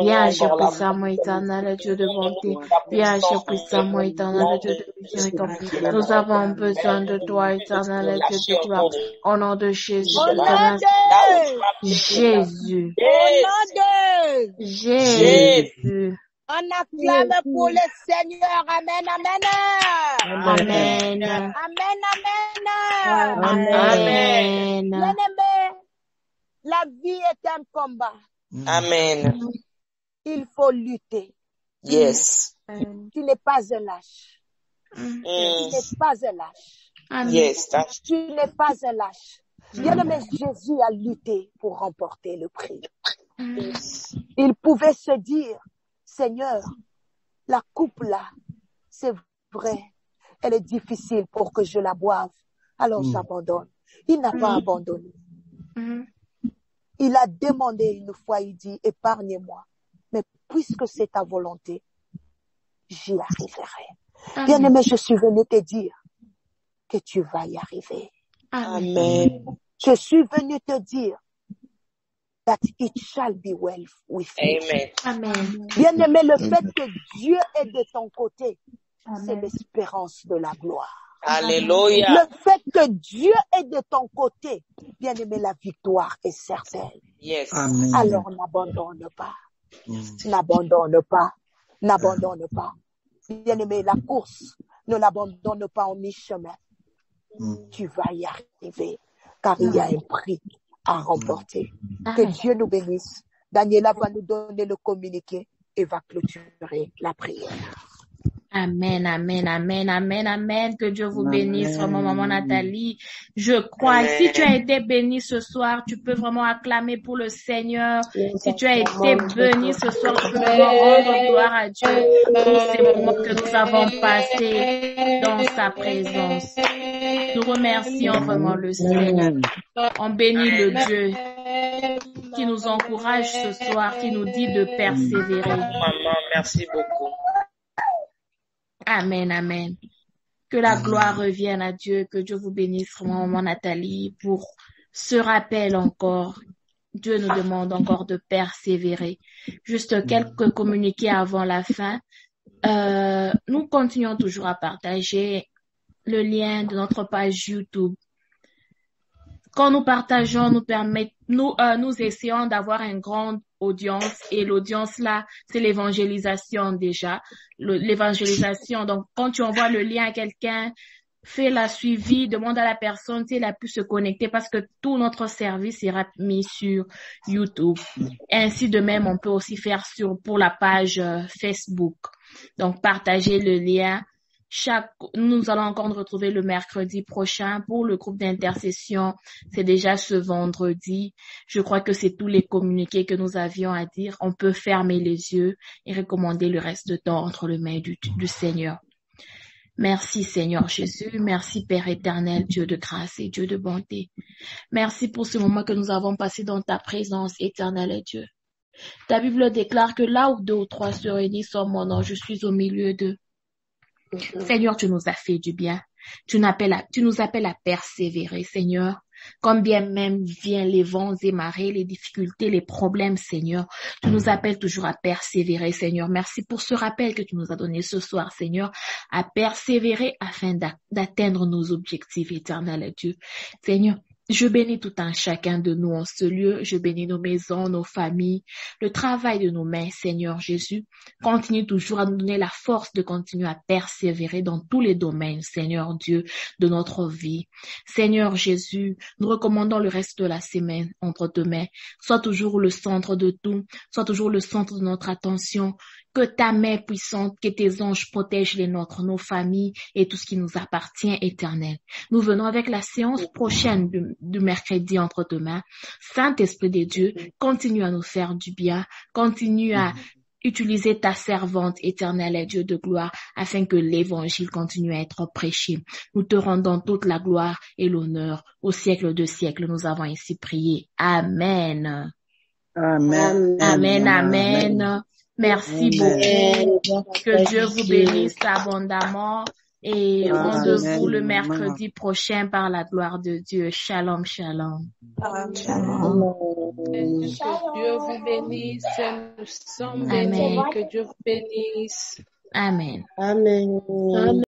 Viens agir puissamment, éternel Dieu de bonté. Viens agir puissamment, éternel Dieu de miséricorde. Nous avons besoin de toi, éternel Dieu de gloire. Au nom de Jésus. Jésus. Jésus. On acclame pour le Seigneur. Amen, amen. Amen. Amen, amen. Amen. Bien-aimé, la vie est un combat. Amen. Il faut lutter. Yes. Tu n'es pas un lâche. Tu n'es pas un lâche. Yes. Tu n'es pas un lâche. Bien-aimé, Jésus a lutté pour remporter le prix. Il pouvait se dire, Seigneur, la coupe là, c'est vrai, elle est difficile pour que je la boive. Alors j'abandonne. Il n'a pas abandonné. Il a demandé une fois, il dit, épargne-moi. Mais puisque c'est ta volonté, j'y arriverai. Bien-aimé, je suis venu te dire que tu vas y arriver. Amen. Je suis venu te dire that it shall be well with you. Amen. Bien-aimé, le fait que Dieu est de ton côté, c'est l'espérance de la gloire. Alléluia. Le fait que Dieu est de ton côté, bien-aimé, la victoire est certaine. Yes. Amen. Alors n'abandonne pas. N'abandonne pas. N'abandonne pas. Bien-aimé, la course, ne l'abandonne pas en mi-chemin. Tu vas y arriver, car il y a un prix à remporter. Que Dieu nous bénisse. Daniela va nous donner le communiqué et va clôturer la prière. Amen, amen, amen, amen, amen. Que Dieu vous bénisse, vraiment, maman Nathalie. Je crois, si tu as été béni ce soir, tu peux vraiment acclamer pour le Seigneur. Si tu as été béni ce soir, tu peux vraiment rendre gloire à Dieu pour ces moments que nous avons passés dans sa présence. Nous remercions vraiment le Seigneur. On bénit le Dieu qui nous encourage ce soir, qui nous dit de persévérer. Maman, merci beaucoup. Amen, amen. Que la gloire revienne à Dieu, que Dieu vous bénisse, maman Nathalie, pour ce rappel encore. Dieu nous demande encore de persévérer. Juste quelques communiqués avant la fin. Nous continuons toujours à partager le lien de notre page YouTube. Quand nous partageons, nous essayons d'avoir une grande audience, et l'audience là, c'est l'évangélisation déjà. L'évangélisation. Donc, quand tu envoies le lien à quelqu'un, fais la suivi, demande à la personne si elle a pu se connecter, parce que tout notre service sera mis sur YouTube. Ainsi de même, on peut aussi faire pour la page Facebook. Donc, partagez le lien. Nous allons encore nous retrouver le mercredi prochain pour le groupe d'intercession. C'est déjà ce vendredi. Je crois que c'est tous les communiqués que nous avions à dire. On peut fermer les yeux et recommander le reste de temps entre les mains du Seigneur. Merci Seigneur Jésus. Merci Père éternel, Dieu de grâce et Dieu de bonté. Merci pour ce moment que nous avons passé dans ta présence éternelle et Dieu. Ta Bible déclare que là où 2 ou 3 se réunissent en mon nom, je suis au milieu d'eux. Seigneur, tu nous as fait du bien. Tu nous appelles à persévérer, Seigneur. Quand bien même viennent les vents et marées, les difficultés, les problèmes, Seigneur, tu nous appelles toujours à persévérer, Seigneur. Merci pour ce rappel que tu nous as donné ce soir, Seigneur, à persévérer afin d'atteindre nos objectifs éternels, Dieu. Seigneur, je bénis tout un chacun de nous en ce lieu. Je bénis nos maisons, nos familles, le travail de nos mains, Seigneur Jésus. Continue toujours à nous donner la force de continuer à persévérer dans tous les domaines, Seigneur Dieu, de notre vie. Seigneur Jésus, nous recommandons le reste de la semaine entre tes mains. Sois toujours le centre de tout, sois toujours le centre de notre attention. Que ta main puissante, que tes anges protègent les nôtres, nos familles et tout ce qui nous appartient, éternel. Nous venons avec la séance prochaine du mercredi entre tes mains. Saint-Esprit de Dieu, continue à nous faire du bien, continue à utiliser ta servante éternelle et Dieu de gloire afin que l'évangile continue à être prêché. Nous te rendons toute la gloire et l'honneur au siècle de siècles. Nous avons ainsi prié. Amen. Amen. Amen. Amen. Merci beaucoup. Que Dieu vous bénisse abondamment et rendez-vous le mercredi prochain par la gloire de Dieu. Shalom, shalom. Shalom. Que Dieu vous bénisse. Nous sommes bénis. Que Dieu vous bénisse. Amen. Amen.